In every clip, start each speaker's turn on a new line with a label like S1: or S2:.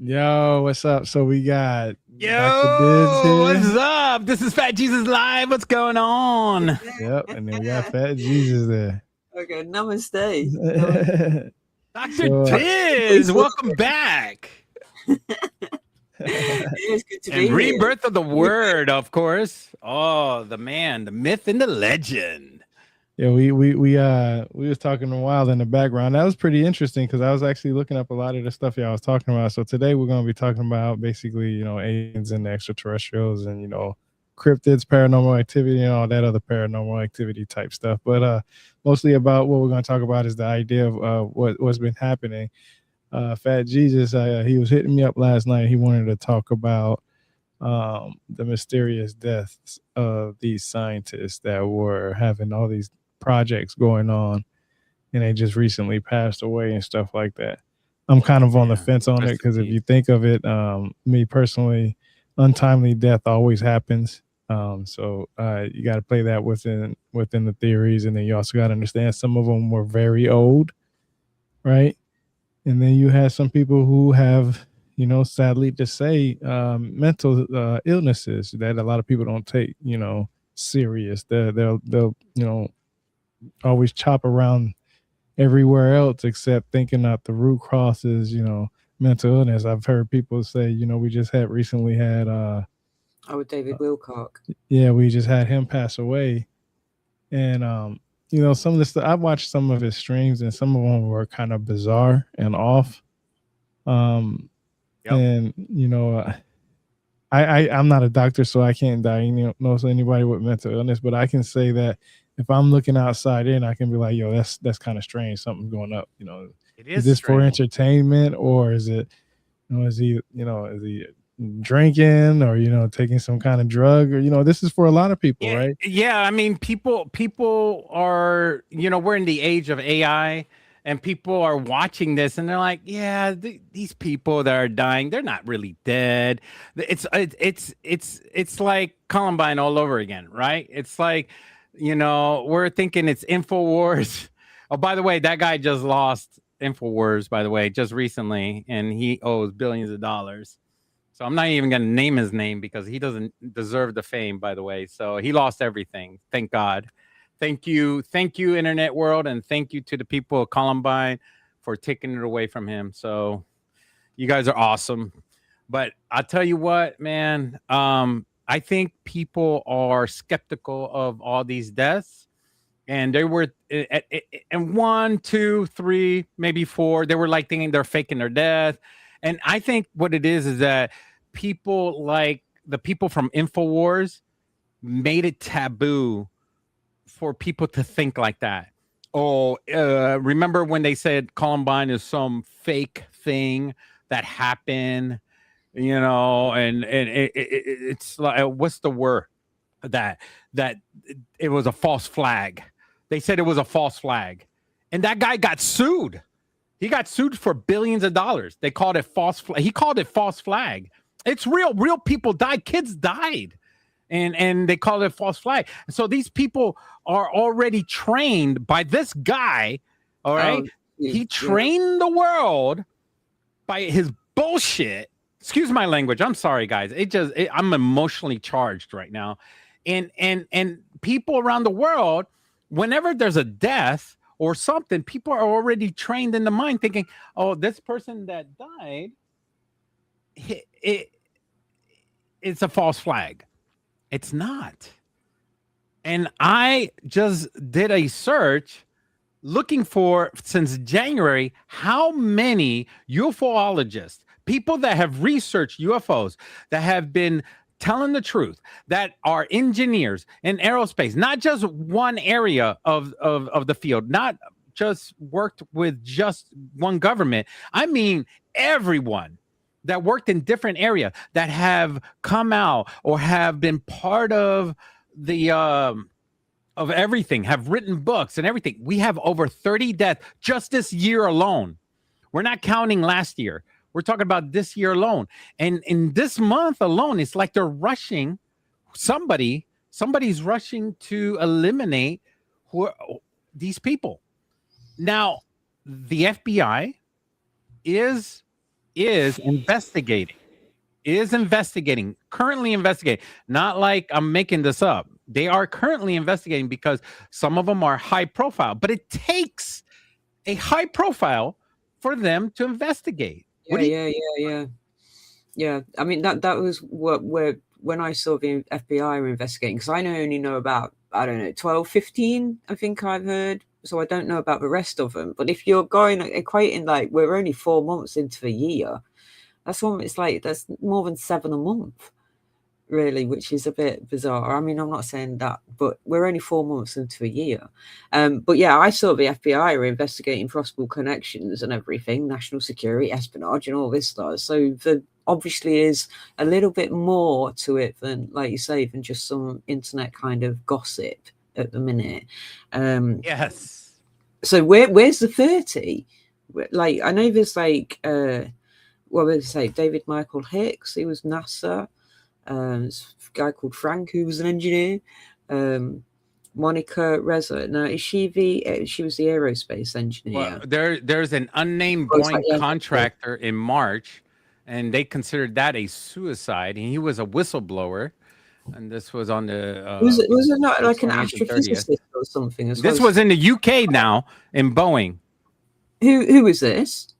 S1: Yo, what's up? So we got Dr. Dibs
S2: Yo,
S1: here.
S2: what's up? This is Fat Jesus Live. What's going on?
S1: Yep, and then we got Fat Jesus there.
S3: Okay, namaste.
S2: Dr.
S1: So
S2: Tiz, welcome back.
S3: It's good to
S2: And
S3: be here.
S2: rebirth of the word, of course. Oh, the man, the myth, and the legend.
S1: yeah, we was talking a while in the background. That was pretty interesting because I was actually looking up a lot of the stuff y'all was talking about. So today we're gonna be talking about basically, aliens and extraterrestrials and cryptids, paranormal activity, and all that other paranormal activity type stuff. But mostly about what we're gonna talk about is the idea of what's been happening. Fat Jesus, he was hitting me up last night. He wanted to talk about the mysterious deaths of these scientists that were having all these projects going on, and they just recently passed away and stuff like that. I'm kind of on the fence on it because if you think of it, me personally, untimely death always happens. So you got to play that within the theories, and then you also got to understand some of them were very old, right? And then you have some people who have, sadly to say, mental illnesses that a lot of people don't take, serious. They'll always chop around everywhere else except thinking that the root cause is, mental illness. I've heard people say, we just recently had
S3: David Wilcock.
S1: Yeah, we just had him pass away. And some of the stuff, I watched some of his streams and some of them were kind of bizarre and off. And I'm not a doctor, so I can't diagnose anybody with mental illness, but I can say that if I'm looking outside in, I can be like, yo, that's kind of strange. Something's going up. Is this strange for entertainment, or is it, is he drinking or taking some kind of drug, or this is for a lot of people, right?
S2: Yeah, I mean, people are, we're in the age of AI, and people are watching this and they're like, yeah, these people that are dying, they're not really dead. It's like Columbine all over again, right? It's like, we're thinking it's InfoWars. Oh, by the way, that guy just lost InfoWars, by the way, just recently, and he owes billions of dollars. So I'm not even going to name his name because he doesn't deserve the fame, by the way. So he lost everything. Thank God. Thank you, internet world, and thank you to the people of Columbine for taking it away from him. So you guys are awesome. But I'll tell you what, man, I think people are skeptical of all these deaths. And they were and 1, 2, 3, maybe 4. They were like thinking they're faking their death. And I think what it is that people like the people from InfoWars made it taboo for people to think like that. Oh, remember when they said Columbine is some fake thing that happened, and it's like, what's the word? That it was a false flag. They said it was a false flag. And that guy got sued. He got sued for billions of dollars. They called it false flag. He called it false flag. It's real. Real people died. Kids died. And they called it false flag. So these people are already trained by this guy. All right. He trained the world by his bullshit. Excuse my language. I'm sorry, guys. I'm emotionally charged right now. And people around the world, whenever there's a death or something, people are already trained in the mind thinking, oh, this person that died, it's a false flag. It's not. And I just did a search looking for, since January, how many UFOologists, people that have researched UFOs, that have been telling the truth, that are engineers in aerospace, not just one area of the field, not just worked with just one government. I mean, everyone that worked in different areas that have come out or have been part of the of everything, have written books and everything. We have over 30 deaths just this year alone. We're not counting last year. We're talking about this year alone. And in this month alone, it's like they're rushing. Somebody's rushing to eliminate these people. Now, the FBI is is investigating. Currently investigating. Not like I'm making this up. They are currently investigating because some of them are high profile, but it takes a high profile for them to investigate.
S3: Yeah. I mean, that was where when I saw the FBI were investigating, because I only know about, I don't know, 12, 15, I think I've heard. So I don't know about the rest of them. But if you're equating, like, we're only 4 months into the year, that's more than 7 a month, really, which is a bit bizarre. I mean, I'm not saying that, but we're only 4 months into a year. But yeah, I saw the FBI were investigating possible connections and everything, national security, espionage, and all this stuff. So there obviously is a little bit more to it than, like you say, than just some internet kind of gossip at the minute.
S2: Yes.
S3: So where's the 30? Like, I know there's like what would I say, David Michael Hicks, he was NASA. A guy called Frank, who was an engineer. Monica Reza. Now, she was the aerospace engineer?
S2: Well, there's an unnamed Boeing contractor in March, and they considered that a suicide. And he was a whistleblower, and this was on the.
S3: Was it not like an astrophysicist or something?
S2: This was in the UK now in Boeing.
S3: Who was this?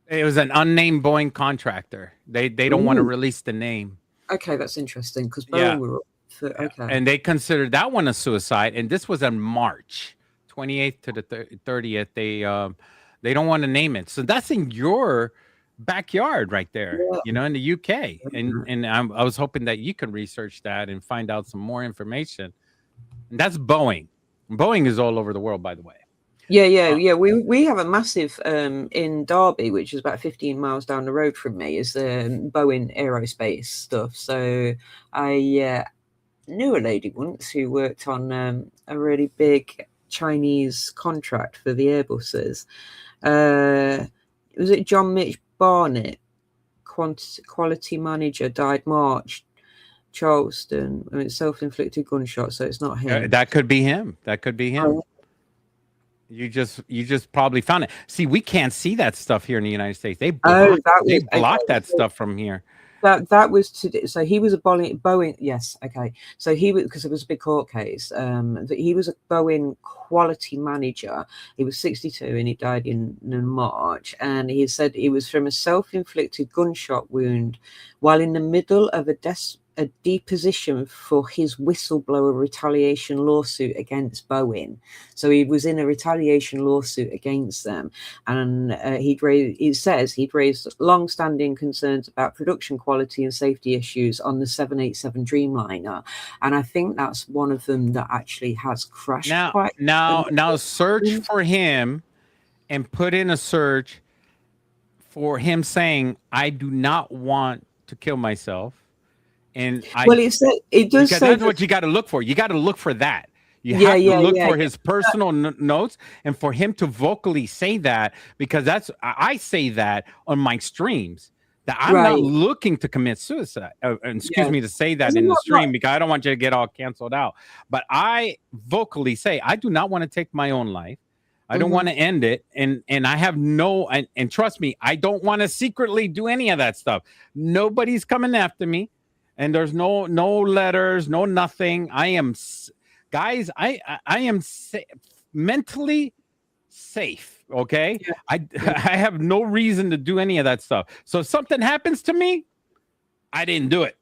S2: It was an unnamed Boeing contractor. They don't want to release the name.
S3: Okay, that's interesting because Boeing were okay.
S2: And they considered that one a suicide. And this was on March 28th to the 30th. They don't want to name it. So that's in your backyard right there, in the UK. And I was hoping that you could research that and find out some more information. And that's Boeing. Boeing is all over the world, by the way.
S3: Yeah. We have a massive in Derby, which is about 15 miles down the road from me, is Boeing aerospace stuff. So I knew a lady once who worked on a really big Chinese contract for the Airbuses. Was it John Mitch Barnett, quality manager, died March, Charleston? I mean, self-inflicted gunshot, so it's not him.
S2: That could be him. You just probably found it. See, we can't see that stuff here in the United States. They block that stuff from here.
S3: That was so he was a Boeing. Yes, okay. So he was, because it was a big court case. He was a Boeing quality manager. He was 62 and he died in March. And he said he was from a self-inflicted gunshot wound while in the middle of a deposition for his whistleblower retaliation lawsuit against Boeing. So he was in a retaliation lawsuit against them, and it says he'd raised long-standing concerns about production quality and safety issues on the 787 Dreamliner, and I think that's one of them that actually has crashed.
S2: Now search for him and put in a search for him saying, "I do not want to kill myself." And
S3: it does say
S2: that's what you got to look for. You got to look for that. You have to look for his personal notes, and for him to vocally say that, because I say that on my streams, that I'm not looking to commit suicide. Excuse me to say that in the stream, because I don't want you to get all canceled out. But I vocally say I do not want to take my own life. I don't want to end it, and I have and trust me, I don't want to secretly do any of that stuff. Nobody's coming after me. And there's no letters, no nothing. I am, guys, I am mentally safe. Okay. Yeah. I have no reason to do any of that stuff. So if something happens to me, I didn't do it.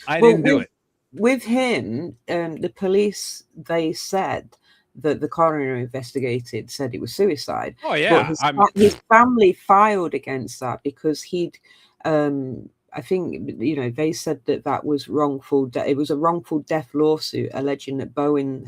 S2: I didn't do it.
S3: With him, the police, they said that the coroner investigated said it was suicide.
S2: Oh yeah.
S3: But his family filed against that because he'd, I think, they said that was wrongful. It was a wrongful death lawsuit alleging that Boeing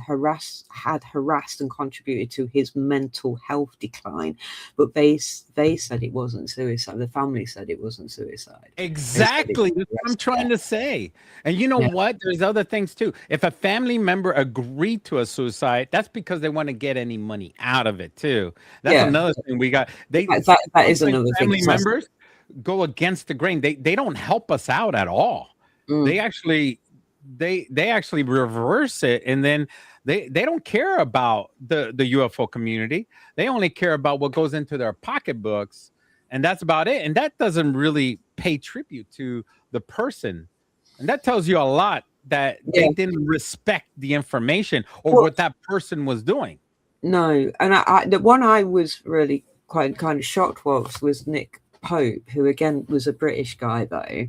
S3: had harassed and contributed to his mental health decline. But they said it wasn't suicide. The family said it wasn't suicide.
S2: Exactly. That's what I'm trying to say. And you know what? There's other things too. If a family member agreed to a suicide, that's because they want to get any money out of it too. That's another thing we got.
S3: That is another thing.
S2: Family members go against the grain. They don't help us out at all. They actually reverse it, and then they don't care about the UFO community. They only care about what goes into their pocketbooks, and that's about it. And that doesn't really pay tribute to the person, and that tells you a lot that they didn't respect the information or what that person was doing.
S3: No, and the one I was really quite kind of shocked was Nick Pope, who again was a British guy though,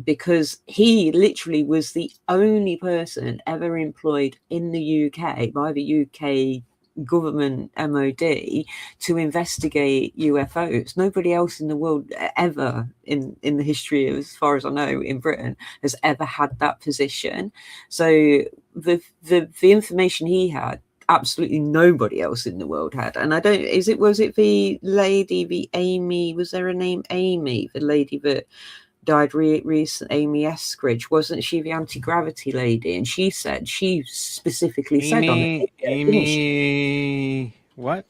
S3: because he literally was the only person ever employed in the UK by the UK government MOD to investigate UFOs. Nobody else in the world ever in the history, as far as I know, in Britain has ever had that position. So the information he had, absolutely nobody else in the world had. And I don't, was it the lady, the Amy, was there a name Amy, the lady that died recent, Amy Eskridge, wasn't she the anti-gravity lady? And she specifically said on it.
S2: Amy, what?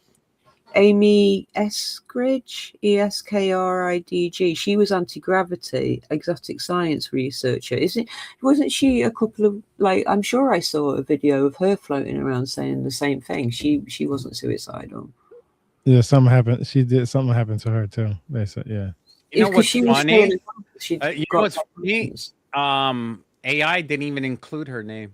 S3: Amy Eskridge, Eskridg. She was anti-gravity, exotic science researcher. Wasn't she a couple of, like, I'm sure I saw a video of her floating around saying the same thing. She wasn't suicidal.
S1: Yeah, something happened. Something happened to her too. They said, yeah.
S2: You know what's funny? You know what's funny? AI didn't even include her name,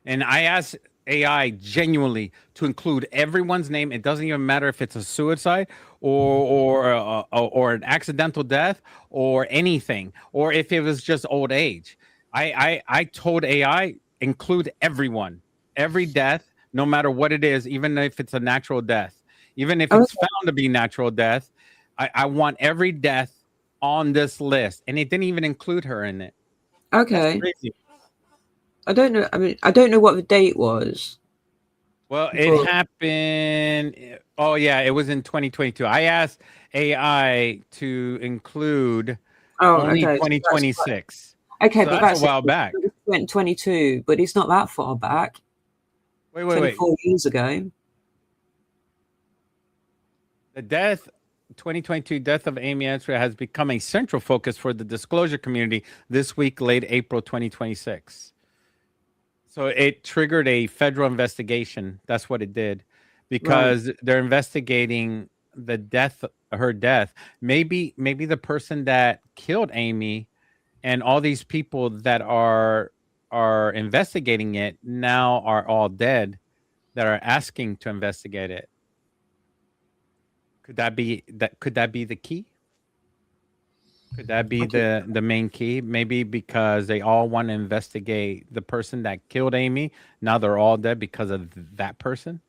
S2: and I asked AI genuinely to include everyone's name. It doesn't even matter if it's a suicide or an accidental death or anything, or if it was just old age. I told AI include everyone, every death, no matter what it is, even if it's a natural death, even if it's found to be natural death. I want every death on this list, and it didn't even include her in it.
S3: Okay. I don't know. I mean, I don't know what the date was.
S2: Well, it happened. Oh, yeah, it was in 2022. I asked AI to include only 2026.
S3: Okay,
S2: so
S3: but
S2: that's a while back.
S3: 2022, but it's not that far back.
S2: Wait.
S3: 24 years ago.
S2: The 2022 death of Amy Eskridge has become a central focus for the disclosure community this week, late April 2026. So it triggered a federal investigation. That's what it did, because they're investigating her death. Maybe the person that killed Amy and all these people that are investigating it now are all dead, that are asking to investigate it. Could that be the key? Could that be the main key? Maybe because they all want to investigate the person that killed Amy. Now they're all dead because of that person.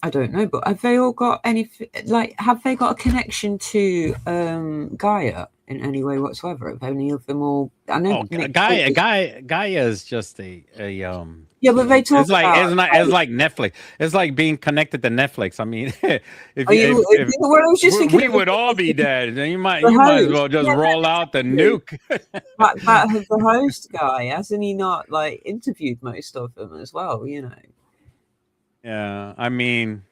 S3: I don't know, but have they all got have they got a connection to Gaia in any way whatsoever? Have any of them all? I know
S2: Gaia is just a
S3: yeah, but they talk
S2: it's like Netflix. It's like being connected to Netflix. I mean, we would all be dead. You might as well just roll out the nuke.
S3: But the host guy, hasn't he not like interviewed most of them as well? You know.
S2: Yeah, I mean,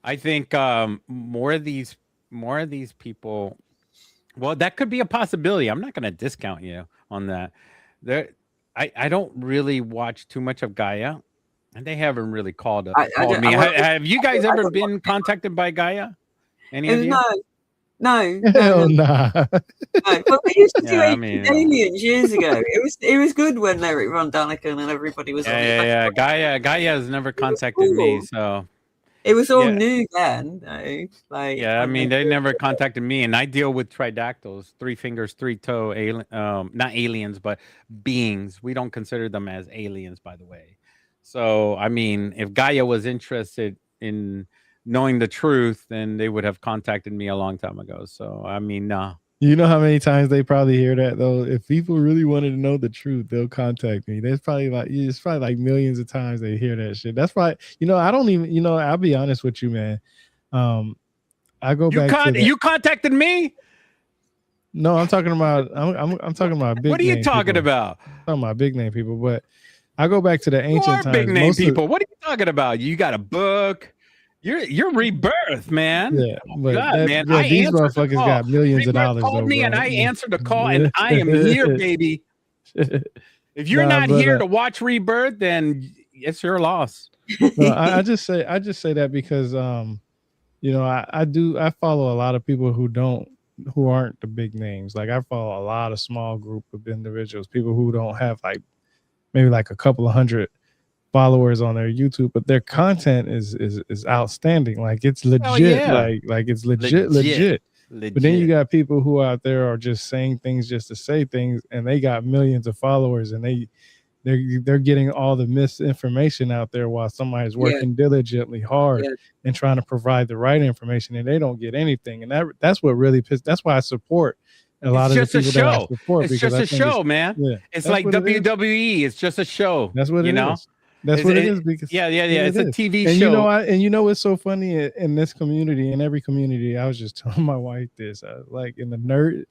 S2: I think more of these people. Well, that could be a possibility. I'm not going to discount you on that. I don't really watch too much of Gaia, and they haven't really called me. Have you guys ever been contacted by Gaia? Any of you?
S3: No.
S1: Hell nah.
S3: No. But we used to do aliens years ago. It was good when Eric Von Daniken and everybody was on it.
S2: Yeah. Gaia has never contacted me, so
S3: it was all new then.
S2: I mean, they never contacted me, and I deal with tridactyls, 3 fingers, 3 toe, not aliens, but beings. We don't consider them as aliens, by the way. So, I mean, if Gaia was interested in knowing the truth, then they would have contacted me a long time ago. So, I mean, no.
S1: You know how many times they probably hear that though? If people really wanted to know the truth, they'll contact me. It's probably like millions of times they hear that shit. That's why, I don't even, I'll be honest with you, man. I go back to
S2: you contacted me?
S1: No, I'm talking about I'm talking about big.
S2: What are you talking about?
S1: I'm talking about big name people, but I go back to the ancient times.
S2: Big name people. What are you talking about? You got a book. You're Rebirth, man.
S1: Yeah, but
S2: man.
S1: These motherfuckers got millions of dollars.
S2: Called me and I answered the call, and I am here, baby. If you're not here to watch Rebirth, then it's your loss.
S1: No, I just say that because you know, I follow a lot of people who aren't the big names. Like I follow a lot of small group of individuals, people who don't have like maybe like a couple of hundred followers on their YouTube, but their content is outstanding. Like it's
S2: Oh
S1: legit,
S2: yeah,
S1: like it's legit. But then you
S2: legit.
S1: got people who out there are just saying things just to say things, and they got millions of followers, and they're getting all the misinformation out there while somebody's
S3: Yeah,
S1: working diligently hard
S3: yeah.
S1: and trying to provide the right information, and they don't get anything. And that's what really pissed. That's why I support a
S2: It's
S1: lot of the
S2: just a
S1: people that I
S2: show.
S1: support,
S2: It's
S1: because
S2: just
S1: I
S2: a
S1: think it's,
S2: show, man.
S1: yeah,
S2: It's
S1: that's
S2: like
S1: what it is.
S2: WWE. It's just a show.
S1: That's what
S2: You
S1: it
S2: know.
S1: is. That's what it is, because
S2: Yeah, yeah,
S1: yeah,
S2: yeah.
S1: it
S2: It's a
S1: is.
S2: TV
S1: And
S2: show.
S1: you know what's so funny in this community, in every community, I was just telling my wife this. I was like, in the nerds,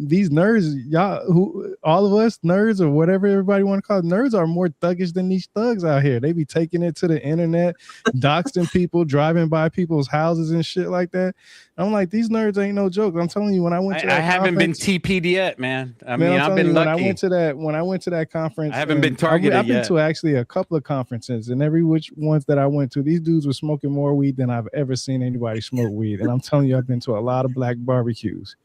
S1: these nerds, y'all, who all of us nerds or whatever everybody want to call it, nerds are more thuggish than these thugs out here. They be taking it to the internet, doxing people, driving by people's houses and shit like that. I'm like, these nerds ain't no joke. I'm telling you, when I went to
S2: I
S1: that
S2: haven't been
S1: conference,
S2: TP'd yet, man. I
S1: man,
S2: mean,
S1: I'm
S2: I've
S1: telling
S2: been
S1: you, when
S2: lucky.
S1: I went to that conference,
S2: I haven't been
S1: and
S2: targeted
S1: I've been
S2: yet.
S1: to actually a couple of conferences, and every which ones that I went to, these dudes were smoking more weed than I've ever seen anybody smoke weed. And I'm telling you, I've been to a lot of black barbecues,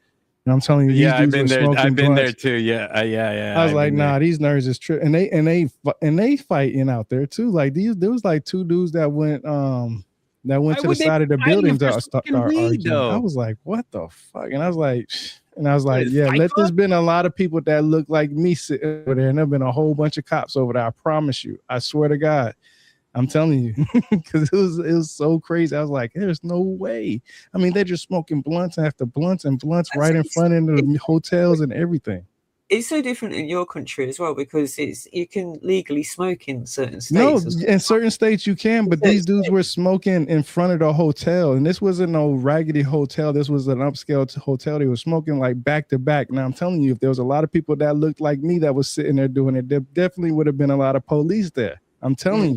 S1: and I'm telling you, these
S2: Yeah, I've
S1: dudes were
S2: been there.
S1: smoking
S2: I've been there
S1: blunts.
S2: too. Yeah, yeah.
S1: I was
S2: I've
S1: like,
S2: been there.
S1: nah, these nerds is true, and they fighting out there too. Like there was like two dudes that went
S2: Why
S1: to the
S2: would they
S1: side of
S2: be
S1: the
S2: fighting
S1: building
S2: for
S1: to start
S2: smoking weed
S1: arguing. I
S2: though?
S1: was like, what the fuck? And I was like,
S2: What is
S1: yeah,
S2: Fight
S1: there's
S2: Club?
S1: been a lot of people that look like me sitting over there, and there've been a whole bunch of cops over there. I promise you. I swear to God. I'm telling you, because it was so crazy. I was like, there's no way. I mean, they're just smoking blunts after blunts and blunts right in front of the hotels and everything.
S3: It's so different in your country as well, because you can legally smoke in certain
S1: No,
S3: states as well.
S1: in certain states you can, but these dudes were smoking in front of the hotel, and this wasn't no raggedy hotel. This was an upscale hotel. They were smoking like back to back. Now I'm telling you, if there was a lot of people that looked like me that was sitting there doing it, there definitely would have been a lot of police there. I'm telling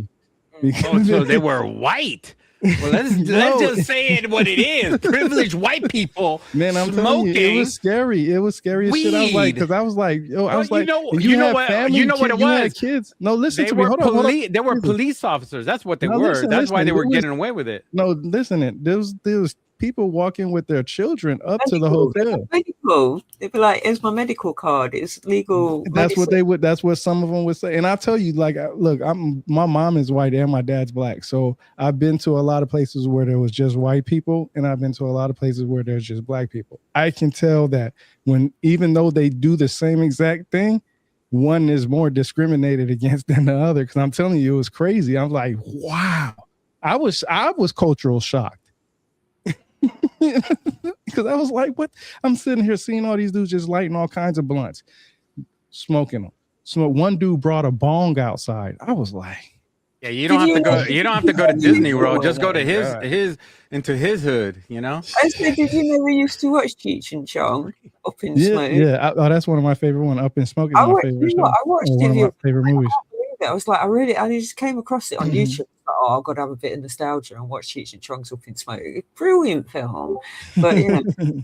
S1: you.
S2: Oh, so they were white. Well, let's just say it what it is. Privileged white people,
S1: man, I'm
S2: smoking.
S1: telling you, it was scary. It was scary as shit. I was like, because I was like, yo, I was like,
S2: you know what it was?
S1: You had kids. No, listen to me. Hold on.
S2: They were police officers. That's what they were.
S1: Listen,
S2: That's why they were
S1: there was,
S2: getting away with it.
S1: No, listen, there was people walking with their children up to the hotel.
S3: Medical. They'd be like, "Here's my medical card. It's legal."
S1: That's what they would. That's what some of them would say. And I'll tell you, like, look, my mom is white and my dad's black, so I've been to a lot of places where there was just white people, and I've been to a lot of places where there's just black people. I can tell that even though they do the same exact thing, one is more discriminated against than the other. Because I'm telling you, it was crazy. I'm like, wow. I was cultural shocked. Because I was like, what? I'm sitting here seeing all these dudes just lighting all kinds of blunts, smoking them. So one dude brought a bong outside. I was like,
S2: yeah, you don't have to go. You don't have to go to Disney World. Just go to his hood. You know.
S3: I said, did you know we used to watch Cheech and Chong Up in Smoke?
S1: Yeah. That's one of my favorite ones. Up in Smoke is
S3: I
S1: my favorite show.
S3: I watched
S1: one of my favorite movies.
S3: I was like, I just came across it on YouTube. Oh, I've got to have a bit of nostalgia and watch Cheech and Chong's Up in Smoke. Brilliant film, but you know.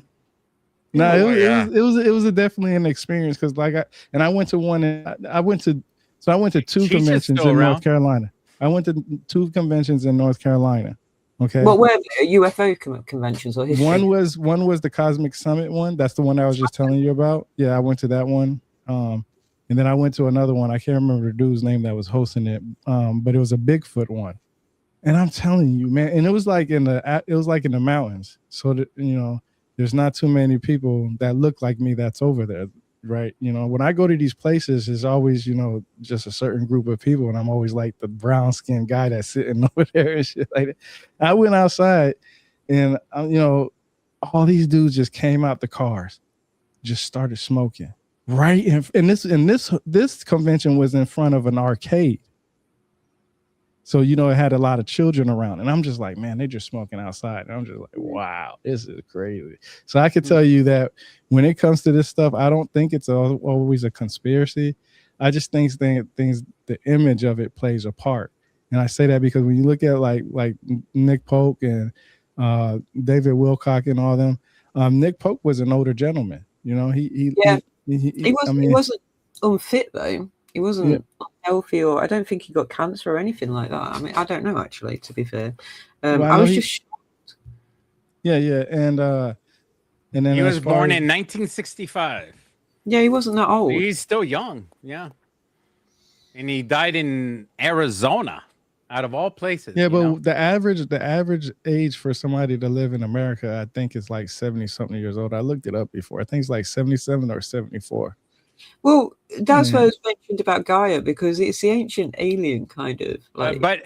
S1: No, it was definitely an experience, because I went to one, and I went to two conventions in North Carolina. I went to two conventions in North Carolina. Okay.
S3: What were UFO conventions or history?
S1: One was the Cosmic Summit one. That's the one I was just telling you about. Yeah, I went to that one. And then I went to another one. I can't remember the dude's name that was hosting it. But it was a Bigfoot one. And I'm telling you, man, and it was like in the mountains. So that, you know, there's not too many people that look like me that's over there, right? You know, when I go to these places, there's always, you know, just a certain group of people, and I'm always like the brown skinned guy that's sitting over there and shit like that. I went outside, and you know, all these dudes just came out the cars, just started smoking. Right, and this convention was in front of an arcade, so you know it had a lot of children around, and I'm just like, man, they're just smoking outside, and I'm just like, wow, this is crazy. So I could tell you that when it comes to this stuff, I don't think it's always a conspiracy. I just think the image of it plays a part, and I say that because when you look at like Nick Polk and David Wilcock and all them, Nick Polk was an older gentleman. You know, he
S3: wasn't unfit though. He wasn't unhealthy, or I don't think he got cancer or anything like that. I mean, I don't know actually. To be fair, I was just shocked.
S1: Yeah, yeah, and then
S2: He
S1: as
S2: was
S1: far
S2: born
S1: as
S2: in 1965.
S3: Yeah, he wasn't that old.
S2: He's still young. Yeah. And he died in Arizona, out of all places.
S1: yeah,
S2: You know?
S1: but the average age for somebody to live in America, I think, is like 70 something years old. I looked it up before. I think it's like 77 or 74.
S3: Well, that's
S1: Yeah.
S3: what I was mentioned about Gaia, because it's the ancient alien kind of like.
S2: But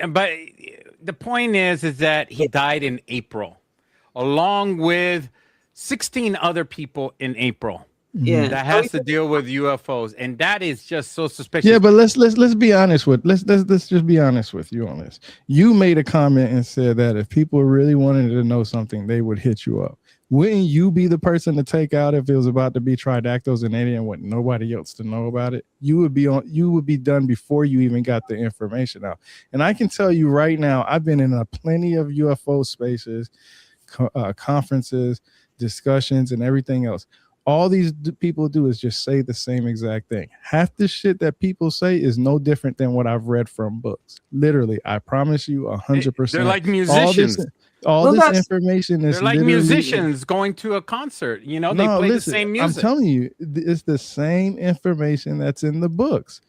S2: the point is that he died in April, along with 16 other people in April
S3: Yeah.
S2: that
S3: Are we
S2: has to deal with UFOs, and that is just so suspicious.
S1: Yeah, but let's be honest with let's just be honest with you on this. You made a comment and said that if people really wanted to know something, they would hit you up. Wouldn't you be the person to take out if it was about to be tridactyls and they didn't want nobody else to know about it? You would be done before you even got the information out. And I can tell you right now, I've been in plenty of UFO spaces, conferences, discussions, and everything else. All these people do is just say the same exact thing. Half the shit that people say is no different than what I've read from books. Literally, I promise you 100%.
S2: They're like musicians.
S1: All this information is
S2: They're like
S1: literally
S2: musicians going to a concert. You know, they play the same music.
S1: I'm telling you, it's the same information that's in the books.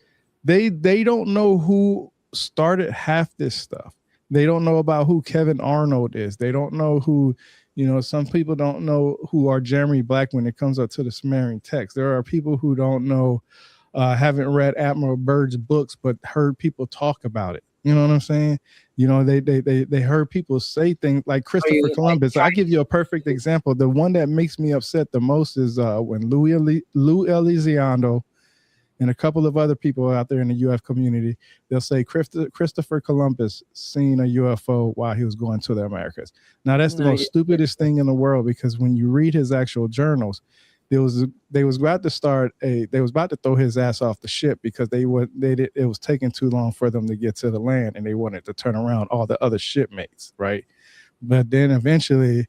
S1: They don't know who started half this stuff. They don't know about who Kevin Arnold is. They don't know who, some people don't know who are Jeremy Black when it comes up to the Sumerian text. There are people who don't know, haven't read Admiral Byrd's books, but heard people talk about it. You know what I'm saying? They heard people say things like Christopher Columbus. I give you a perfect example. The one that makes me upset the most is when Lou Elizondo and a couple of other people out there in the UF community, they'll say Christopher Columbus seen a UFO while he was going to the Americas. Now that's the most stupidest thing in the world, because when you read his actual journals, they was about to throw his ass off the ship because it was taking too long for them to get to the land, and they wanted to turn around all the other shipmates, right? But then eventually,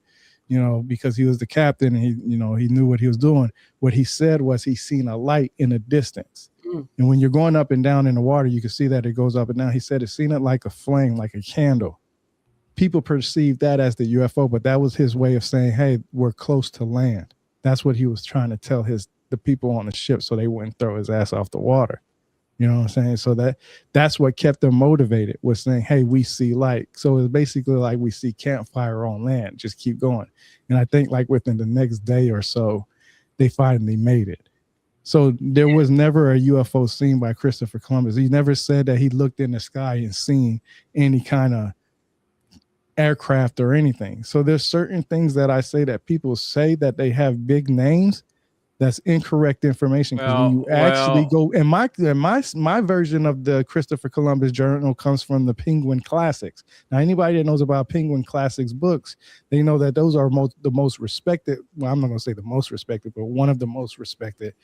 S1: because he was the captain and he knew what he was doing, what he said was he seen a light in the distance. And when you're going up and down in the water, you can see that it goes up and down. He said it's seen it like a flame, like a candle. People perceive that as the UFO, but that was his way of saying, hey, we're close to land. That's what he was trying to tell the people on the ship so they wouldn't throw his ass off the water. You know what I'm saying? So that's what kept them motivated, was saying, hey, we see light. So it's basically like we see campfire on land. Just keep going. And I think like within the next day or so, they finally made it. So there was never a UFO seen by Christopher Columbus. He never said that he looked in the sky and seen any kind of aircraft or anything. So there's certain things that I say that people say that they have big names. That's incorrect information, because when you actually go, and my version of the Christopher Columbus journal comes from the Penguin Classics. Now, anybody that knows about Penguin Classics books, they know that those are the most respected. Well, I'm not going to say the most respected, but one of the most respected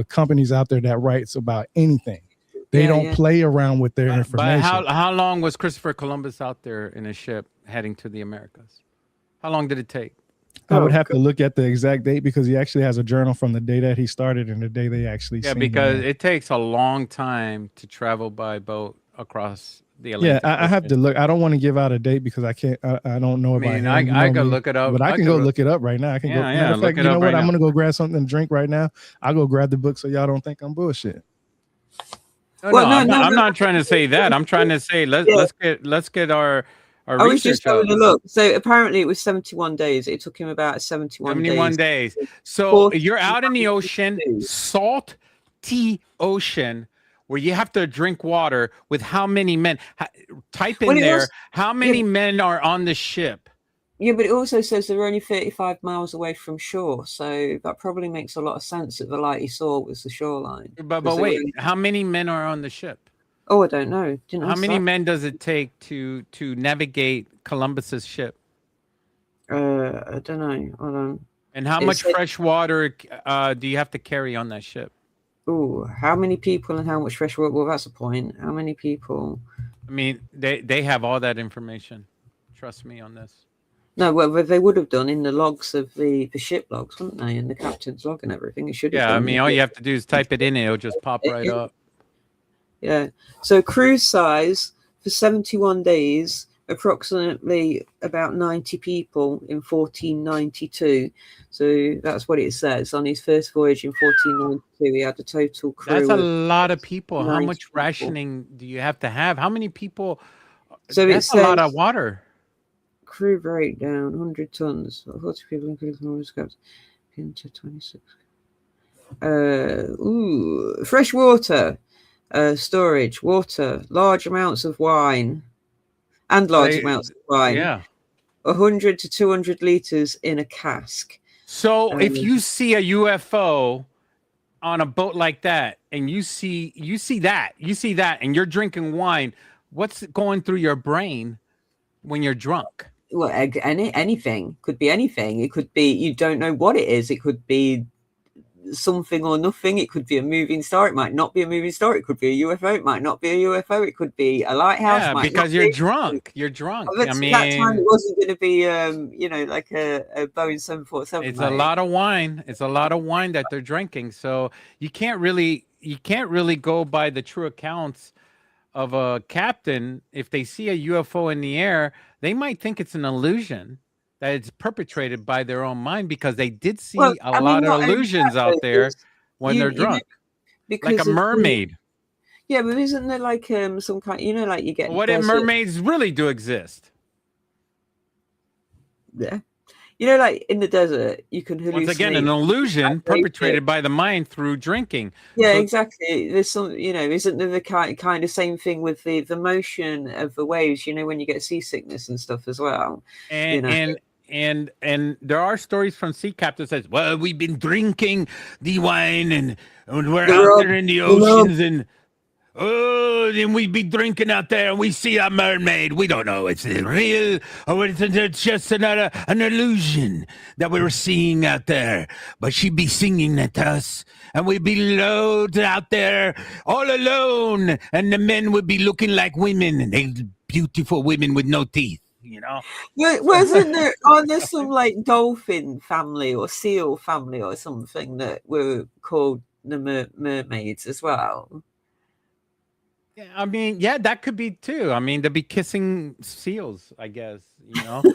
S1: companies out there that writes about anything. They don't play around with their information.
S2: But how long was Christopher Columbus out there in a ship heading to the Americas? How long did it take?
S1: I would have to look at the exact date, because he actually has a journal from the day that he started and the day they actually seen
S2: because
S1: him.
S2: it takes a long time to travel by boat across the Atlantic.
S1: I have to look. I don't want to give out a date because I can't. I don't know about him.
S2: I could look it up,
S1: but I can go look it up right now. I can go. Matter of fact, you know what? I'm gonna go grab something to drink right now. I'll go grab the book so y'all don't think I'm bullshit.
S2: I'm not trying to say that. I'm trying to say let's get our
S3: I was just having a look. So apparently it was 71 days. It took him about 71
S2: days. So you're out in the ocean, salty ocean, where you have to drink water with how many men? Type in there, how many men are on the ship?
S3: Yeah, but it also says they're only 35 miles away from shore. So that probably makes a lot of sense that the light he saw was the shoreline.
S2: But wait, how many men are on the ship?
S3: Oh, I don't know.
S2: How many men does it take to navigate Columbus's ship?
S3: I don't know. Hold on.
S2: And how much fresh water do you have to carry on that ship?
S3: Oh, how many people and how much fresh water? Well, that's a point. How many people?
S2: I mean, they have all that information. Trust me on this.
S3: No, well, they would have done in the logs of the ship logs, wouldn't they? In the captain's log and everything. It should have done.
S2: I mean, all you have to do is type it in, and it'll just pop right up.
S3: Yeah. So cruise size for 71 days, approximately about 90 people in 1492. So that's what it says. On his first voyage in 1492, he had a total crew
S2: That's a
S3: of
S2: lot of people. How
S3: 90
S2: much
S3: people.
S2: rationing do you have to have? How many people?
S3: So
S2: That's
S3: it
S2: a lot of
S3: says
S2: water.
S3: crew breakdown, 100 tons, 40 people including scabs, into 26. Fresh water, storage, water, large amounts of wine, and large amounts of wine.
S2: Yeah.
S3: 100 to 200 liters in a cask.
S2: So if you see a UFO on a boat like that, and you see that, and you're drinking wine, what's going through your brain when you're drunk?
S3: Well, anything could be anything. It could be, you don't know what it is. It could be something or nothing. It could be a moving star. It might not be a moving star. It could be a UFO. It might not be a UFO. It could be a lighthouse.
S2: Yeah, because you're drunk. You're drunk.
S3: But
S2: I mean,
S3: that time it wasn't going to be, like a Boeing 747.
S2: it's a lot of wine. It's a lot of wine that they're drinking. So you can't really go by the true accounts of a captain. If they see a UFO in the air, they might think it's an illusion, that it's perpetrated by their own mind, because they did see a lot of illusions out there when they're drunk, like a mermaid.
S3: Yeah, but isn't there like some kind, like you get.
S2: What if mermaids really do exist?
S3: Yeah. Like in the desert, you can hallucinate.
S2: Once again, an illusion perpetrated by the mind through drinking.
S3: Yeah, exactly. There's some, isn't there the kind of same thing with the motion of the waves, when you get seasickness and stuff as well.
S2: And there are stories from sea captains that says, well, we've been drinking the wine and we're out there in the oceans and then we be drinking out there and we see a mermaid. We don't know it's real or it's just an illusion that we were seeing out there. But she'd be singing at us and we'd be out there all alone. And the men would be looking like women, and they beautiful women with no teeth.
S3: Wasn't there, are there some like dolphin family or seal family or something that were called the mermaids as well?
S2: Yeah, I mean, yeah, that could be too. I mean, they'd be kissing seals, I guess, beautiful.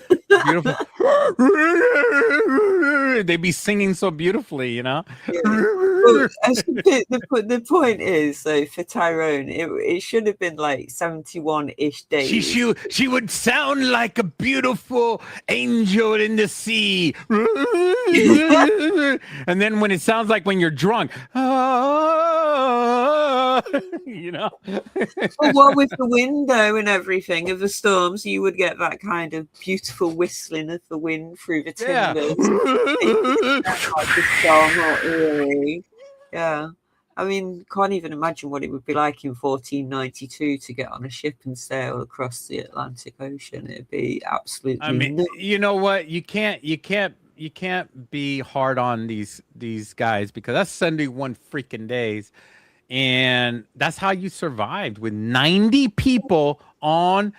S2: They'd be singing so beautifully,
S3: Yeah. Well, the point is, though, for Tyrone, it should have been like 71-ish days.
S2: She would sound like a beautiful angel in the sea. And then when it sounds like when you're drunk,
S3: Well, with the window and everything of the storms, you would get that kind of beautiful whistling of the wind through the timbers. Like a song or eerie. Yeah. I mean, can't even imagine what it would be like in 1492 to get on a ship and sail across the Atlantic Ocean. It'd be absolutely.
S2: I mean, you know what? You can't be hard on these guys, because that's 71 freaking days. And that's how you survived with 90 people on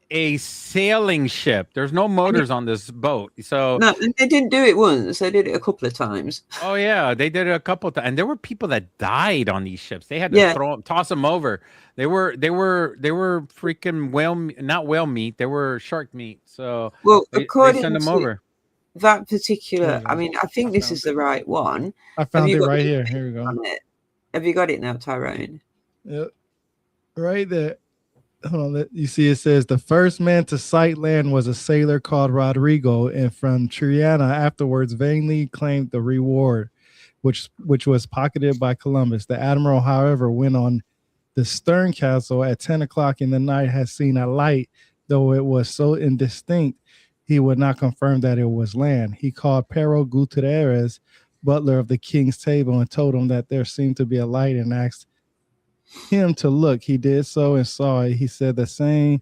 S2: a sailing ship. There's no motors on this boat. So
S3: no, they didn't do it once. They did it a couple of times.
S2: Oh yeah, they did it a couple of times. And there were people that died on these ships. They had to toss them over. They were freaking not whale meat. They were shark meat. So they send them over.
S3: That particular, I mean, I think this is the right one.
S1: I found it right here. Here we go.
S3: Have you got it now, Tyrone?
S1: Yep. Right there. Hold on. You see, it says the first man to sight land was a sailor called Rodrigo, and from Triana afterwards vainly claimed the reward, which was pocketed by Columbus. The admiral, however, went on the stern castle at 10 o'clock in the night, had seen a light, though it was so indistinct, he would not confirm that it was land. He called Pero Gutierrez, butler of the king's table, and told him that there seemed to be a light and asked him to look. He did so and saw it. He said the same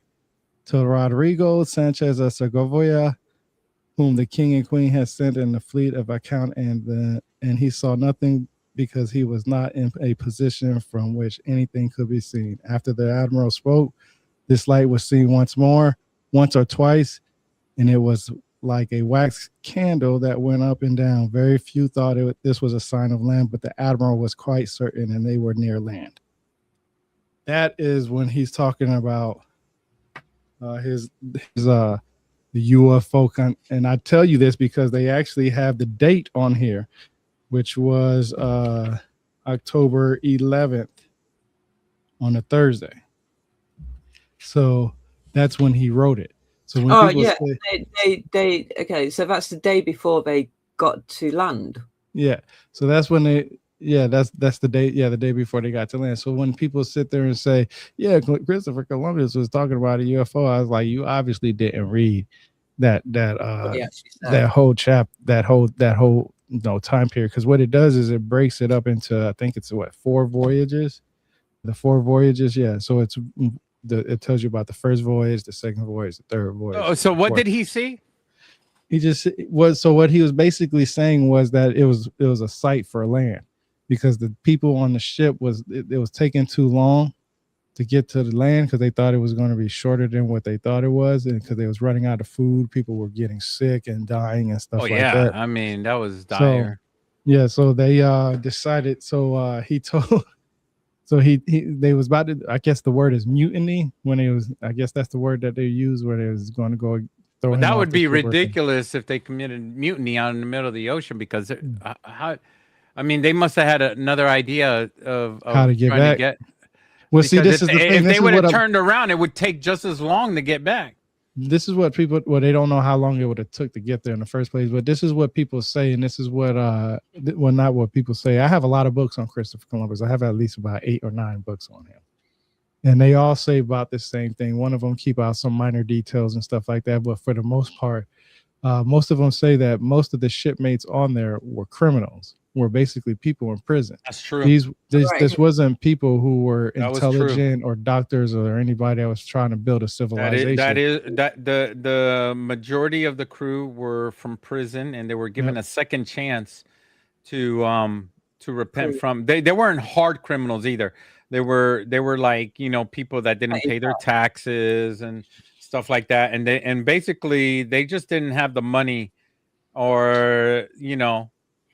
S1: to Rodrigo Sanchez of Segovia, whom the king and queen had sent in the fleet of account, and he saw nothing because he was not in a position from which anything could be seen. After the admiral spoke, this light was seen once or twice, and it was like a wax candle that went up and down. Very few thought this was a sign of land, but the admiral was quite certain, and they were near land. That is when he's talking about his the UFO and I tell you this because they actually have the date on here, which was October 11th on a Thursday. So that's when he wrote it. So when people say,
S3: they okay, so that's the day before they got to land.
S1: Yeah, so that's when that's the day. Yeah, the day before they got to land. So when people sit there and say, "Yeah, Christopher Columbus was talking about a UFO," I was like, "You obviously didn't read that whole time period." Because what it does is it breaks it up into, I think it's 4 voyages. The 4 voyages, yeah. So it tells you about the first voyage, the second voyage, the third voyage.
S2: Oh, so what did he see?
S1: He just was, so what he was basically saying was that it was a site for land, because the people on the ship it was taking too long to get to the land because they thought it was going to be shorter than what they thought it was, and because they was running out of food, people were getting sick and dying and stuff like that.
S2: I mean, that was dire.
S1: So they decided. So he told. So they was about to, I guess the word is mutiny, when it was, I guess that's the word that they used, where they was going to go throw him
S2: That
S1: off
S2: would
S1: the
S2: be
S1: ship
S2: ridiculous if they committed mutiny out in the middle of the ocean, because how, I mean, they must have had another idea of
S1: how to get
S2: trying
S1: back. Well, see, this is the thing.
S2: If they would have turned around, it would take just as long to get back.
S1: This is what people, well, they don't know how long it would have took to get there in the first place, but this is what people say, and this is what well, not what people say. I have a lot of books on Christopher Columbus. I have at least about 8 or 9 books on him, and they all say about the same thing. One of them keep out some minor details and stuff like that, but for the most part, most of them say that most of the shipmates on there were criminals, were basically people in prison.
S2: That's true.
S1: This wasn't people who were intelligent or doctors or anybody that was trying to build a civilization.
S2: The majority of the crew were from prison, and they were given a second chance to repent from. They weren't hard criminals either. They were like, people that didn't pay their taxes and stuff like that, and basically they just didn't have the money, or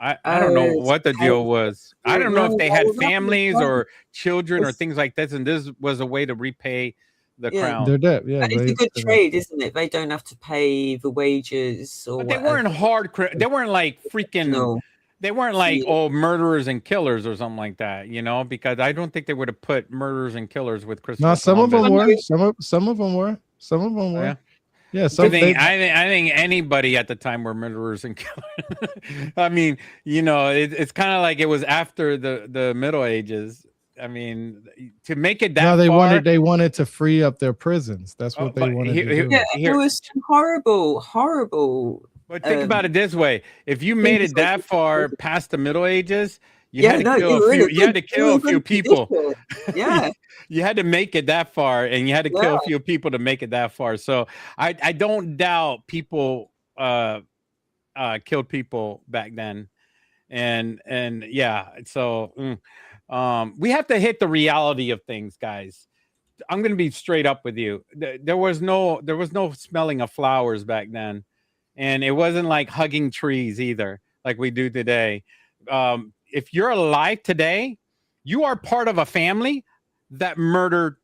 S2: I don't know what the deal was. I don't know if they had families or children or things like this, and this was a way to repay the crown.
S1: They're dead. Yeah,
S3: and it's a good trade, isn't it? They don't have to pay the wages or.
S2: But they weren't they weren't like freaking. No. They weren't like murderers and killers or something like that, because I don't think they would have put murderers and killers with Christopher.
S1: No, some of them were. Some of them were. Some of them were.
S2: Yeah.
S1: Yeah,
S2: I think anybody at the time were murderers and killers. I mean, it's kind of like it was after the Middle Ages. I mean, to make it that
S1: no, they
S2: far,
S1: wanted to free up their prisons. That's what they wanted to do.
S3: Yeah, it was horrible.
S2: But think about it this way: if you made it that far past the Middle Ages, you had to kill a few people.
S3: Yeah.
S2: You had to make it that far, and you had to kill a few people to make it that far. So I don't doubt people killed people back then. And yeah, so we have to hit the reality of things, guys. I'm going to be straight up with you. There was no smelling of flowers back then, and it wasn't like hugging trees either, like we do today. If you're alive today, you are part of a family that murdered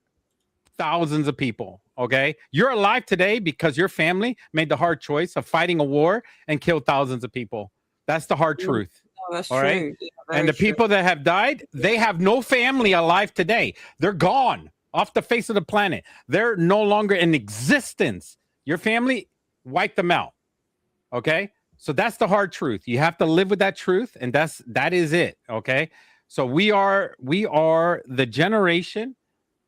S2: thousands of people. Okay, you're alive today because your family made the hard choice of fighting a war and killed thousands of people. That's the hard truth.
S3: No, that's
S2: all
S3: true.
S2: Right?
S3: Yeah,
S2: and the people that have died, they have no family alive today. They're gone off the face of the planet. They're no longer in existence. Your family wiped them out. Okay, so that's the hard truth. You have to live with that truth, and that is it. Okay. So we are the generation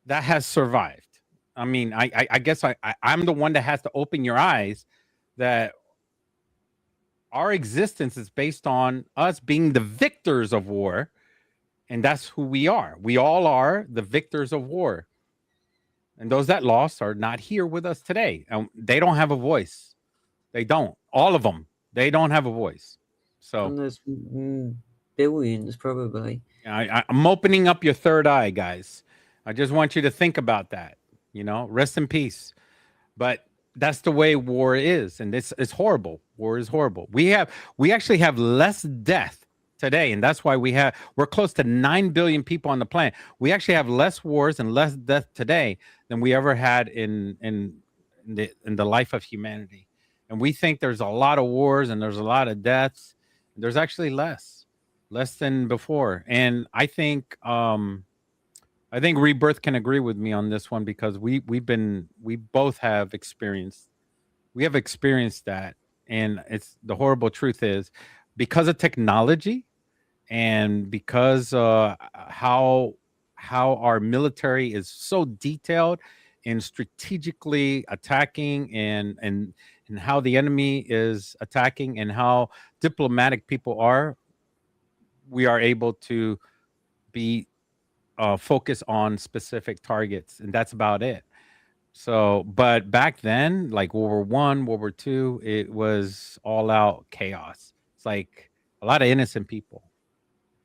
S2: that has survived. I mean, I guess I'm the one that has to open your eyes that our existence is based on us being the victors of war, and that's who we are. We all are the victors of war. And those that lost are not here with us today. And they don't have a voice. They don't. All of them. They don't have a voice. So
S3: and there's billions probably.
S2: I'm opening up your third eye, guys. I just want you to think about that. Rest in peace. But that's the way war is, and it's horrible. War is horrible. We actually have less death today, and that's why we're close to 9 billion people on the planet. We actually have less wars and less death today than we ever had in in the life of humanity. And we think there's a lot of wars and there's a lot of deaths. There's actually less than before. And I think Rebirth can agree with me on this one, because we both have experienced that. And it's the horrible truth is, because of technology and because how our military is so detailed in strategically attacking, and how the enemy is attacking, and how diplomatic people are, we are able to be focused on specific targets, and that's about it. So, but back then, like World War One, World War Two, it was all out chaos. It's like a lot of innocent people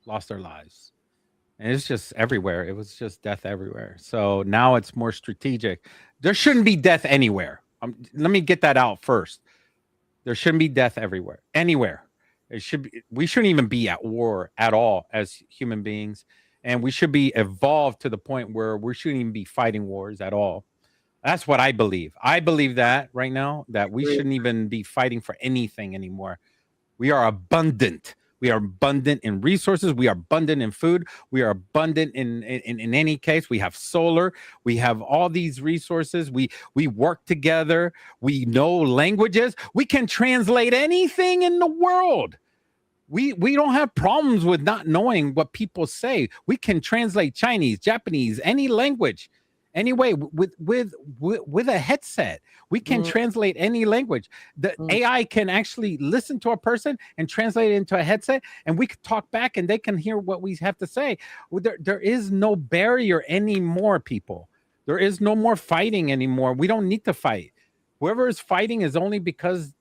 S2: lost their lives. And it's just everywhere. It was just death everywhere. So now it's more strategic. There shouldn't be death anywhere. Let me get that out first. There shouldn't be death everywhere, anywhere. We shouldn't even be at war at all as human beings. And we should be evolved to the point where we shouldn't even be fighting wars at all. That's what I believe. I believe that right now, that we shouldn't even be fighting for anything anymore. We are abundant. We are abundant in resources. We are abundant in food. We are abundant in any case. We have solar. We have all these resources. We work together. We know languages. We can translate anything in the world. We don't have problems with not knowing what people say. We can translate Chinese, Japanese, any language. Anyway, with a headset, we can translate any language. The AI can actually listen to a person and translate it into a headset, and we could talk back and they can hear what we have to say. There is no barrier anymore, people. There is no more fighting anymore. We don't need to fight. Whoever is fighting is only because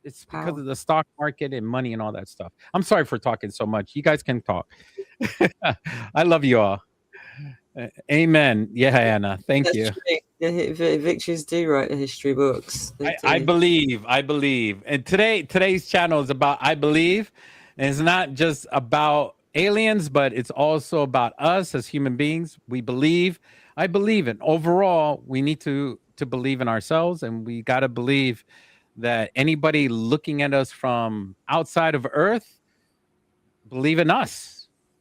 S2: it's because of the stock market and money and all that stuff. I'm sorry for talking so much. You guys can talk. I love you all. Amen. Yeah, Anna. Thank you.
S3: Victors do write the history books.
S2: I believe. And today's channel is about I believe. And it's not just about aliens, but it's also about us as human beings. We believe. I believe. And overall, we need to believe in ourselves, and we got to believe that anybody looking at us from outside of Earth believe in us.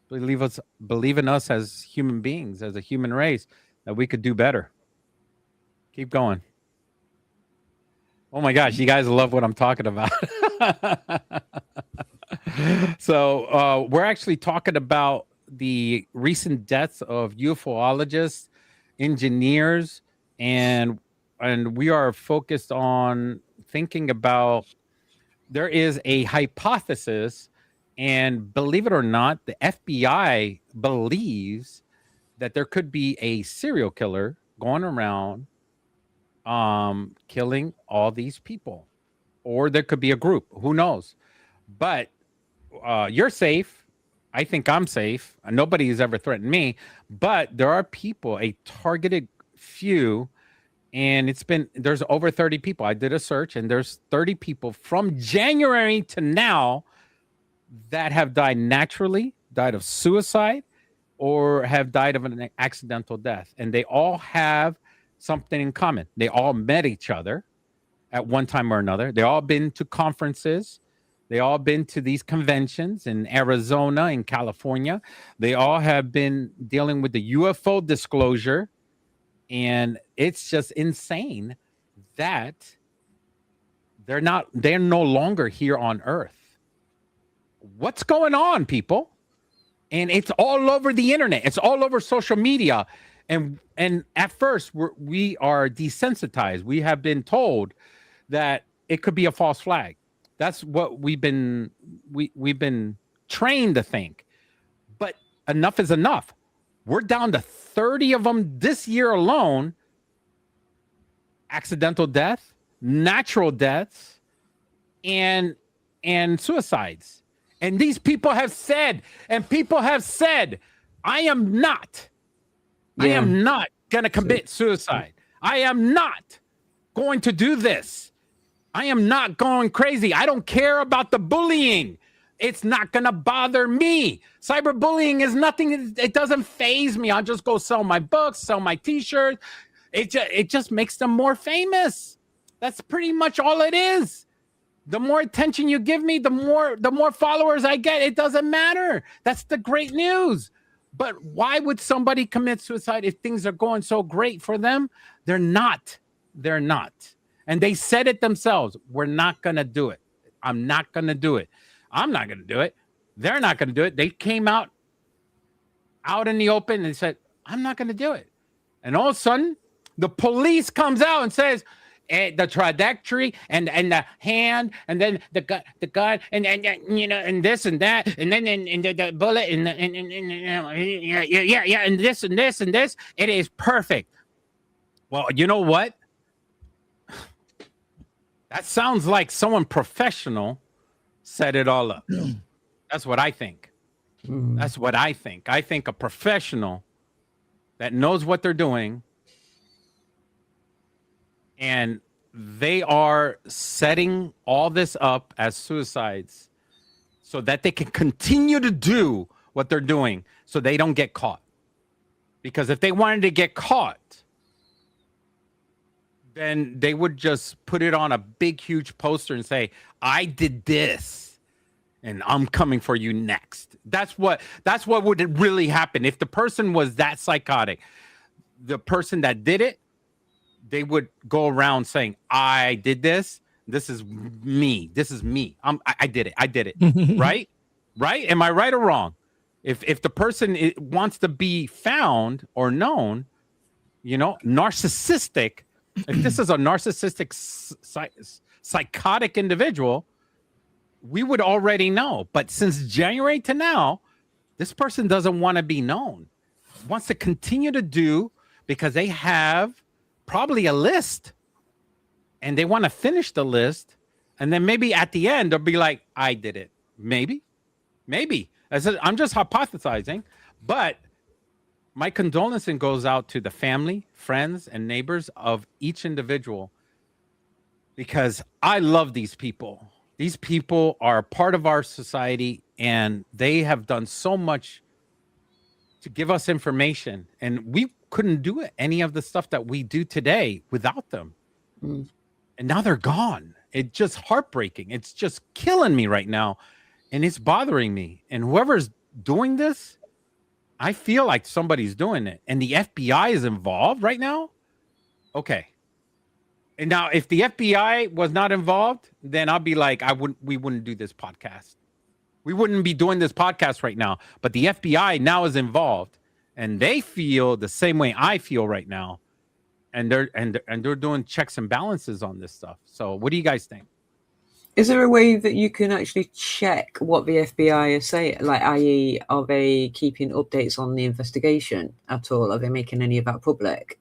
S2: Believe in us as human beings, as a human race, that we could do better. Keep going. Oh my gosh, you guys love what I'm talking about. So we're actually talking about the recent deaths of UFOologists, engineers, and we are focused on thinking about, there is a hypothesis. And believe it or not, the FBI believes that there could be a serial killer going around killing all these people. Or there could be a group. Who knows? But you're safe. I think I'm safe. Nobody has ever threatened me. But there are people, a targeted few, and there's over 30 people. I did a search, and there's 30 people from January to now that have died naturally, died of suicide, or have died of an accidental death. And they all have something in common. They all met each other at one time or another. They all been to conferences. They all been to these conventions in Arizona, in California. They all have been dealing with the UFO disclosure. And it's just insane that they're no longer here on Earth. What's going on, people? And it's all over the internet. It's all over social media. And at first, we are desensitized. We have been told that it could be a false flag. That's what we've been trained to think. But enough is enough. We're down to 30 of them this year alone. Accidental death, natural deaths, and suicides. And these people have said, I am not going to commit suicide. I am not going to do this. I am not going crazy. I don't care about the bullying. It's not going to bother me. Cyberbullying is nothing. It doesn't faze me. I'll just go sell my books, sell my t-shirts, It just makes them more famous. That's pretty much all it is. The more attention you give me, the more followers I get. It doesn't matter. That's the great news. But why would somebody commit suicide if things are going so great for them? They're not. They're not. And they said it themselves. We're not going to do it. I'm not going to do it. I'm not going to do it. They're not going to do it. They came out in the open and said, I'm not going to do it. And all of a sudden, the police comes out and says, the trajectory and the hand and then the gun and you know and this and that and then and the bullet and yeah and this and this and this, it is perfect. Well, you know what? That sounds like someone professional set it all up. That's what I think. That's what I think. I think a professional that knows what they're doing, and they are setting all this up as suicides so that they can continue to do what they're doing so they don't get caught. Because if they wanted to get caught, then they would just put it on a big, huge poster and say, I did this and I'm coming for you next. That's what would really happen. If the person was that psychotic, the person that did it, they would go around saying, I did this. This is me. This is me. I did it. I did it. Right? Right? Am I right or wrong? If the person wants to be found or known, you know, narcissistic, if this is a narcissistic, psychotic individual, we would already know. But since January to now, this person doesn't want to be known. Wants to continue to do because they have probably a list and they want to finish the list. And then maybe at the end, they'll be like, I did it. Maybe. I'm just hypothesizing, but my condolences goes out to the family, friends, and neighbors of each individual because I love these people. These people are a part of our society and they have done so much to give us information, and we couldn't do any of the stuff that we do today without them. And now they're gone. It's just heartbreaking. It's just killing me right now. And it's bothering me. And whoever's doing this, I feel like somebody's doing it. And the FBI is involved right now. Okay. And now if the FBI was not involved, then I'll be like, we wouldn't do this podcast. We wouldn't be doing this podcast right now. But the FBI now is involved. And they feel the same way I feel right now. And they're doing checks and balances on this stuff. So what do you guys think?
S3: Is there a way that you can actually check what the FBI is saying? Like, i.e., are they keeping updates on the investigation at all? Are they making any of that public?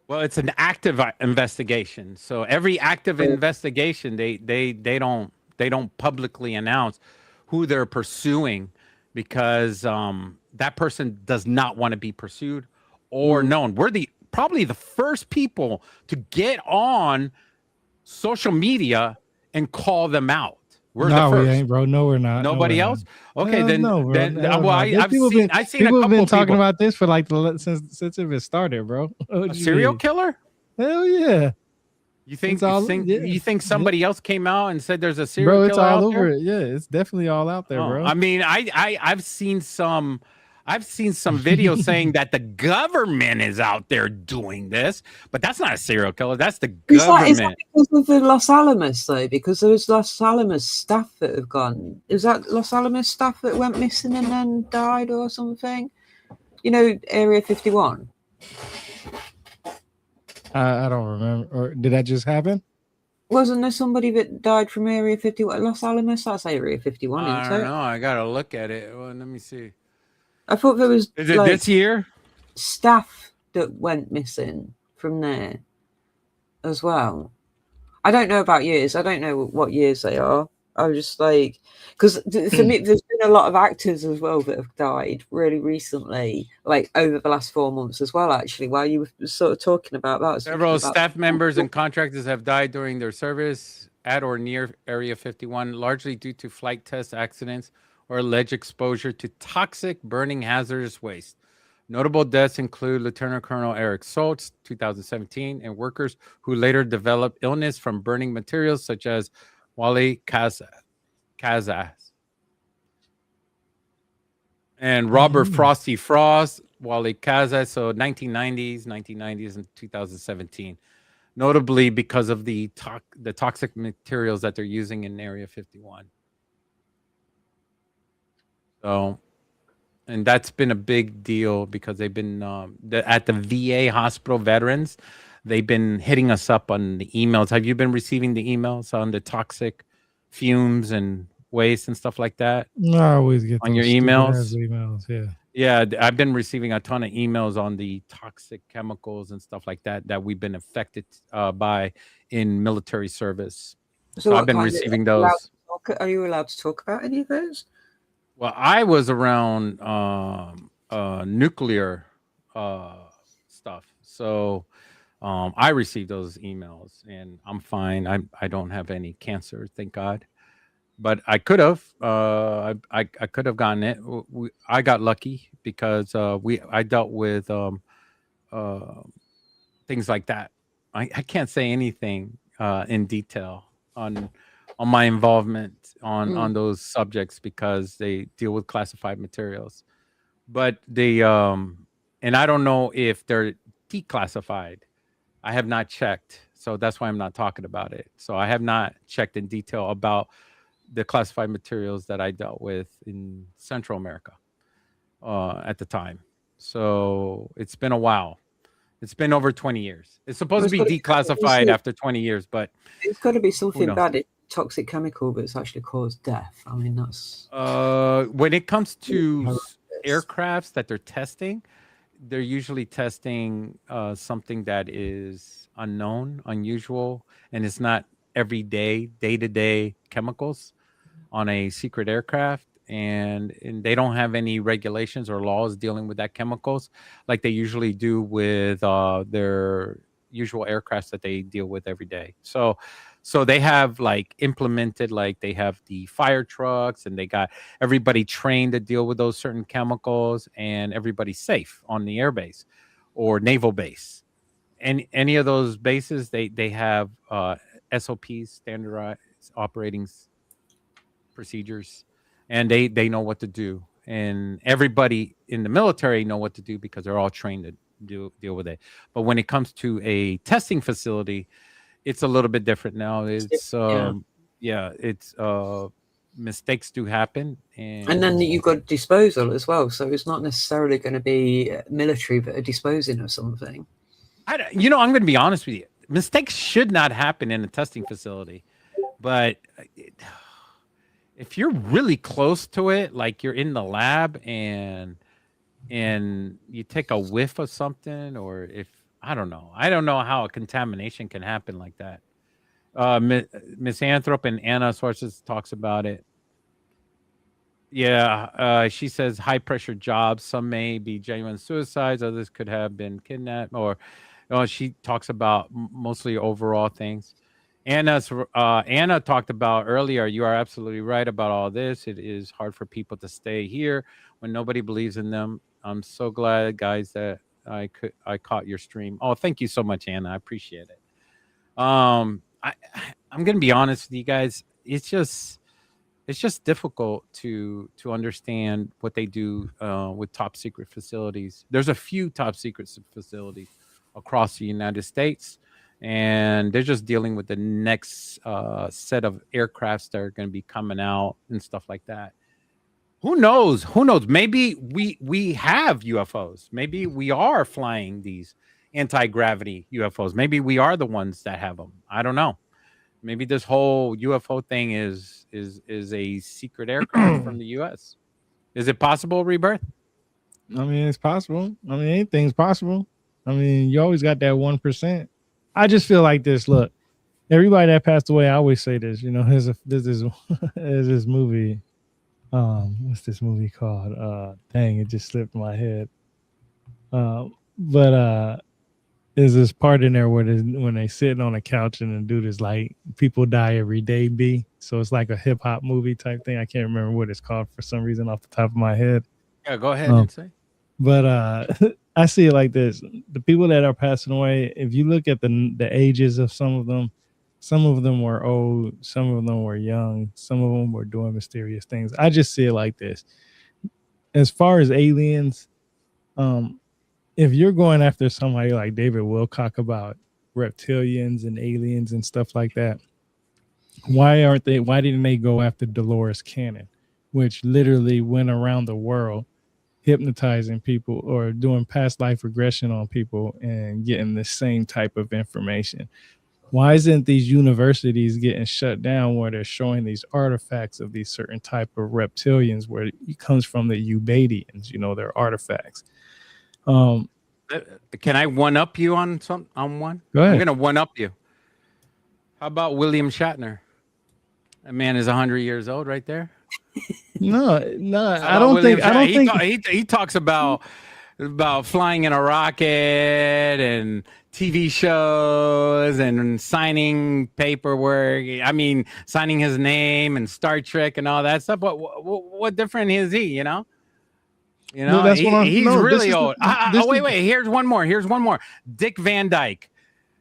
S2: Well, it's an active investigation. So every active investigation, they don't publicly announce who they're pursuing because that person does not want to be pursued or known. We're probably the first people to get on social media and call them out. We're the first.
S1: We ain't, bro. No, we're not.
S2: Nobody else? Okay, then.
S1: No, bro.
S2: Well, I've seen
S1: people
S2: a couple
S1: have been talking
S2: people.
S1: about this for like since it started, bro.
S2: A serial killer?
S1: Hell yeah.
S2: You think somebody else came out and said there's a serial
S1: killer?
S2: Bro,
S1: it's all over it. Yeah, it's definitely all out there, bro.
S2: I mean, I've seen some videos saying that the government is out there doing this, but that's not a serial killer. That's the government.
S3: Is that because of the Los Alamos, though? Because there was Los Alamos staff that have gone. Is that Los Alamos staff that went missing and then died or something? You know, Area 51.
S1: I don't remember. Or did that just happen?
S3: Wasn't there somebody that died from Area 51? Los Alamos? That's Area 51, isn't it?
S2: I don't know. I gotta look at it. Well, let me see.
S3: I thought there was.
S2: Is it this year?
S3: Staff that went missing from there as well. I don't know about years. I don't know what years they are. I was just like, because for me, there's been a lot of actors as well that have died really recently, like over the last 4 months as well, actually, while you were sort of talking about that.
S2: Several staff members and contractors have died during their service at or near Area 51, largely due to flight test accidents or alleged exposure to toxic burning hazardous waste. Notable deaths include Lieutenant Colonel Eric Soltz, 2017, and workers who later developed illness from burning materials such as Wally Kazas and Robert Frosty Frost, Wally Kazas, so 1990s and 2017. Notably because of the toxic materials that they're using in Area 51. So, and that's been a big deal because they've been at the VA hospital veterans. They've been hitting us up on the emails. Have you been receiving the emails on the toxic fumes and waste and stuff like that?
S1: No, I always get
S2: on your
S1: those
S2: emails.
S1: Emails, yeah.
S2: Yeah, I've been receiving a ton of emails on the toxic chemicals and stuff like that that we've been affected by in military service. So I've been receiving those.
S3: Are you allowed to talk about any of those?
S2: Well, I was around nuclear stuff, so I received those emails, and I'm fine. I don't have any cancer, thank God. But I could have. I could have gotten it. I got lucky because I dealt with things like that. I can't say anything in detail on my involvement on those subjects because they deal with classified materials. But they and I don't know if they're declassified. I have not checked, so that's why I'm not talking about it. So I have not checked in detail about the classified materials that I dealt with in Central America at the time. So it's been a while. It's been over 20 years. It's supposed to be declassified after 20 years, but
S3: it's got to be something bad. It's toxic chemical, but it's actually caused death. I mean, that's
S2: when it comes to aircrafts that they're testing, they're usually testing something that is unknown, unusual, and it's not everyday, day-to-day chemicals on a secret aircraft, and they don't have any regulations or laws dealing with that chemicals like they usually do with their usual aircrafts that they deal with every day. So they have like implemented, like they have the fire trucks and they got everybody trained to deal with those certain chemicals, and everybody's safe on the airbase or naval base. And any of those bases, they have SOPs, standardized operating procedures, and they know what to do. And everybody in the military know what to do because they're all trained to deal with it. But when it comes to a testing facility, it's a little bit different now. It's it's mistakes do happen, and
S3: then you've got disposal as well. So it's not necessarily going to be military, but a disposing of something.
S2: I'm going to be honest with you. Mistakes should not happen in a testing facility, but if you're really close to it, like you're in the lab and you take a whiff of something, or if I don't know how a contamination can happen like that. Miss Anthrop and Anna Sources talks about it. Yeah, she says high pressure jobs. Some may be genuine suicides. Others could have been kidnapped. Or she talks about mostly overall things. Anna talked about earlier. You are absolutely right about all this. It is hard for people to stay here when nobody believes in them. I'm so glad, guys, that I caught your stream. Oh, thank you so much, Anna. I appreciate it. I'm gonna be honest with you guys. It's just difficult to understand what they do with top secret facilities. There's a few top secret facilities across the United States, and they're just dealing with the next set of aircrafts that are going to be coming out and stuff like that. Who knows? Maybe we have UFOs. Maybe we are flying these anti-gravity UFOs. Maybe we are the ones that have them. I don't know. Maybe this whole UFO thing is a secret aircraft from the U.S. Is it possible, Rebirth?
S1: I mean, it's possible. I mean, anything's possible. I mean, you always got that 1%. I just feel like this. Look, everybody that passed away, I always say this. There's this movie. What's this movie called? Dang, it just slipped my head. But there's this part in there where when they sitting on a couch and the dude is like, people die every day, B. So it's like a hip hop movie type thing. I can't remember what it's called for some reason off the top of my head.
S2: Yeah, go ahead and say.
S1: But I see it like this: the people that are passing away, if you look at the ages of some of them were old, some of them were young, some of them were doing mysterious things. I just see it like this: as far as aliens, um, if you're going after somebody like David Wilcock about reptilians and aliens and stuff like that, why didn't they go after Dolores Cannon, which literally went around the world hypnotizing people or doing past life regression on people and getting the same type of information? Why isn't these universities getting shut down where they're showing these artifacts of these certain type of reptilians where it comes from the Ubadians, their artifacts?
S2: Can I one up you on one?
S1: Go ahead.
S2: I'm gonna one up you. How about William Shatner? That man is 100 years old right there.
S1: No, I don't think
S2: he talks about flying in a rocket and TV shows and signing paperwork. I mean, signing his name and Star Trek and all that stuff. What different is he? No, that's he's really old. Wait. Here's one more. Dick Van Dyke.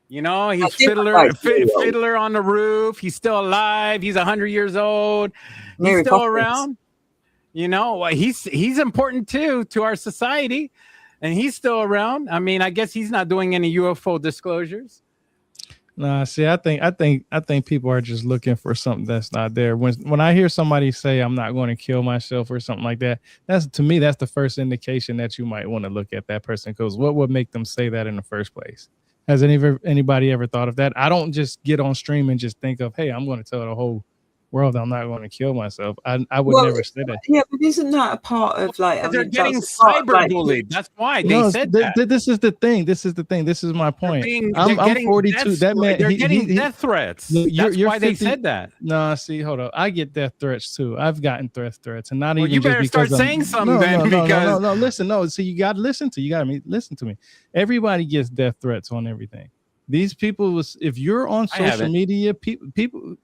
S2: He's fiddler on the roof. He's still alive. He's 100 years old. He's still around. He's important too to our society, and he's still around. I mean, I guess he's not doing any UFO disclosures.
S1: Nah, see, I think people are just looking for something that's not there. When I hear somebody say I'm not going to kill myself or something like that, that's the first indication that you might want to look at that person, because what would make them say that in the first place? Has anybody ever thought of that? I don't just get on stream and just think of, hey, I'm going to tell the whole world I'm not going to kill myself. I would never say that.
S3: Yeah, but isn't that a part of
S2: they're getting cyberbullied? That's why they said that.
S1: This is the thing. This is my point. I'm 42. That man,
S2: they're getting death threats. That's why they said that.
S1: No, see, hold up. I get death threats too. I've gotten threats, and not even.
S2: You better start saying something then.
S1: No. Listen, no. See, you got to listen to me. Everybody gets death threats on everything. These people, if you're on social media, people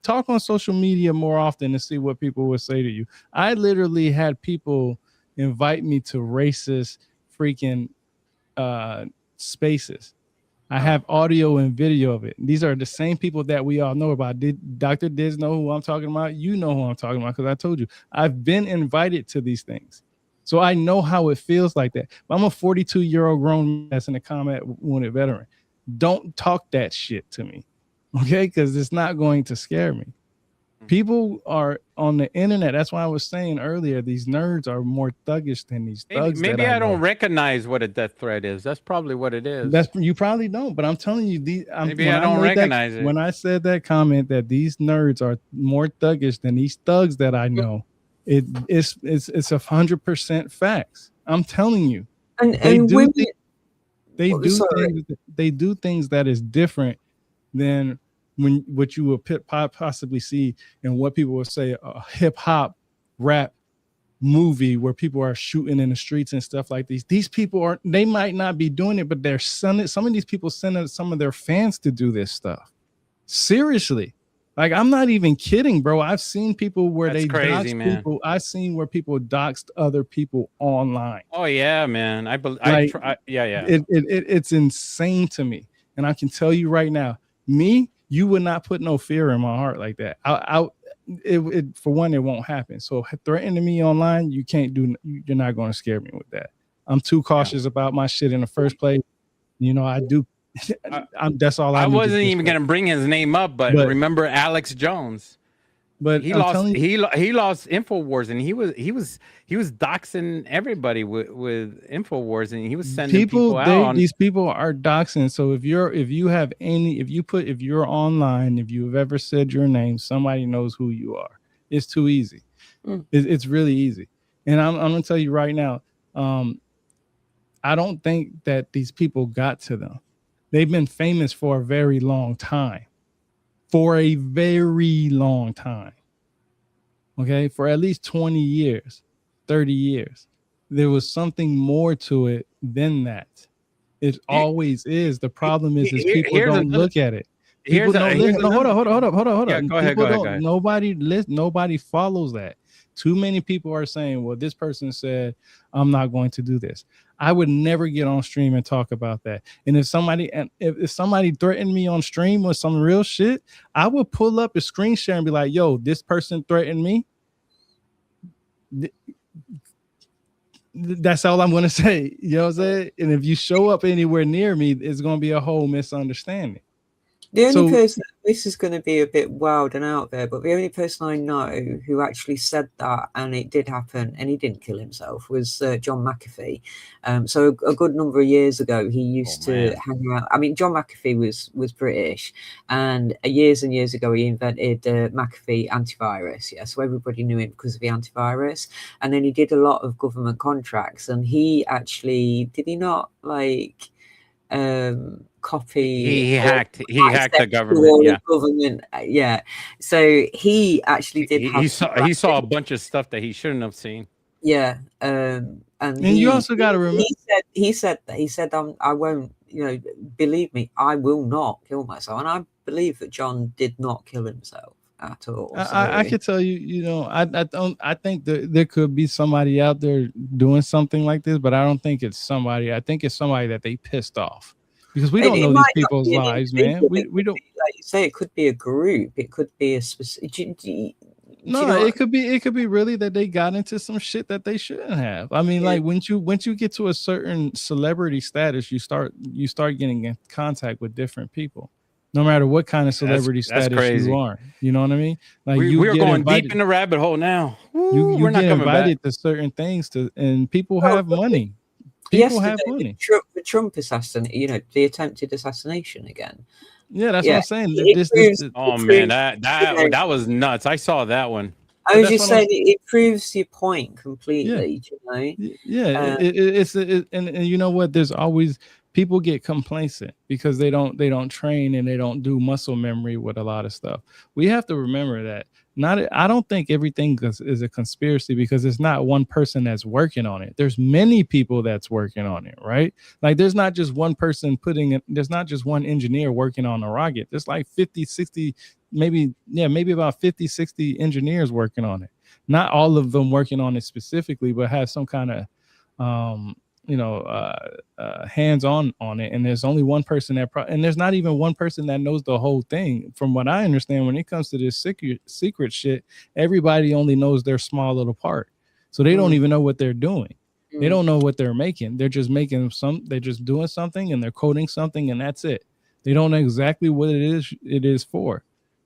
S1: talk on social media more often to see what people will say to you. I literally had people invite me to racist freaking spaces. I have audio and video of it. These are the same people that we all know about. Dr. Diz know who I'm talking about? You know who I'm talking about, because I told you. I've been invited to these things. So I know how it feels like that. I'm a 42-year-old grown man that's in a combat wounded veteran. Don't talk that shit to me, okay? Because it's not going to scare me. People are on the internet. That's why I was saying earlier, these nerds are more thuggish than these thugs.
S2: Maybe I don't recognize what a death threat is. That's probably what it is.
S1: You probably don't, but I'm telling you,
S2: maybe I don't recognize it.
S1: When I said that comment that these nerds are more thuggish than these thugs that I know, it's 100% facts. I'm telling you. They do things that is different than what you would possibly see in what people would say a hip hop rap movie where people are shooting in the streets and stuff like these. These people they might not be doing it, but they're sending some of these people sending some of their fans to do this stuff. Seriously. Like, I'm not even kidding, bro. I've seen people where
S2: That's crazy,
S1: doxed
S2: man.
S1: people. I've seen where people doxed other people online.
S2: Oh yeah, man.
S1: It's insane to me. And I can tell you right now, you would not put no fear in my heart like that. For one, it won't happen. So threatening me online, you're not going to scare me with that. I'm too cautious about my shit in the first place. I do. That's all I
S2: wasn't even going to bring his name up, but remember Alex Jones? But he lost InfoWars, and he was doxing everybody with InfoWars, and he was sending people out.
S1: These people are doxing. So if you're online, if you've ever said your name, somebody knows who you are. It's too easy. It's really easy. And I'm going to tell you right now, I don't think that these people got to them. They've been famous for a very long time. Okay, for at least 20 years, 30 years. There was something more to it than that. It always is. The problem is people don't look at it. People don't listen. Hold on.
S2: Yeah, go ahead.
S1: Nobody follows that. Too many people are saying, well, this person said, I'm not going to do this. I would never get on stream and talk about that. And if somebody threatened me on stream with some real shit, I would pull up a screen share and be like, yo, this person threatened me. That's all I'm going to say. You know what I'm saying? And if you show up anywhere near me, it's going to be a whole misunderstanding.
S3: The only person, this is going to be a bit wild and out there, but the only person I know who actually said that, and it did happen, and he didn't kill himself, was John McAfee. So a good number of years ago, he used to hang out. I mean, John McAfee was British, and years and years ago, he invented McAfee antivirus. Yeah, so everybody knew him because of the antivirus. And then he did a lot of government contracts, and he actually, did he not like copy?
S2: He hacked the government.
S3: Yeah. So he actually did.
S2: He saw a bunch of stuff that he shouldn't have seen.
S3: Yeah.
S1: And you also got to remember.
S3: He said I won't. Believe me, I will not kill myself. And I believe that John did not kill himself at all. So.
S1: I could tell you, I think that there could be somebody out there doing something like this, but I don't think it's somebody. I think it's somebody that they pissed off, because we don't know these people's lives, man. We don't.
S3: Like you say, it could be a group. It could be a specific.
S1: No, it could be really that they got into some shit that they shouldn't have. I mean, like once you get to a certain celebrity status, you start getting in contact with different people. No matter what kind of celebrity status you are, you know what I mean? Like
S2: we're going deep in the rabbit hole now.
S1: We're not invited to certain things and people have money. People have money.
S3: The Trump assassination, the attempted assassination again.
S1: Yeah, that's what I'm saying.
S2: Man, that was nuts. I saw that one.
S3: I was just saying it proves your point completely.
S1: Yeah, and you know what? There's always. People get complacent because they don't train and they don't do muscle memory with a lot of stuff. We have to remember that I don't think everything is a conspiracy, because it's not one person that's working on it. There's many people that's working on it, right? Like there's not just one person there's not just one engineer working on a rocket. There's like 50, 60, maybe about 50, 60 engineers working on it. Not all of them working on it specifically, but have some kind of hands-on on it, and there's only one person and there's not even one person that knows the whole thing. From what I understand, when it comes to this secret shit, everybody only knows their small little part, so they don't even know what they're doing. They don't know what they're making. They're just they're just doing something, and they're coding something, and that's it. They don't know exactly what it is for,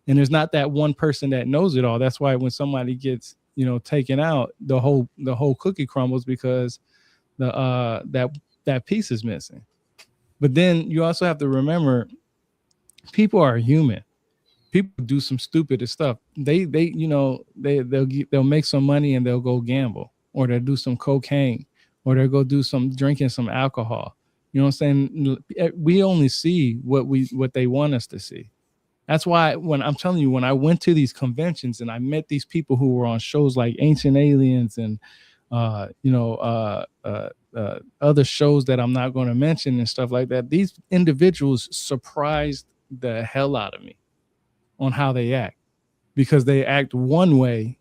S1: and there's not that one person that knows it all. That's why when somebody gets taken out, the whole cookie crumbles, because that piece is missing. But then you also have to remember, people are human. People do some stupid stuff. They'll make some money and they'll go gamble, or they'll do some cocaine, or they'll go do some drinking some alcohol. You know what I'm saying? We only see what they want us to see. That's why when I'm telling you, when I went to these conventions and I met these people who were on shows like Ancient Aliens and other shows that I'm not going to mention and stuff like that, these individuals surprised the hell out of me on how they act, because they act one way,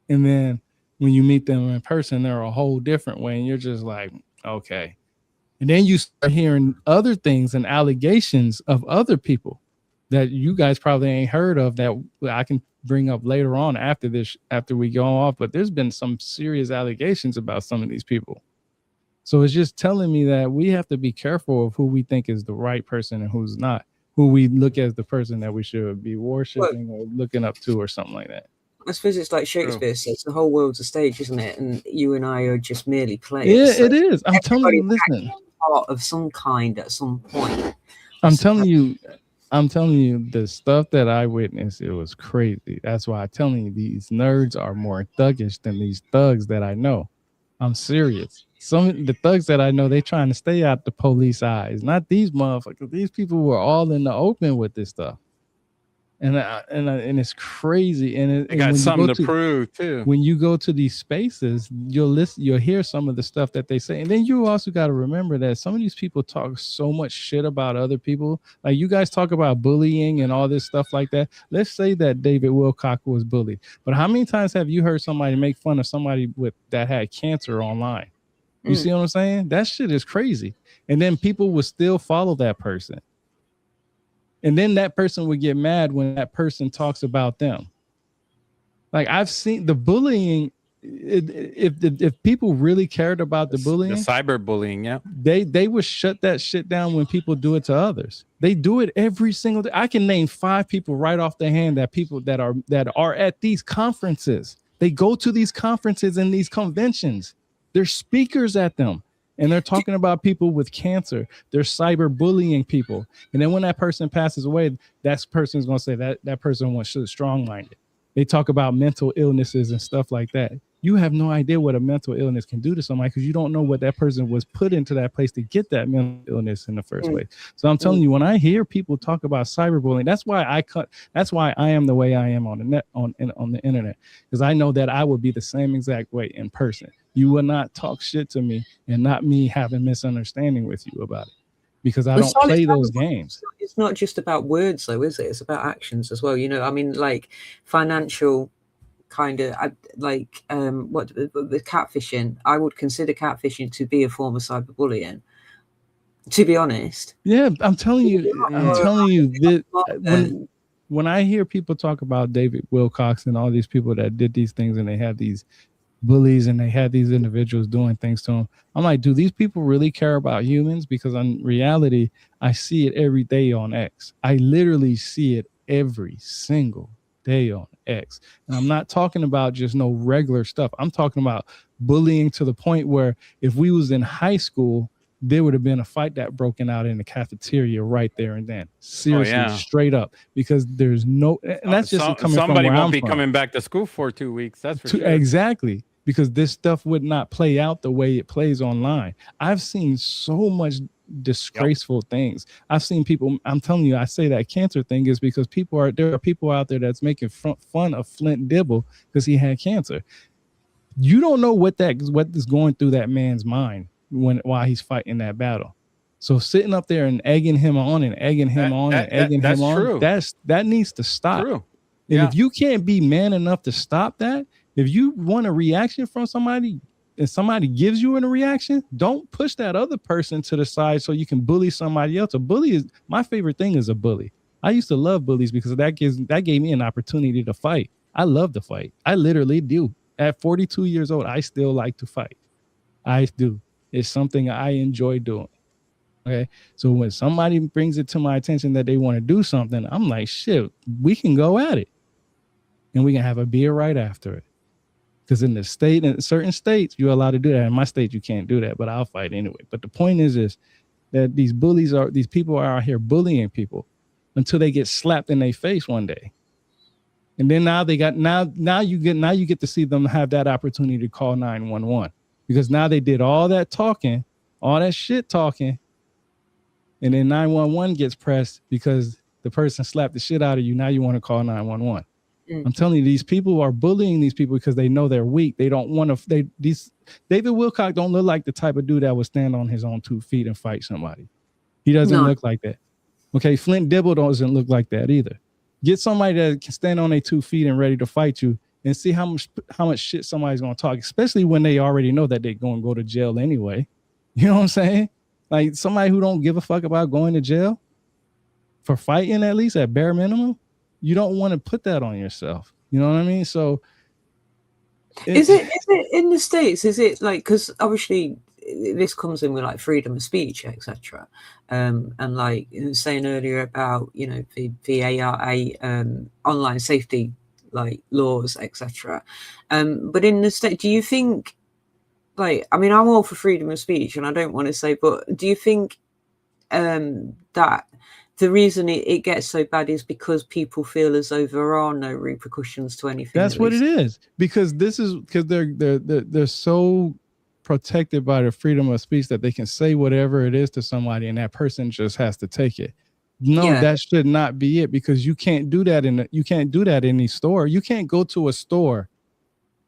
S1: and then when you meet them in person, they're a whole different way, and you're just like, okay. And then you start hearing other things and allegations of other people that you guys probably ain't heard of, that I can bring up later on after we go off. But there's been some serious allegations about some of these people. So it's just telling me that we have to be careful of who we think is the right person and who's not, who we look as the person that we should be worshiping or looking up to or something like that.
S3: I suppose it's like Shakespeare says, the whole world's a stage, isn't it? And you and I are just merely players.
S1: Yeah, so it is. I'm telling you, listen.
S3: Part of some kind at some point.
S1: I'm telling you, the stuff that I witnessed, it was crazy. That's why I'm telling you, these nerds are more thuggish than these thugs that I know. I'm serious. Some of the thugs that I know, they trying to stay out the police eyes. Not these motherfuckers. These people were all in the open with this stuff. And it's crazy. And
S2: They got something to prove too.
S1: When you go to these spaces, you'll hear some of the stuff that they say. And then you also got to remember that some of these people talk so much shit about other people. Like you guys talk about bullying and all this stuff like that. Let's say that David Wilcock was bullied. But how many times have you heard somebody make fun of somebody that had cancer online? You see what I'm saying? That shit is crazy. And then people will still follow that person. And then that person would get mad when that person talks about them. Like I've seen the bullying. If people really cared about the bullying,
S2: the cyberbullying, yeah,
S1: they would shut that shit down when people do it to others. They do it every single day. I can name 5 people right off the hand that people that are at these conferences. They go to these conferences and these conventions. There's speakers at them. And they're talking about people with cancer. They're cyberbullying people. And then when that person passes away, that person's going to say that person was strong-minded. They talk about mental illnesses and stuff like that. You have no idea what a mental illness can do to somebody because you don't know what that person was put into that place to get that mental illness in the first place. So I'm telling you, when I hear people talk about cyberbullying, that's why I am the way I am on the net, on the internet, because I know that I would be the same exact way in person. You will not talk shit to me and not me having misunderstanding with you about it, because I don't play those games.
S3: It's not just about words though, is it? It's about actions as well. You know, I mean, like financial kind of like what with catfishing, I would consider catfishing to be a form of cyberbullying, to be honest.
S1: Yeah, I'm telling you that when I hear people talk about David Wilcox and all these people that did these things and they have these bullies and they had these individuals doing things to them, I'm like, do these people really care about humans? Because in reality, I see it every day on X. I literally see it every single day on X. And I'm not talking about just no regular stuff. I'm talking about bullying to the point where if we was in high school, there would have been a fight that broken out in the cafeteria right there and then. Seriously, straight up, because there's no, and that's just coming from
S2: somebody
S1: where
S2: won't
S1: I'm
S2: be
S1: from.
S2: coming back to school for 2 weeks. That's for sure.
S1: Exactly, because this stuff would not play out the way it plays online. I've seen so much disgraceful things. I've seen people, I'm telling you, I say that cancer thing is because there are people out there that's making fun of Flint Dibble because he had cancer. You don't know what is going through that man's mind while he's fighting that battle. So sitting up there and egging him on and egging him on, that needs to stop.
S2: True.
S1: And if you can't be man enough to stop that, if you want a reaction from somebody and somebody gives you a reaction, don't push that other person to the side so you can bully somebody else. A bully is my favorite thing. Is a bully. I used to love bullies because that gave me an opportunity to fight. I love to fight. I literally do. At 42 years old, I still like to fight. I do. It's something I enjoy doing. Okay. So when somebody brings it to my attention that they want to do something, I'm like, shit, we can go at it. And we can have a beer right after it. Because in certain states, you're allowed to do that. In my state, you can't do that, but I'll fight anyway. But the point is that these people are out here bullying people until they get slapped in their face one day. And then now you get to see them have that opportunity to call 911. Because now they did all that talking, all that shit talking, and then 911 gets pressed because the person slapped the shit out of you. Now you want to call 911. I'm telling you, these people are bullying these people because they know they're weak. They don't want to. David Wilcock don't look like the type of dude that would stand on his own 2 feet and fight somebody. He doesn't look like that. Okay, Flint Dibble doesn't look like that either. Get somebody that can stand on their 2 feet and ready to fight you, and see how much shit somebody's gonna talk, especially when they already know that they're gonna go to jail anyway. You know what I'm saying? Like somebody who don't give a fuck about going to jail for fighting, at least at bare minimum. You don't want to put that on yourself. You know what I mean? So
S3: is it in the States? Is it like, because obviously this comes in with like freedom of speech, etc. And like you were saying earlier about, you know, the VARA online safety like laws, etc. But in the state, do you think, like, I mean, I'm all for freedom of speech, and I don't want to say, but do you think that the reason it gets so bad is because people feel as though there are no repercussions to anything?
S1: That's what it is, because they're so protected by the freedom of speech that they can say whatever it is to somebody, and that person just has to take it. No, that should not be it, because you can't do that in any store. You can't go to a store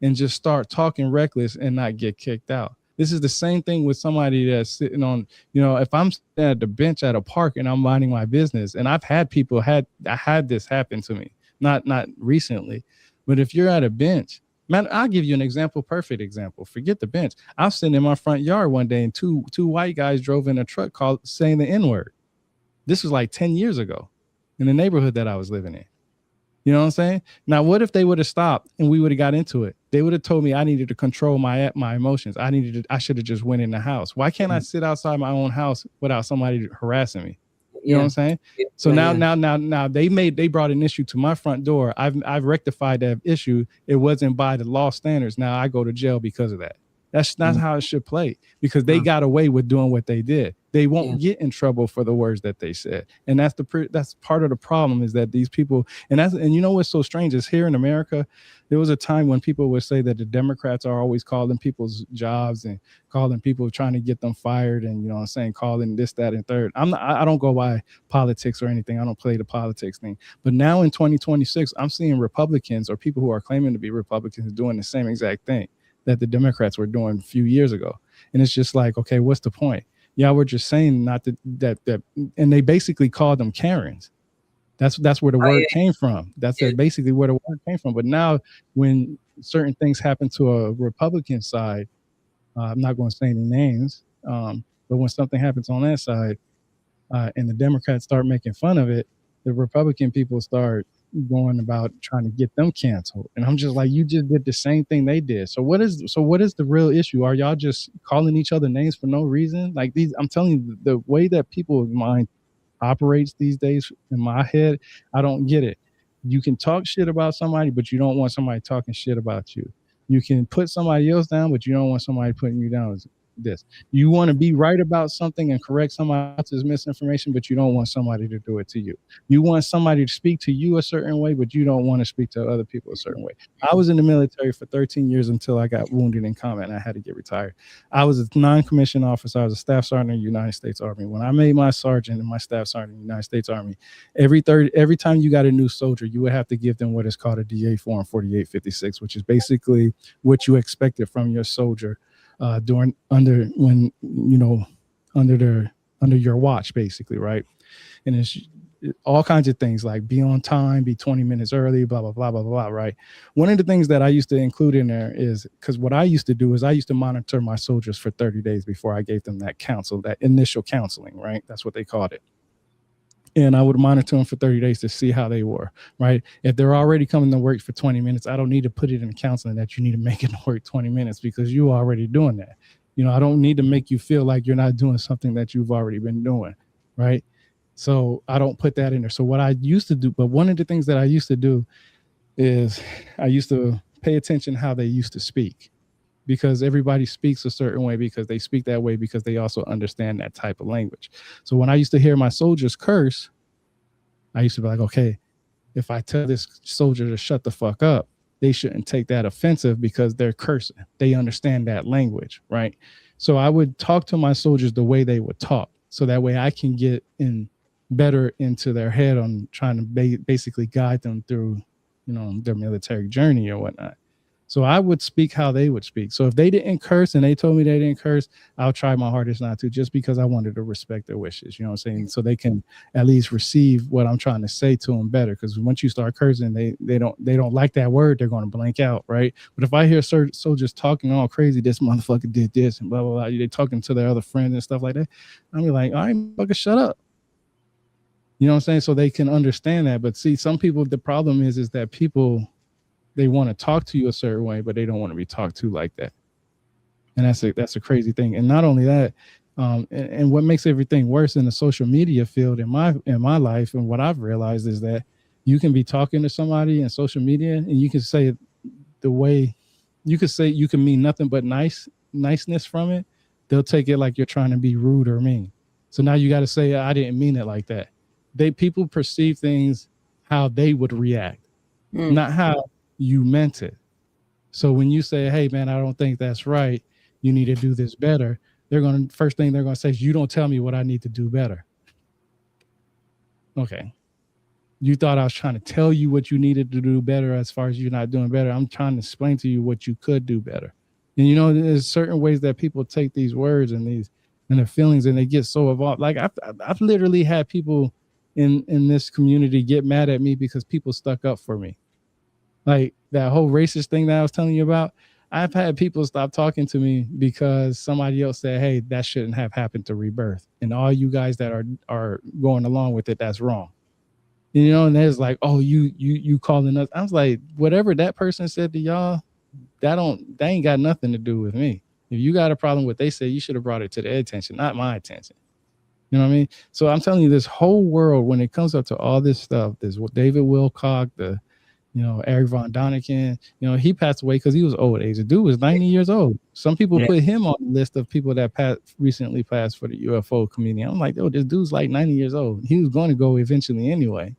S1: and just start talking reckless and not get kicked out. This is the same thing with somebody that's sitting on, if I'm sitting at the bench at a park and I'm minding my business, and I've had people I had this happen to me, not recently, but if you're at a bench, man, I'll give you an example, perfect example. Forget the bench. I was sitting in my front yard one day and two white guys drove in a truck saying the N-word. This was like 10 years ago in the neighborhood that I was living in. You know what I'm saying? Now, what if they would have stopped and we would have got into it? They would have told me I needed to control my emotions. I should have just went in the house. Why can't I sit outside my own house without somebody harassing me? You know what I'm saying? So now they brought an issue to my front door. I've rectified that issue. It wasn't by the law standards. Now I go to jail because of that. That's not how it should play, because they got away with doing what they did. They won't get in trouble for the words that they said. And that's part of the problem, is that these people, and you know what's so strange is, here in America, there was a time when people would say that the Democrats are always calling people's jobs and calling people, trying to get them fired, and, you know what I'm saying, calling this, that, and third. I don't go by politics or anything. I don't play the politics thing. But now in 2026, I'm seeing Republicans, or people who are claiming to be Republicans, doing the same exact thing that the Democrats were doing a few years ago. And it's just like, okay, what's the point? Yeah, we're just saying not that, and they basically called them Karens. That's where the word came from. That's basically where the word came from. But now, when certain things happen to a Republican side, I'm not going to say any names, but when something happens on that side, and the Democrats start making fun of it, the Republican people start going about trying to get them canceled. And I'm just like, you just did the same thing they did. So what is the real issue? Are y'all just calling each other names for no reason? Like, I'm telling you, the way that people's mind operates these days, in my head, I don't get it. You can talk shit about somebody, but you don't want somebody talking shit about you. You can put somebody else down, but you don't want somebody putting you down. This. You want to be right about something and correct somebody else's misinformation, but you don't want somebody to do it to you. You want somebody to speak to you a certain way, but you don't want to speak to other people a certain way. I was in the military for 13 years until I got wounded in combat and I had to get retired. I was a non-commissioned officer. I was a staff sergeant in the United States Army. When I made my sergeant and my staff sergeant in the United States Army, every time you got a new soldier, you would have to give them what is called a DA form 4856, which is basically what you expected from your soldier under your watch, basically, right? And it's all kinds of things like be on time, be 20 minutes early, blah, blah, blah, blah, blah, right? One of the things that I used to include in there is, because what I used to do is I used to monitor my soldiers for 30 days before I gave them that initial counseling, right? That's what they called it. And I would monitor them for 30 days to see how they were, right? If they're already coming to work for 20 minutes, I don't need to put it in counseling that you need to make it work 20 minutes, because you're already doing that. I don't need to make you feel like you're not doing something that you've already been doing, right? So I don't put that in there. So what I used to do, but one of the things that I used to do is I used to pay attention how they used to speak, because everybody speaks a certain way, because they speak that way because they also understand that type of language. So when I used to hear my soldiers curse, I used to be like, okay, if I tell this soldier to shut the fuck up, they shouldn't take that offensive because they're cursing. They understand that language, right? So I would talk to my soldiers the way they would talk, so that way I can get better into their head on trying to basically guide them through, their military journey or whatnot. So I would speak how they would speak. So if they didn't curse and they told me they didn't curse, I'll try my hardest not to, just because I wanted to respect their wishes, you know what I'm saying? So they can at least receive what I'm trying to say to them better. Because once you start cursing, they don't like that word, they're going to blank out, right? But if I hear soldiers talking all crazy, this motherfucker did this and blah, blah, blah, they talking to their other friends and stuff like that, I'll be like, all right, fucker, shut up. You know what I'm saying? So they can understand that. But see, some people, the problem is that people, they want to talk to you a certain way, but they don't want to be talked to like that. And that's a crazy thing. And not only that, and what makes everything worse in the social media field in my life, and what I've realized is that you can be talking to somebody in social media and you can say the way you could say, you can mean nothing but niceness from it. They'll take it like you're trying to be rude or mean. So now you got to say, I didn't mean it like that. People perceive things how they would react, not how you meant it. So when you say, hey man, I don't think that's right, you need to do this better, first thing they're going to say is, you don't tell me what I need to do better. Okay. You thought I was trying to tell you what you needed to do better as far as you're not doing better. I'm trying to explain to you what you could do better. And you know, there's certain ways that people take these words and their feelings and they get so involved. Like I've literally had people in this community get mad at me because people stuck up for me. Like that whole racist thing that I was telling you about. I've had people stop talking to me because somebody else said, "Hey, that shouldn't have happened to Rebirth." And all you guys that are going along with it, that's wrong. You know, and there's like, "Oh, you calling us." I was like, whatever that person said to y'all, that ain't got nothing to do with me. If you got a problem with what they say, you should have brought it to their attention, not my attention. You know what I mean? So I'm telling you, this whole world, when it comes up to all this stuff, there's David Wilcock, Eric Von Doniken, he passed away because he was old age. The dude was 90 years old. Some people put him on the list of people that recently passed for the UFO community. I'm like, this dude's like 90 years old. He was going to go eventually anyway.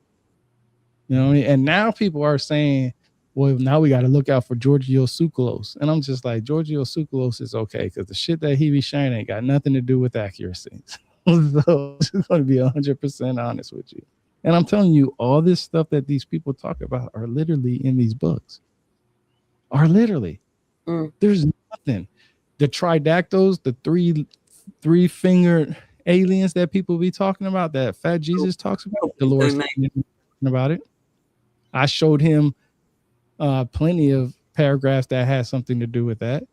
S1: You know what I mean? And now people are saying, well, now we got to look out for Giorgio Tsoukalos. And I'm just like, Giorgio Tsoukalos is okay because the shit that he be sharing ain't got nothing to do with accuracy. So I'm just going to be 100% honest with you. And I'm telling you, all this stuff that these people talk about are literally in these books. Are literally. There's nothing. The tridactyls, the three-fingered aliens that people be talking about, that Fat Jesus talks about, Dolores about it. I showed him plenty of paragraphs that had something to do with that.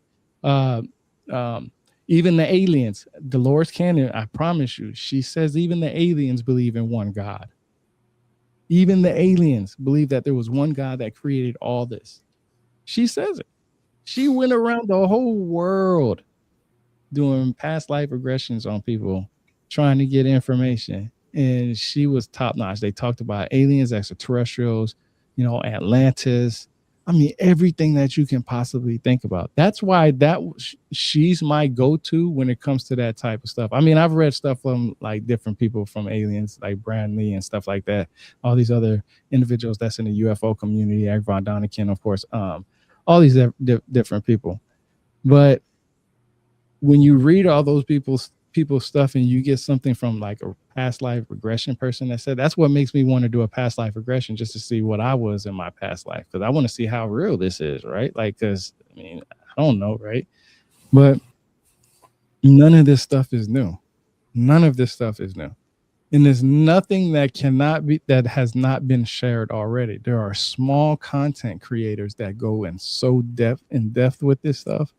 S1: Even the aliens, Dolores Cannon, I promise you, she says even the aliens believe in one God. Even the aliens believe that there was one God that created all this. She says it. She went around the whole world doing past life regressions on people, trying to get information. And she was top notch. They talked about aliens, extraterrestrials, Atlantis. I mean, everything that you can possibly think about. That's why she's my go-to when it comes to that type of stuff. I mean, I've read stuff from like different people from aliens, like Brand Lee and stuff like that. All these other individuals that's in the UFO community, Eric Von Doniken, of course, all these different people. But when you read all those people's stuff and you get something from like a past life regression person that said, that's what makes me want to do a past life regression, just to see what I was in my past life, because I want to see how real this is, right? Like, because I mean, I don't know, right? But none of this stuff is new. None of this stuff is new. And there's nothing that has not been shared already. There are small content creators that go in so in depth with this stuff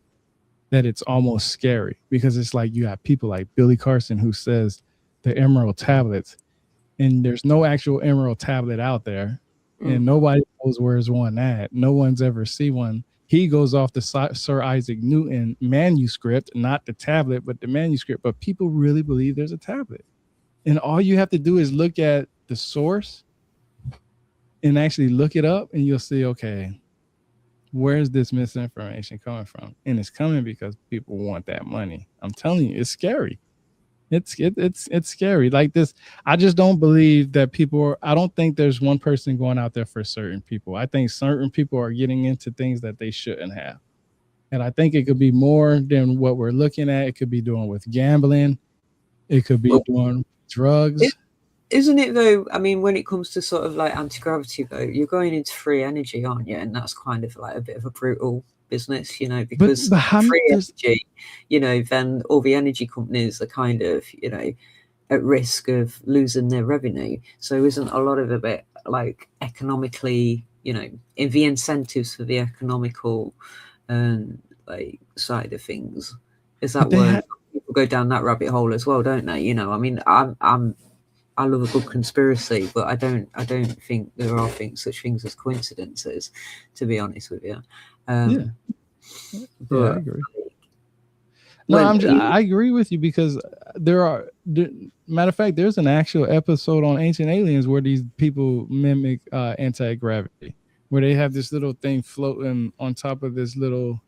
S1: that it's almost scary, because it's like you have people like Billy Carson who says the emerald tablets, and there's no actual emerald tablet out there, and nobody knows where's one at. No one's ever seen one. He goes off the Sir Isaac Newton manuscript, not the tablet, but the manuscript. But people really believe there's a tablet. And all you have to do is look at the source and actually look it up, and you'll see, okay, where's this misinformation coming from? And it's coming because people want that money. I'm telling you, it's scary. It's scary. Like this, I just don't believe that I don't think there's one person going out there for certain people. I think certain people are getting into things that they shouldn't have. And I think it could be more than what we're looking at. It could be doing with gambling. It could be doing drugs.
S3: Isn't it though? I mean, when it comes to sort of like anti-gravity though, you're going into free energy, aren't you? And that's kind of like a bit of a brutal business, because but free energy, then all the energy companies are kind of, at risk of losing their revenue. So isn't a lot of it like economically, in the incentives for the economical like side of things? Is that where people go down that rabbit hole as well, don't they? I mean, I love a good conspiracy, but I don't think there are such things as coincidences, to be honest with you.
S1: I agree. I agree with you, because matter of fact, there's an actual episode on Ancient Aliens where these people mimic anti-gravity, where they have this little thing floating on top of this little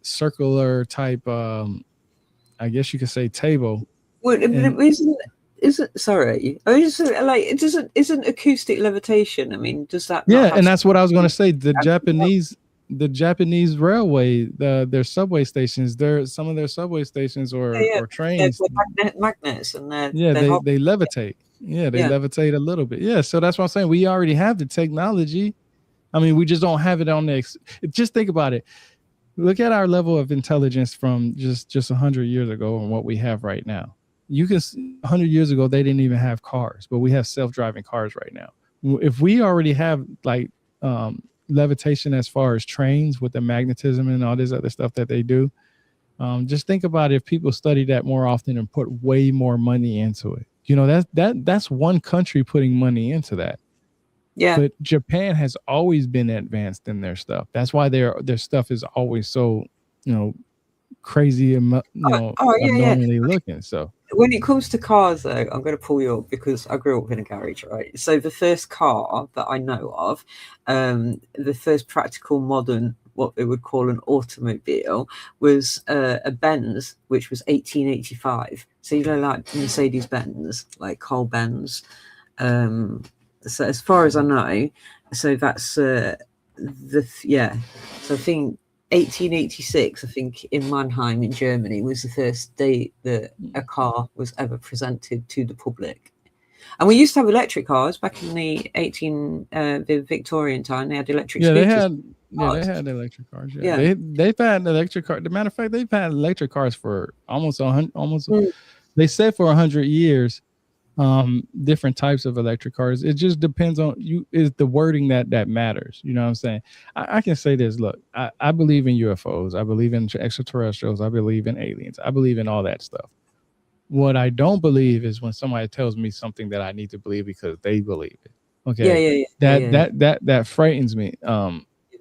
S1: circular type, I guess you could say, table.
S3: Well, isn't acoustic levitation? I mean, does that?
S1: And that's what I was going to say. The Japanese railway, their subway stations, some of their subway stations or trains,
S3: they're magnets, and
S1: they levitate. Yeah, they levitate a little bit. Yeah, so that's what I'm saying. We already have the technology. I mean, we just don't have it on the. Just think about it. Look at our level of intelligence from just 100 years ago and what we have right now. You can 100 years ago they didn't even have cars, but we have self-driving cars right now. If we already have like levitation as far as trains with the magnetism and all this other stuff that they do, just think about if people study that more often and put way more money into it. You know, that's one country putting money into that.
S3: Yeah.
S1: But Japan has always been advanced in their stuff. That's why their stuff is always so, crazy and abnormally looking. So
S3: when it comes to cars, though, I'm going to pull you up because I grew up in a garage, right? So the first car that I know of, the first practical modern, what they would call an automobile, was a Benz, which was 1885. So like Mercedes Benz, like Carl Benz. So as far as I know, so that's So I think 1886, I think in Mannheim in Germany was the first day that a car was ever presented to the public. And we used to have electric cars back in the Victorian time. They had electric scooters.
S1: They had electric cars. Yeah. They've had electric cars. The matter of fact, they've had electric cars for almost 100. They said for 100 years. Different types of electric cars. It just depends on you. Is the wording that matters? You know what I'm saying? I can say this. Look, I believe in UFOs. I believe in extraterrestrials. I believe in aliens. I believe in all that stuff. What I don't believe is when somebody tells me something that I need to believe because they believe it. Okay. That frightens me.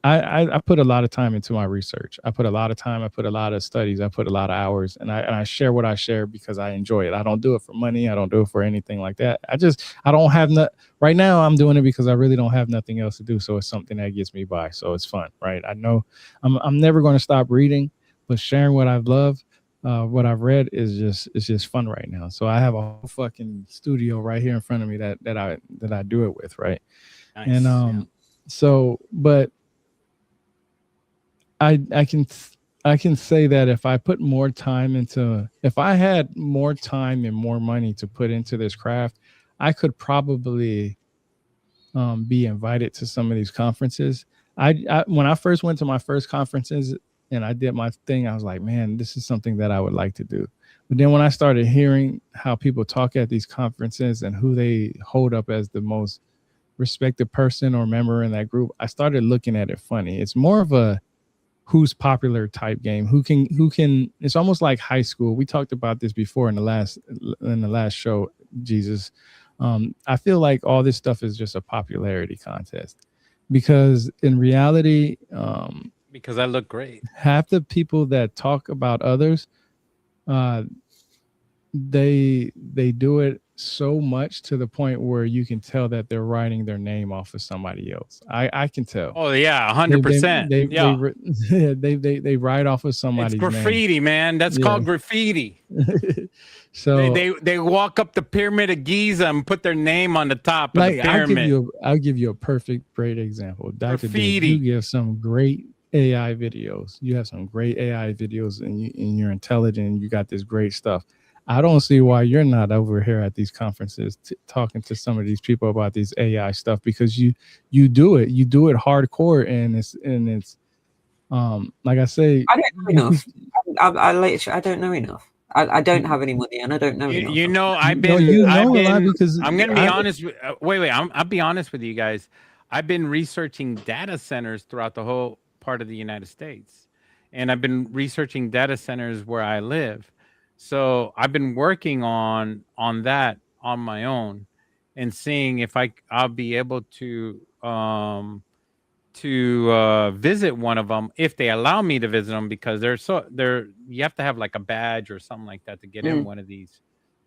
S1: I put a lot of time into my research. I put a lot of time. I put a lot of studies. I put a lot of hours, and I share what I share because I enjoy it. I don't do it for money. I don't do it for anything like that. I don't have right now. I'm doing it because I really don't have nothing else to do. So it's something that gets me by. So it's fun, right? I know I'm never going to stop reading, but sharing what I've loved, what I've read it's just fun right now. So I have a whole fucking studio right here in front of me that I do it with, right? Nice. And so, but I can say that if I put more time if I had more time and more money to put into this craft, I could probably be invited to some of these conferences. I when I first went to my first conferences and I did my thing, I was like, man, this is something that I would like to do. But then when I started hearing how people talk at these conferences and who they hold up as the most respected person or member in that group, I started looking at it funny. It's more of a who's popular type game. Who can it's almost like high school. We talked about this before in the last show, Jesus. I feel like all this stuff is just a popularity contest because in reality,
S2: because I look great,
S1: half the people that talk about others, they do it so much to the point where you can tell that they're writing their name off of somebody else. I can tell.
S2: Oh yeah, 100%.
S1: They write off of somebody's name.
S2: It's graffiti, man. That's called graffiti.
S1: So
S2: they walk up the pyramid of Giza and put their name on the top of the pyramid.
S1: I'll give you a great example. Dr. Dave, you give some great AI videos. You have some great AI videos, and you're intelligent. And you got this great stuff. I don't see why you're not over here at these conferences talking to some of these people about these AI stuff, because you do it hardcore, and it's like I say,
S3: I don't know enough. I don't know enough. I don't have any money, and I don't know enough.
S2: You know, I'm going to be honest. I'll be honest with you guys. I've been researching data centers throughout the whole part of the United States, and I've been researching data centers where I live. So I've been working on that on my own and seeing if I'll be able to visit one of them if they allow me to visit them, because you have to have like a badge or something like that to get in one of these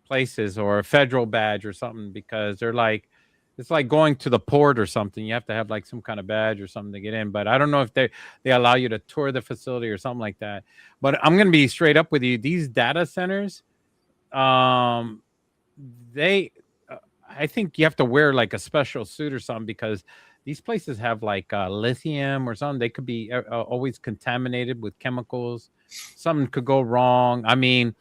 S2: places, or a federal badge or something, because they're like, it's like going to the port or something. You have to have like some kind of badge or something to get in. But I don't know if they allow you to tour the facility or something like that. But I'm going to be straight up with you. These data centers, I think you have to wear like a special suit or something, because these places have like lithium or something. They could be always contaminated with chemicals. Something could go wrong. I mean,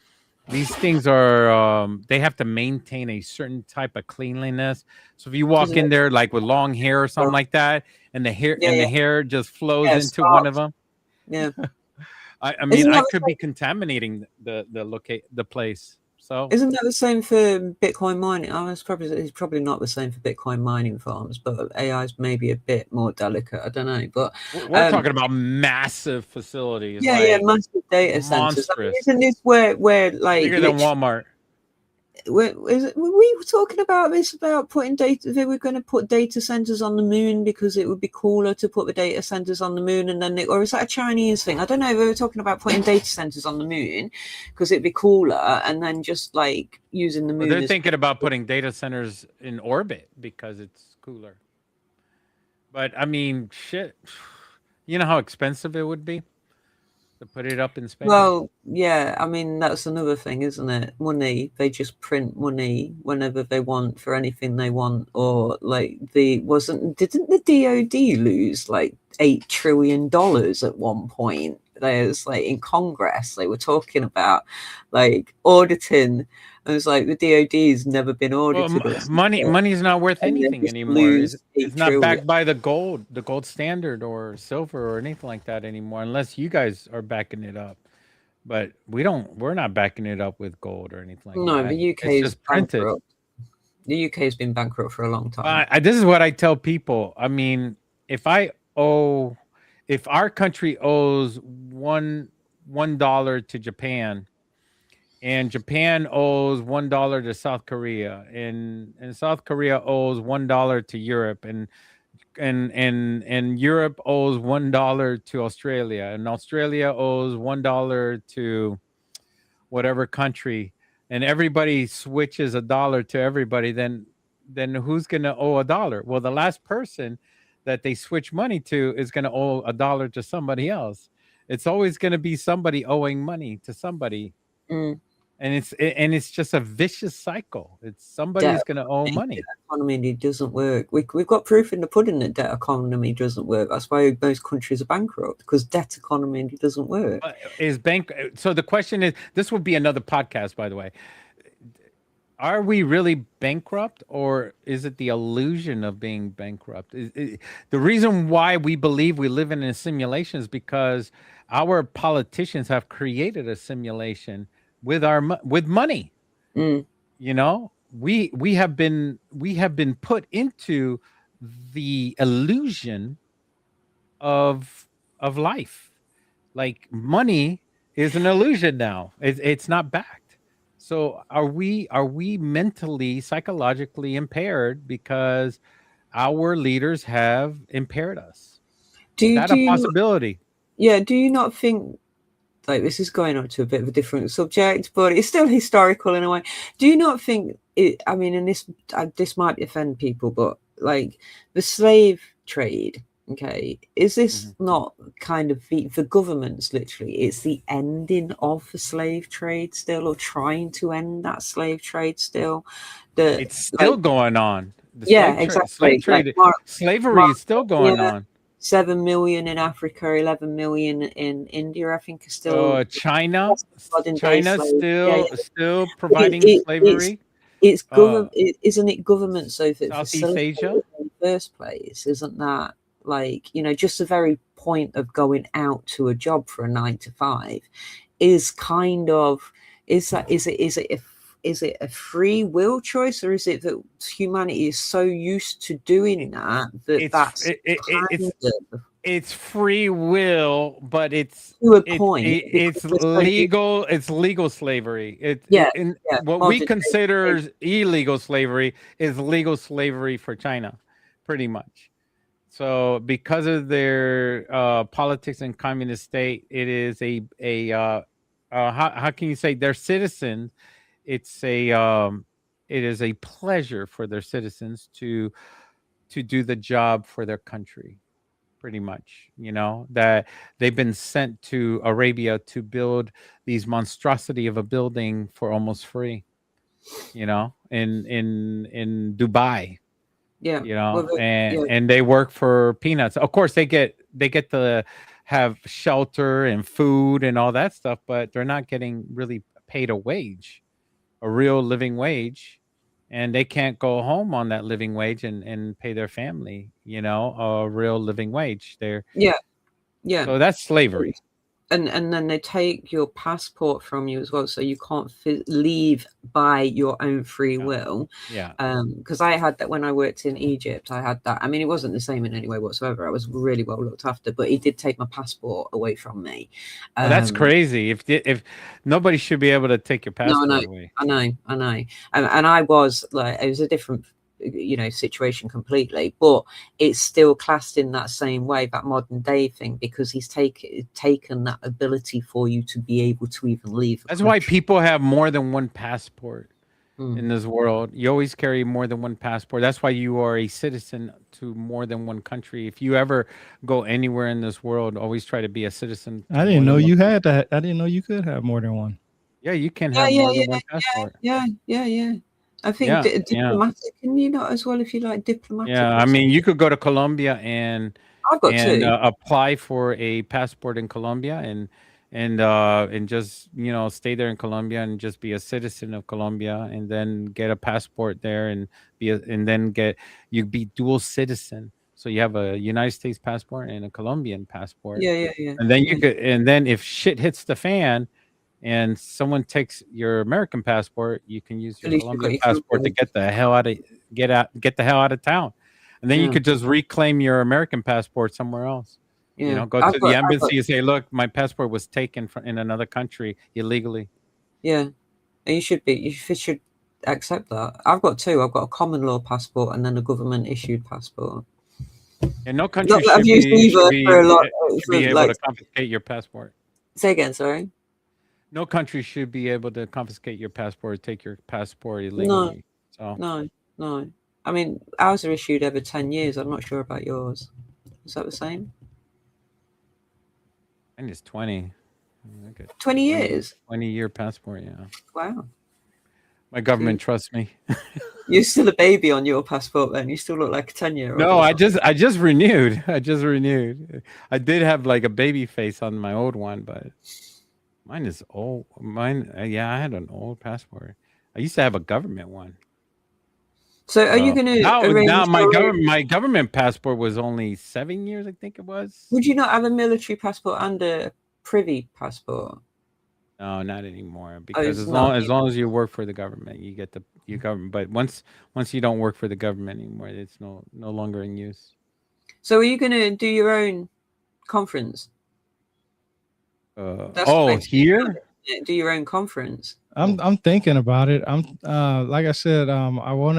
S2: These things are they have to maintain a certain type of cleanliness. So if you walk in there like with long hair or something like that, and the hair just flows into one of them.
S3: Yeah.
S2: I mean, I could be contaminating the place. So
S3: isn't that the same for Bitcoin mining? It's probably not the same for Bitcoin mining farms, but AI is maybe a bit more delicate. I don't know, but
S2: we're talking about massive facilities.
S3: Yeah,
S2: like,
S3: massive data centers. I mean, isn't this where like
S2: bigger than Walmart?
S3: Were we talking about this, about putting data? They were going to put data centers on the moon because it would be cooler to put the data centers on the moon, and then or is that a Chinese thing? I don't know. They were talking about putting data centers on the moon because it'd be cooler, and then just like using the moon.
S2: Well, they're thinking about putting data centers in orbit because it's cooler. But I mean, shit. You know how expensive it would be to put it up in space?
S3: Well, yeah, I mean, that's another thing, isn't it? Money, they just print money whenever they want for anything they want. Or like didn't the DOD lose like $8 trillion at one point? There's like in Congress, they were talking about like auditing. I was like, the DOD has never been audited.
S2: Well, money is not worth anything anymore. It's not backed by the gold standard or silver or anything like that anymore, unless you guys are backing it up. But we're not backing it up with gold or anything like that.
S3: No, the UK is just printed. Bankrupt. The UK has been bankrupt for a long time.
S2: This is what I tell people. I mean, if our country owes $1 to Japan, and Japan owes $1 to South Korea, and South Korea owes $1 to Europe, and Europe owes $1 to Australia, and Australia owes $1 to whatever country, and everybody switches $1 to everybody, then who's going to owe $1? Well, the last person that they switch money to is going to owe $1 to somebody else. It's always going to be somebody owing money to somebody. And it's just a vicious cycle. It's somebody's going to owe money.
S3: Debt economy doesn't work. We've got proof in the pudding that debt economy doesn't work. That's why most countries are bankrupt, because debt economy doesn't work.
S2: So the question is, this will be another podcast, by the way. Are we really bankrupt, or is it the illusion of being bankrupt? The reason why we believe we live in a simulation is because our politicians have created a simulation with money. You know, we have been put into the illusion of life. Like, money is an illusion now. It's not backed. So are we mentally, psychologically impaired because our leaders have impaired us? Is that a possibility?
S3: Yeah. Do you not think, like, this is going on to a bit of a different subject, but it's still historical in a way. Do you not think I mean, and this might offend people, but like the slave trade, okay, is this not kind of the government's literally, it's the ending of the slave trade still, or trying to end that slave trade still?
S2: It's still going on.
S3: Exactly.
S2: Slavery is still going on.
S3: 7 million in Africa, 11 million in India, I think, is still.
S2: China's still providing slavery.
S3: It's government, isn't it? Government, so if it's
S2: Southeast Asia
S3: in the first place, isn't that, like, you know, just the very point of going out to a job for a 9 to 5 is kind of, is it a free will choice, or is it that humanity is so used to doing that
S2: it's free will, but it's
S3: to a point.
S2: It's legal. It's legal slavery. What we consider illegal slavery is legal slavery for China, pretty much. So because of their politics and communist state, it is how can you say their citizens? It is a pleasure for their citizens to do the job for their country, pretty much. You know, that they've been sent to Arabia to build these monstrosity of a building for almost free, you know, in Dubai.
S3: Yeah,
S2: you know, and they work for peanuts. Of course, they get to have shelter and food and all that stuff, but they're not getting really paid a wage, a real living wage, and they can't go home on that living wage and pay their family, a real living wage.
S3: Yeah. Yeah.
S2: So that's slavery.
S3: And then they take your passport from you as well, so you can't leave by your own free will.
S2: Yeah.
S3: Because I had that when I worked in Egypt. I had that. I mean, it wasn't the same in any way whatsoever. I was really well looked after, but he did take my passport away from me.
S2: Well, that's crazy. If nobody should be able to take your passport away.
S3: I know. And I was like, it was a different situation completely, but it's still classed in that same way, that modern day thing, because he's taken that ability for you to be able to even leave.
S2: That's why people have more than one passport in this world. You always carry more than one passport. That's why you are a citizen to more than one country. If you ever go anywhere in this world, always try to be a citizen.
S1: I didn't know you had that. I didn't know you could have more than one.
S2: Yeah, you can have more than one passport.
S3: Yeah. I think diplomatic, can you not as well if you like diplomatic?
S2: Yeah, I mean, you could go to Colombia and
S3: I've got two.
S2: Apply for a passport in Colombia and just stay there in Colombia and just be a citizen of Colombia and then get a passport there and you'd be dual citizen. So you have a United States passport and a Colombian passport.
S3: Yeah.
S2: And then if shit hits the fan and someone takes your American passport, you can use your Colombian passport to get the hell out of town, and then you could just reclaim your American passport somewhere else. Go to the embassy and say, "Look, my passport was taken in another country illegally."
S3: Yeah, and you should accept that. I've got two. I've got a common law passport and then a government issued passport.
S2: And no country should be able to confiscate your passport.
S3: Say again, sorry.
S2: No country should be able to confiscate your passport, take your passport illegally.
S3: No. I mean, ours are issued every 10 years. I'm not sure about yours. Is that the same?
S2: I think it's 20.
S3: 20 years?
S2: 20-year passport, yeah.
S3: Wow.
S2: My government trusts me.
S3: You're still a baby on your passport then. You still look like a 10-year-old.
S2: No, I just renewed. I did have like a baby face on my old one, but mine is old. I had an old passport. I used to have a government one.
S3: So are you going to
S2: now my government passport was only 7 years, I think it was.
S3: Would you not have a military passport and a privy passport?
S2: No, not anymore. Because as long as you work for the government, you get your government. But once you don't work for the government anymore, it's no longer in use.
S3: So are you going to do your own conference?
S2: Here?
S3: Do your own conference.
S1: I'm thinking about it. I'm like I said, I want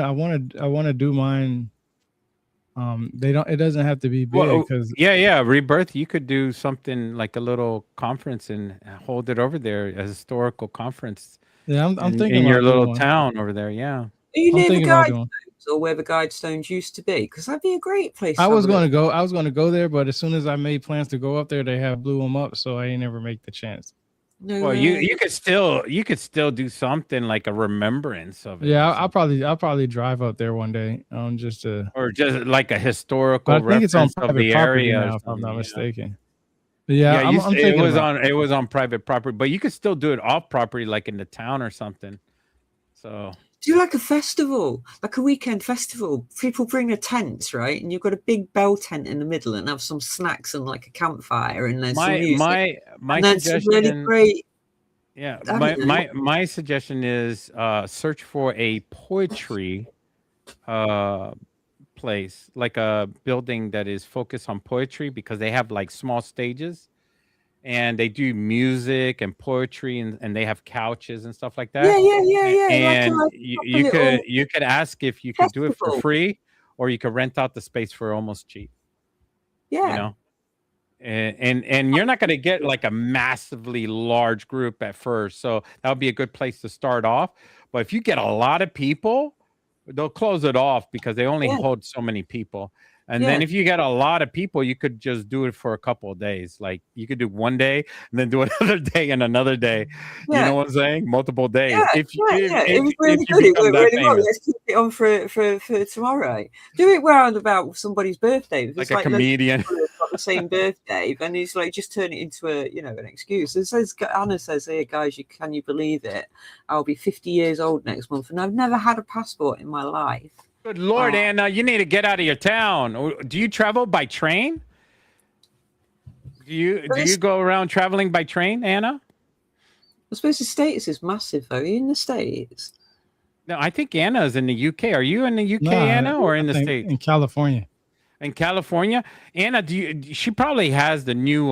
S1: to do mine. It doesn't have to be big because
S2: Rebirth. You could do something like a little conference and hold it over there, a historical conference.
S1: Yeah, I'm thinking
S2: in your little town over there. Yeah.
S3: Are you near the Guidestones or where the Guidestones used to be? Because that'd be a great place.
S1: I was going to go there, but as soon as I made plans to go up there, they have blew them up, so I ain't never make the chance.
S3: No,
S2: well, you could still do something like a remembrance of it.
S1: Yeah, I'll probably drive up there one day,
S2: or just like a historical.
S1: I think it's on private
S2: of the
S1: property
S2: area,
S1: now, if I'm not mistaken. But yeah, I'm thinking
S2: it was on private property, but you could still do it off property, like in the town or something. So
S3: do like a festival, like a weekend festival. People bring their tents, right? And you've got a big bell tent in the middle and have some snacks and like a campfire and there's some music.
S2: My
S3: suggestion, really great.
S2: Yeah, my suggestion is search for a poetry place, like a building that is focused on poetry, because they have like small stages. And they do music and poetry, and they have couches and stuff like that.
S3: Yeah.
S2: And you could ask if you could do it for free, or you could rent out the space for almost cheap.
S3: Yeah.
S2: And you're not going to get like a massively large group at first, so that would be a good place to start off. But if you get a lot of people, they'll close it off because they only hold so many people. And then if you get a lot of people, you could just do it for a couple of days. Like you could do one day and then do another day and another day. You know what I'm saying? Multiple days.
S3: It was really good. It went really well. Let's keep it on for tomorrow. Do it round about somebody's birthday.
S2: Like a comedian.
S3: got the same birthday, then he's like, just turn it into a, an excuse. It says, Anna says, "Here, guys, can you believe it? I'll be 50 years old next month, and I've never had a passport in my life."
S2: Good Lord, Anna, you need to get out of your town. Do you travel by train? Do you go around traveling by train, Anna?
S3: I suppose the States is massive, though. Are you in the States?
S2: No, I think Anna is in the UK. Are you in the UK,
S1: Nah,
S2: Anna, or in
S1: I
S2: the
S1: think
S2: States?
S1: in California.
S2: In California, Anna, she probably has the new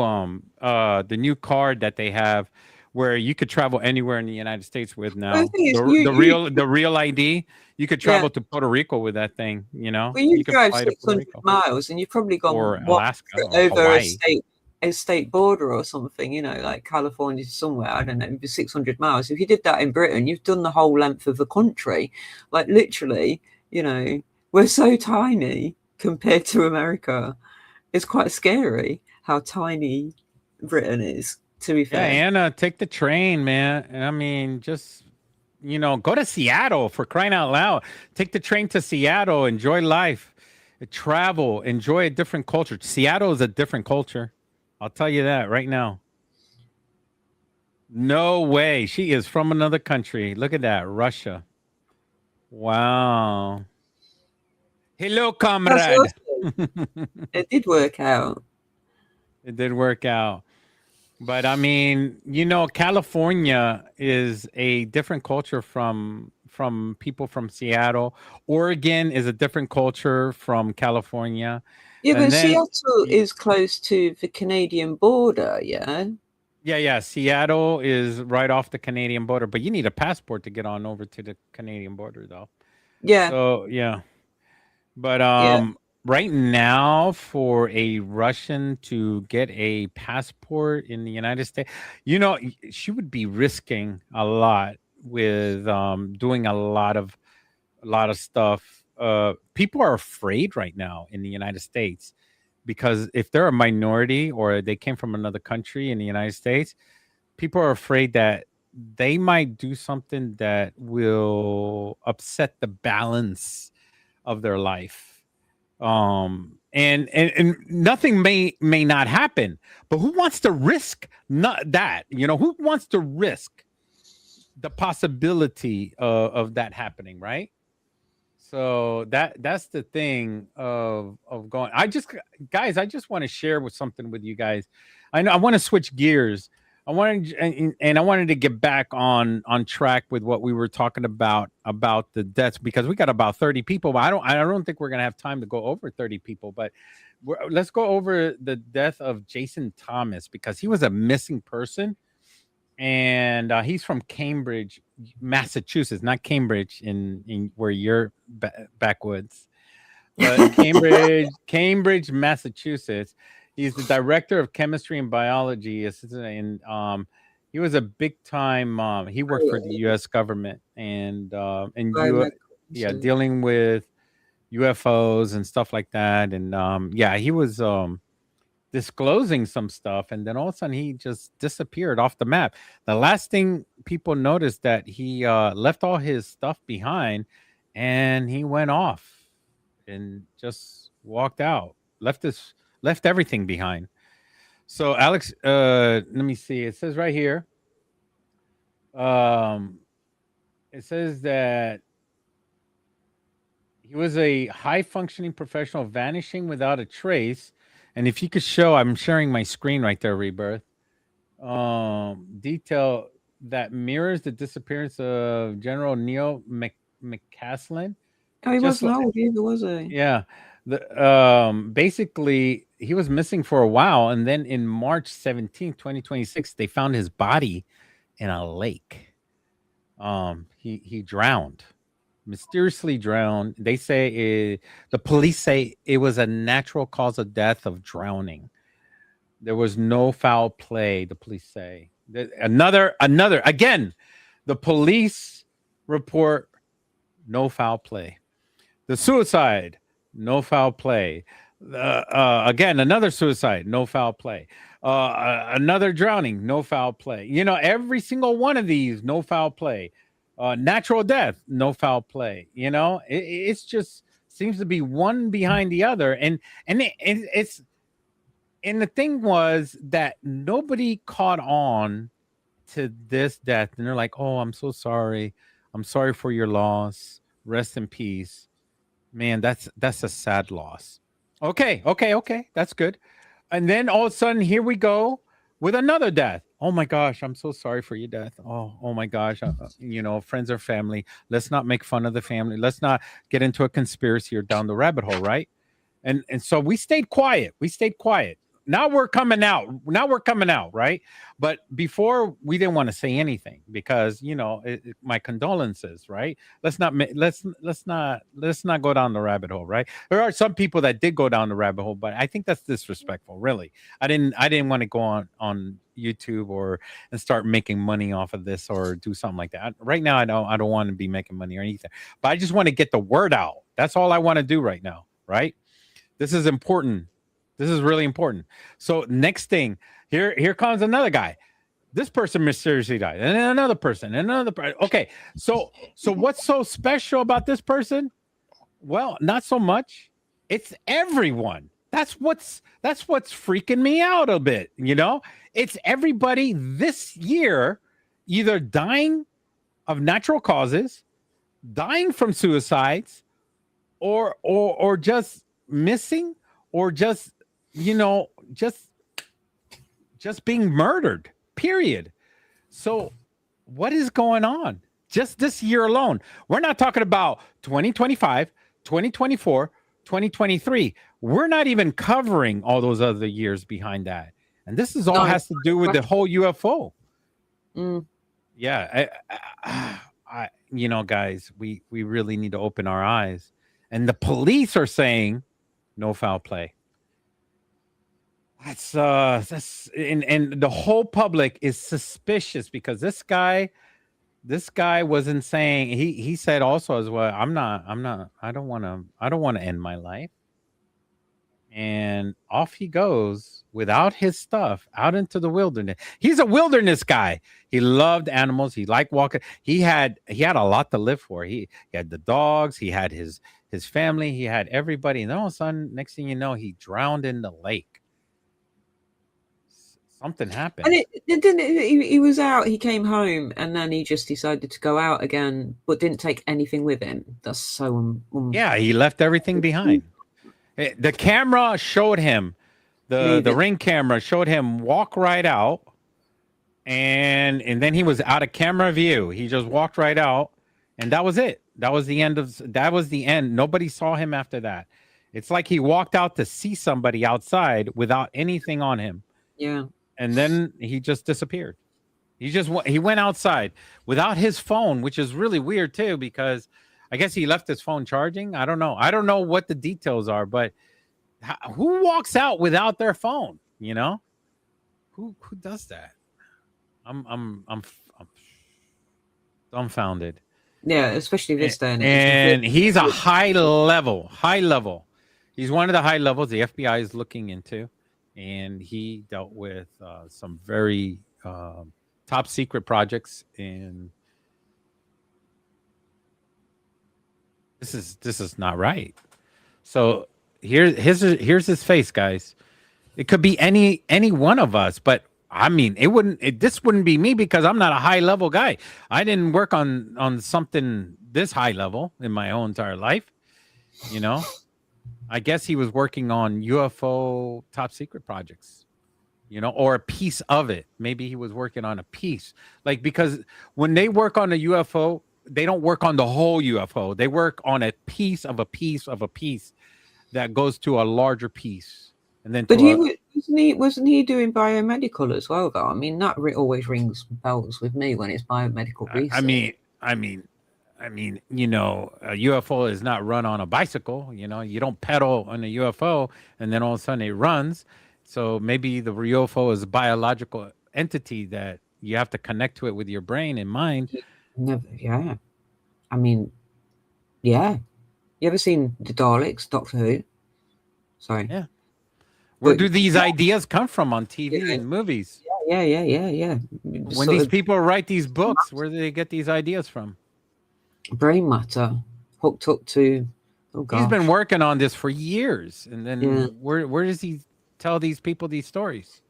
S2: card that they have, where you could travel anywhere in the United States with now.
S3: Well, the thing is,
S2: the real ID. You could travel to Puerto Rico with that thing.
S3: Well, you
S2: could
S3: drive
S2: fly to Puerto
S3: 600
S2: Rico.
S3: miles, and you've probably gone
S2: Or Alaska or
S3: over
S2: Hawaii.
S3: a state border or something. Like California somewhere. I don't know, maybe 600 miles. If you did that in Britain, you've done the whole length of the country. Like literally, we're so tiny compared to America. It's quite scary how tiny Britain is, to be fair.
S2: Yeah, Anna, take the train, man. I mean, just go to Seattle, for crying out loud. Take the train to Seattle, enjoy life, travel, enjoy a different culture. Seattle is a different culture. I'll tell you that right now. No way. She is from another country. Look at that, Russia. Wow. Hello, comrade.
S3: Awesome. It did work out.
S2: It did work out. But I mean, California is a different culture from people from Seattle. Oregon is a different culture from California.
S3: Yeah, but Seattle is close to the Canadian border, yeah?
S2: Yeah. Seattle is right off the Canadian border, but you need a passport to get on over to the Canadian border, though.
S3: Yeah.
S2: So, yeah. But right now, for a Russian to get a passport in the United States, she would be risking a lot with doing a lot of stuff. People are afraid right now in the United States, because if they're a minority or they came from another country in the United States, people are afraid that they might do something that will upset the balance of their life. And nothing may not happen, but who wants to risk that? Who wants to risk the possibility of that happening, right? So that's the thing of going. I just want to share something with you guys. I know I want to switch gears. I wanted to get back on track with what we were talking about the deaths, because we got about 30 people. But I don't think we're gonna have time to go over 30 people. But let's go over the death of Jason Thomas, because he was a missing person, and he's from Cambridge, Massachusetts, not Cambridge in where you're backwoods, but Cambridge, Massachusetts. He's the director of chemistry and biology, and he was a big time. He worked for the U.S. government and dealing with UFOs and stuff like that. And he was disclosing some stuff, and then all of a sudden he just disappeared off the map. The last thing people noticed, that he left all his stuff behind, and he went off and just walked out, left everything behind. So Alex, let me see. It says right here. It says that he was a high functioning professional vanishing without a trace. And if you could show, I'm sharing my screen right there, Rebirth. Detail that mirrors the disappearance of General Neil McCaslin.
S3: Oh, he wasn't old either, was he?
S2: Yeah. Basically, he was missing for a while, and then in March 17th, 2026, they found his body in a lake. He drowned, mysteriously drowned. They say the police say it was a natural cause of death of drowning. There was no foul play. The police say another again. The police report no foul play. The suicide, no foul play. Again, another suicide, no foul play. Another drowning, no foul play. Every single one of these, no foul play. Natural death, no foul play. It's just seems to be one behind the other, and it's And the thing was that nobody caught on to this death, and they're like, "Oh, I'm so sorry. I'm sorry for your loss. Rest in peace." Man, that's a sad loss. Okay, okay. That's good. And then all of a sudden, here we go with another death. Oh my gosh, I'm so sorry for your death. Oh my gosh, friends or family. Let's not make fun of the family. Let's not get into a conspiracy or down the rabbit hole, right? And so we stayed quiet. Now we're coming out. Right? But before we didn't want to say anything because my condolences, right? Let's not go down the rabbit hole, right? There are some people that did go down the rabbit hole, but I think that's disrespectful. Really, I didn't want to go on YouTube and start making money off of this or do something like that. Right now, I don't want to be making money or anything, but I just want to get the word out. That's all I want to do right now, right? This is important. This is really important. So next thing, here comes another guy. This person mysteriously died, and then another person, and another person. Okay, so what's so special about this person? Well, not so much. It's everyone. That's what's freaking me out a bit. It's everybody this year either dying of natural causes, dying from suicides, or just missing, or just being murdered, period. So what is going on just this year alone? We're not talking about 2025, 2024, 2023. We're not even covering all those other years behind that. And this is all has to do with the whole UFO. Yeah. Guys, we really need to open our eyes. And the police are saying no foul play. That's and the whole public is suspicious because this guy wasn't saying, he said also as well, I don't want to end my life. And off he goes without his stuff out into the wilderness. He's a wilderness guy. He loved animals. He liked walking. He had a lot to live for. He had the dogs. He had his family. He had everybody. And then all of a sudden, next thing you know, he drowned in the lake. Something happened.
S3: And he was out. He came home, and then he just decided to go out again, but didn't take anything with him. That's so.
S2: Yeah, he left everything behind. The camera showed him, the Ring camera showed him walk right out, and then he was out of camera view. He just walked right out, and that was it. That was the end. Nobody saw him after that. It's like he walked out to see somebody outside without anything on him.
S3: Yeah.
S2: And then he just disappeared. He went outside without his phone, which is really weird too, because I guess he left his phone charging. I don't know what the details are, but who walks out without their phone? Who does that? I'm dumbfounded.
S3: Yeah, especially this day and age.
S2: And he's a high level. He's one of the high levels the FBI is looking into, and he dealt with some very top secret projects. And this is not right. So here's his face, guys. It could be any one of us, but I mean, this wouldn't be me because I'm not a high level guy. I didn't work on something this high level in my whole entire life. I guess he was working on UFO top secret projects, or a piece of it. Maybe he was working on a piece, because when they work on a UFO, they don't work on the whole UFO. They work on a piece of a piece of a piece that goes to a larger piece. And then,
S3: but wasn't he doing biomedical as well, though? I mean, that always rings bells with me when it's biomedical research.
S2: I mean, a UFO is not run on a bicycle. You don't pedal on a UFO and then all of a sudden it runs. So maybe the UFO is a biological entity that you have to connect to it with your brain and mind.
S3: Yeah. I mean, yeah. You ever seen the Daleks, Doctor Who? Sorry.
S2: Yeah. Where do these ideas come from on TV and movies?
S3: Yeah.
S2: When these people write these books, where do they get these ideas from?
S3: Brain matter hooked up to. Oh God.
S2: He's been working on this for years, and then where does he tell these people these stories.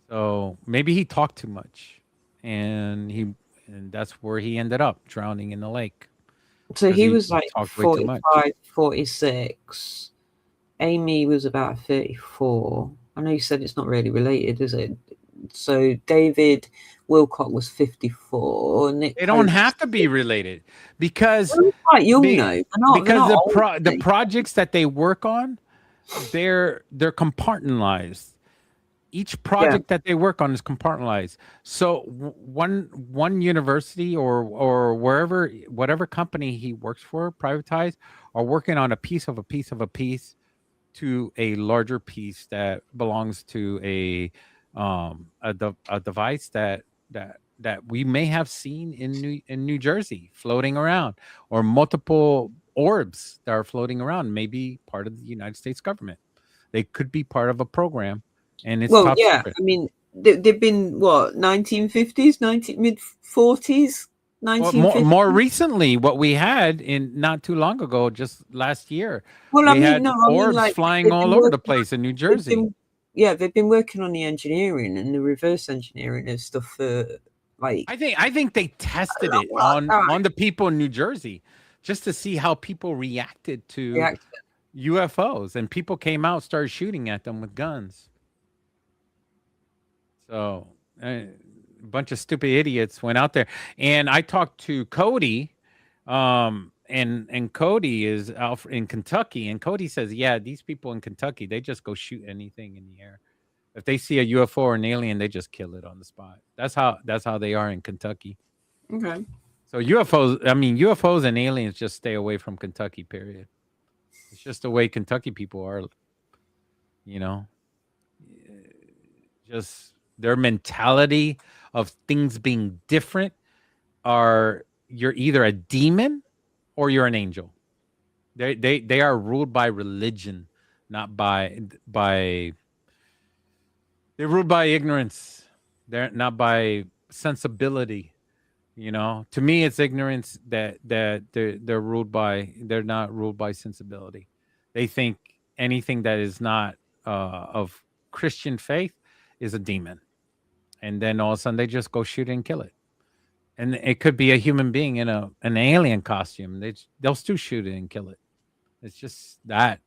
S2: So maybe he talked too much, and that's where he ended up drowning in the lake
S3: So
S2: because
S3: he
S2: he
S3: was like
S2: talked way too much.
S3: 45, 46. Amy was about 34. I know you said it's not really related, is it? So David Wilcock was 54. Nick
S2: They don't
S3: Pope
S2: have to be related because
S3: they're quite young
S2: be-
S3: though. They're not old,
S2: the projects that they work on, they're compartmentalized. Each project that they work on is compartmentalized. So one university or wherever, whatever company he works for, privatized, are working on a piece of a piece of a piece to a larger piece that belongs to a device that we may have seen in New Jersey floating around, or multiple orbs that are floating around, maybe part of the United States government. They could be part of a program, and it's
S3: Well,
S2: top
S3: yeah.
S2: secret.
S3: I mean, they've been what 1950s, mid 40s,
S2: Well,
S3: 1950s.
S2: more recently, what we had in not too long ago, just last year,
S3: Well, I
S2: we
S3: mean,
S2: had
S3: no, I mean
S2: orbs
S3: like
S2: flying
S3: they've been
S2: all over the
S3: working.
S2: place in New
S3: They've
S2: Jersey.
S3: been, yeah, they've been working on the engineering and the reverse engineering of stuff for like.
S2: I think they tested it on the people in New Jersey just to see how people reacted to
S3: React.
S2: UFOs, and people came out, started shooting at them with guns. So a bunch of stupid idiots went out there, and I talked to Cody, and Cody is out in Kentucky, and Cody says, yeah, these people in Kentucky, they just go shoot anything in the air. If they see a UFO or an alien, they just kill it on the spot. That's how they are in Kentucky.
S3: Okay.
S2: So UFOs and aliens just stay away from Kentucky, period. It's just the way Kentucky people are, you know. Just their mentality of things being different are, you're either a demon or you're an angel. They are ruled by religion, not by they're ruled by ignorance. They're not by sensibility. To me, it's ignorance that they're ruled by. They're not ruled by sensibility. They think anything that is not of Christian faith is a demon, and then all of a sudden they just go shoot it and kill it. And it could be a human being in an alien costume. They'll still shoot it and kill it. It's just that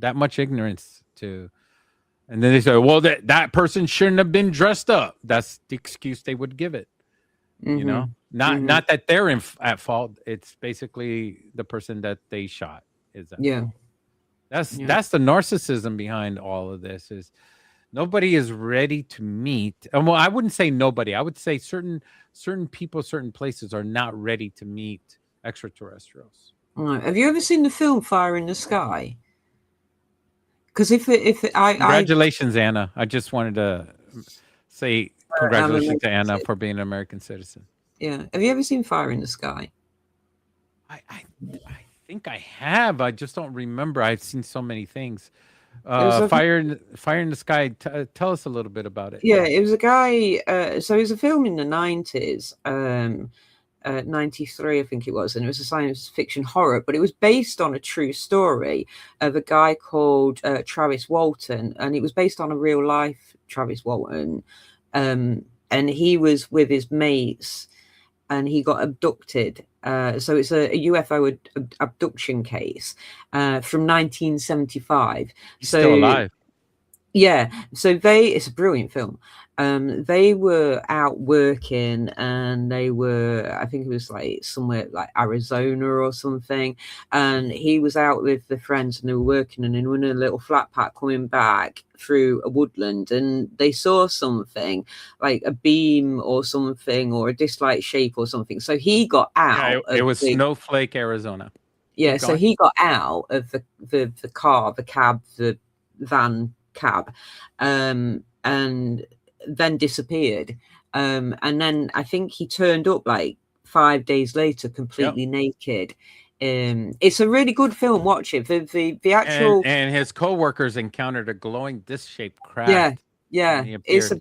S2: much ignorance to. And then they say, well, that person shouldn't have been dressed up. That's the excuse they would give it. Not that they're at fault. It's basically the person that they shot is at fault. That's the narcissism behind all of this. Is nobody is ready to meet. Well, I wouldn't say nobody. I would say certain people, certain places are not ready to meet extraterrestrials.
S3: Have you ever seen the film Fire in the Sky? Because
S2: congratulations, Anna. I just wanted to say congratulations to Anna for being an American citizen.
S3: Yeah. Have you ever seen Fire in the Sky?
S2: I think I have. I just don't remember. I've seen so many things. Fire in the Sky. Tell us a little bit about it.
S3: Yeah, it was a guy. So it was a film in the 90s. 93, I think it was, and it was a science fiction horror, but it was based on a true story of a guy called Travis Walton, and it was based on a real life Travis Walton, and he was with his mates, and he got abducted. So it's a UFO abduction case from 1975.
S2: He's still alive.
S3: Yeah, so it's a brilliant film. They were out working, and they were, I think it was like somewhere like Arizona or something, and he was out with the friends, and they were working, and they were in a little flat pack coming back through a woodland, and they saw something like a beam or something, or a disc-like shape or something. So he got out.
S2: Yeah, it was Snowflake, Arizona.
S3: Yeah, so he got out of the car, the cab, the van cab, and then disappeared, and then I think he turned up like 5 days later completely naked. It's a really good film. Watch it. The actual
S2: and his co-workers encountered a glowing disc-shaped craft.
S3: It's so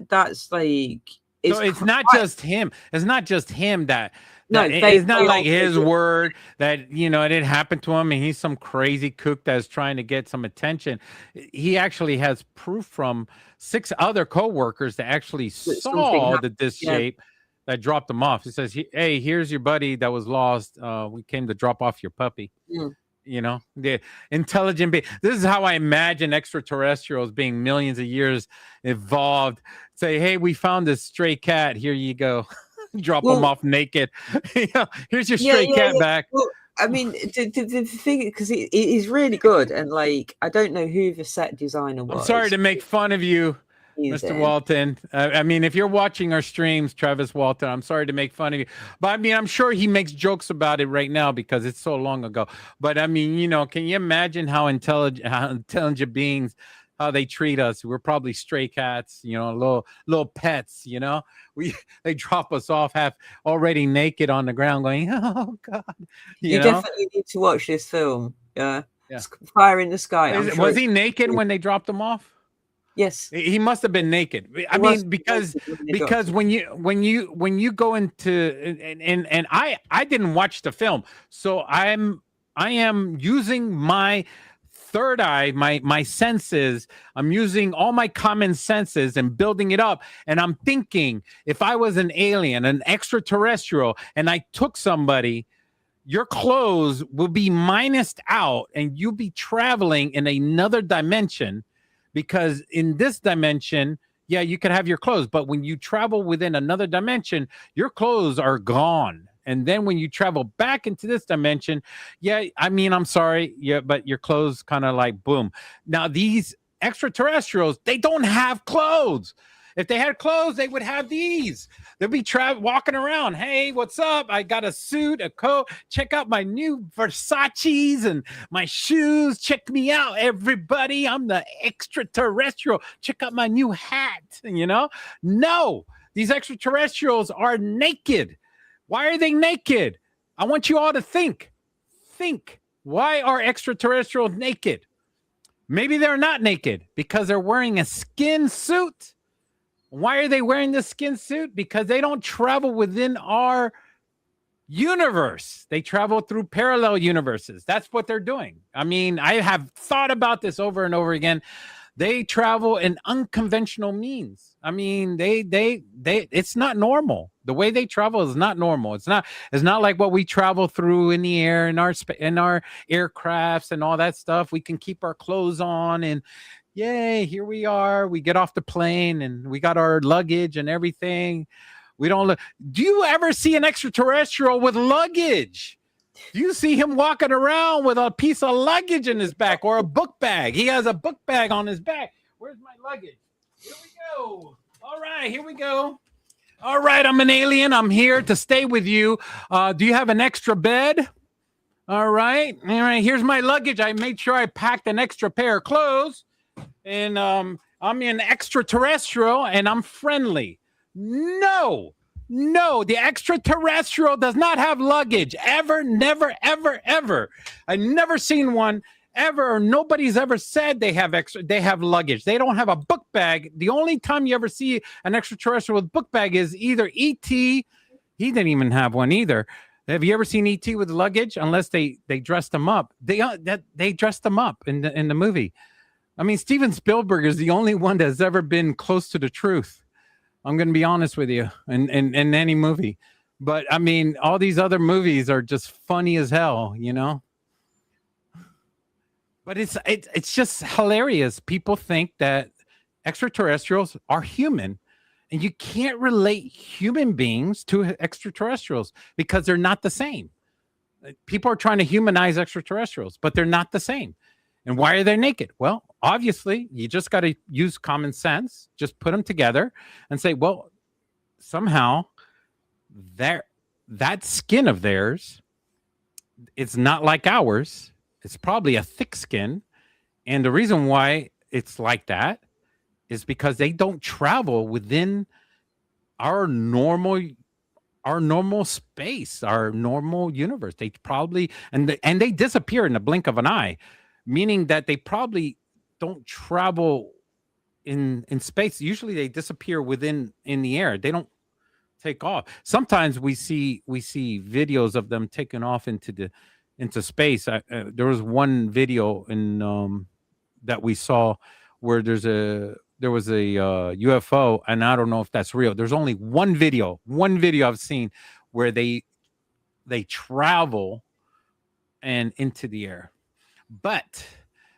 S3: that's like
S2: So it's not just him. It's not just him that it's not like his word that, it didn't happen to him and he's some crazy kook that's trying to get some attention. He actually has proof from 6 other co-workers that actually saw this shape that dropped him off. He says, hey, here's your buddy that was lost. We came to drop off your puppy. The intelligent being. This is how I imagine extraterrestrials being millions of years evolved. Say, hey, we found this stray cat. Here you go. Drop them off naked. Here's your stray cat back.
S3: Well, I mean, the thing, because it is really good, and like, I don't know who the set designer was.
S2: I'm sorry to make fun of you, Mr. Walton. I mean, if you're watching our streams, Travis Walton, I'm sorry to make fun of you. But I mean, I'm sure he makes jokes about it right now because it's so long ago. But I mean, can you imagine how intelligent beings, how they treat us? We're probably stray cats, little pets, they drop us off half already naked on the ground going, oh God.
S3: You definitely need to watch this film. Yeah. Fire in the Sky.
S2: Was he naked when they dropped him off?
S3: Yes,
S2: he must have been naked. I mean, because when you go into and I didn't watch the film, so I am using my third eye, my senses. I'm using all my common senses and building it up. And I'm thinking, if I was an alien, an extraterrestrial, and I took somebody, your clothes will be minused out, and you'll be traveling in another dimension. Because in this dimension, you could have your clothes, but when you travel within another dimension, your clothes are gone. And then when you travel back into this dimension, I mean, I'm sorry, but your clothes kind of like boom. Now, these extraterrestrials, they don't have clothes. If they had clothes, they would have these. They'll be walking around. Hey, what's up? I got a suit, a coat. Check out my new Versace's and my shoes. Check me out, everybody. I'm the extraterrestrial. Check out my new hat. No, these extraterrestrials are naked. Why are they naked? I want you all to think. Why are extraterrestrials naked? Maybe they're not naked because they're wearing a skin suit. Why are they wearing this skin suit? Because they don't travel within our universe. They travel through parallel universes. That's what they're doing. I mean, I have thought about this over and over again. They travel in unconventional means. I mean, they it's not normal. The way they travel is not normal. It's not like what we travel through in the air in our aircrafts and all that stuff. We can keep our clothes on and yay, here we are. We get off the plane and we got our luggage and everything. We don't do you ever see an extraterrestrial with luggage? Do you see him walking around with a piece of luggage in his back or a book bag? He has a book bag on his back. Where's my luggage? Here we go. All right, here we go. All right, I'm an alien. I'm here to stay with you. Do you have an extra bed? All right. Here's my luggage. I made sure I packed an extra pair of clothes. And I'm an extraterrestrial and I'm friendly. No, the extraterrestrial does not have luggage. Ever, never, ever, ever. I've never seen one ever. Nobody's ever said they have luggage. They don't have a book bag. The only time you ever see an extraterrestrial with book bag is either E.T. He didn't even have one either. Have you ever seen E.T. with luggage? Unless they dressed him up. They dressed him up in the movie. I mean, Steven Spielberg is the only one that's ever been close to the truth. I'm going to be honest with you in any movie. But I mean, all these other movies are just funny as hell, But it's just hilarious. People think that extraterrestrials are human. And you can't relate human beings to extraterrestrials because they're not the same. People are trying to humanize extraterrestrials, but they're not the same. And why are they naked? Well, obviously, you just got to use common sense. Just put them together and say, well, somehow that skin of theirs, it's not like ours. It's probably a thick skin. And the reason why it's like that is because they don't travel within our normal space, our normal universe. They probably, and they disappear in the blink of an eye. Meaning that they probably don't travel in space. Usually they disappear in the air. They don't take off. Sometimes we see videos of them taking off into space. There was one video in that we saw where there was a UFO, and I don't know if that's real. There's only one video I've seen where they travel and into the air, but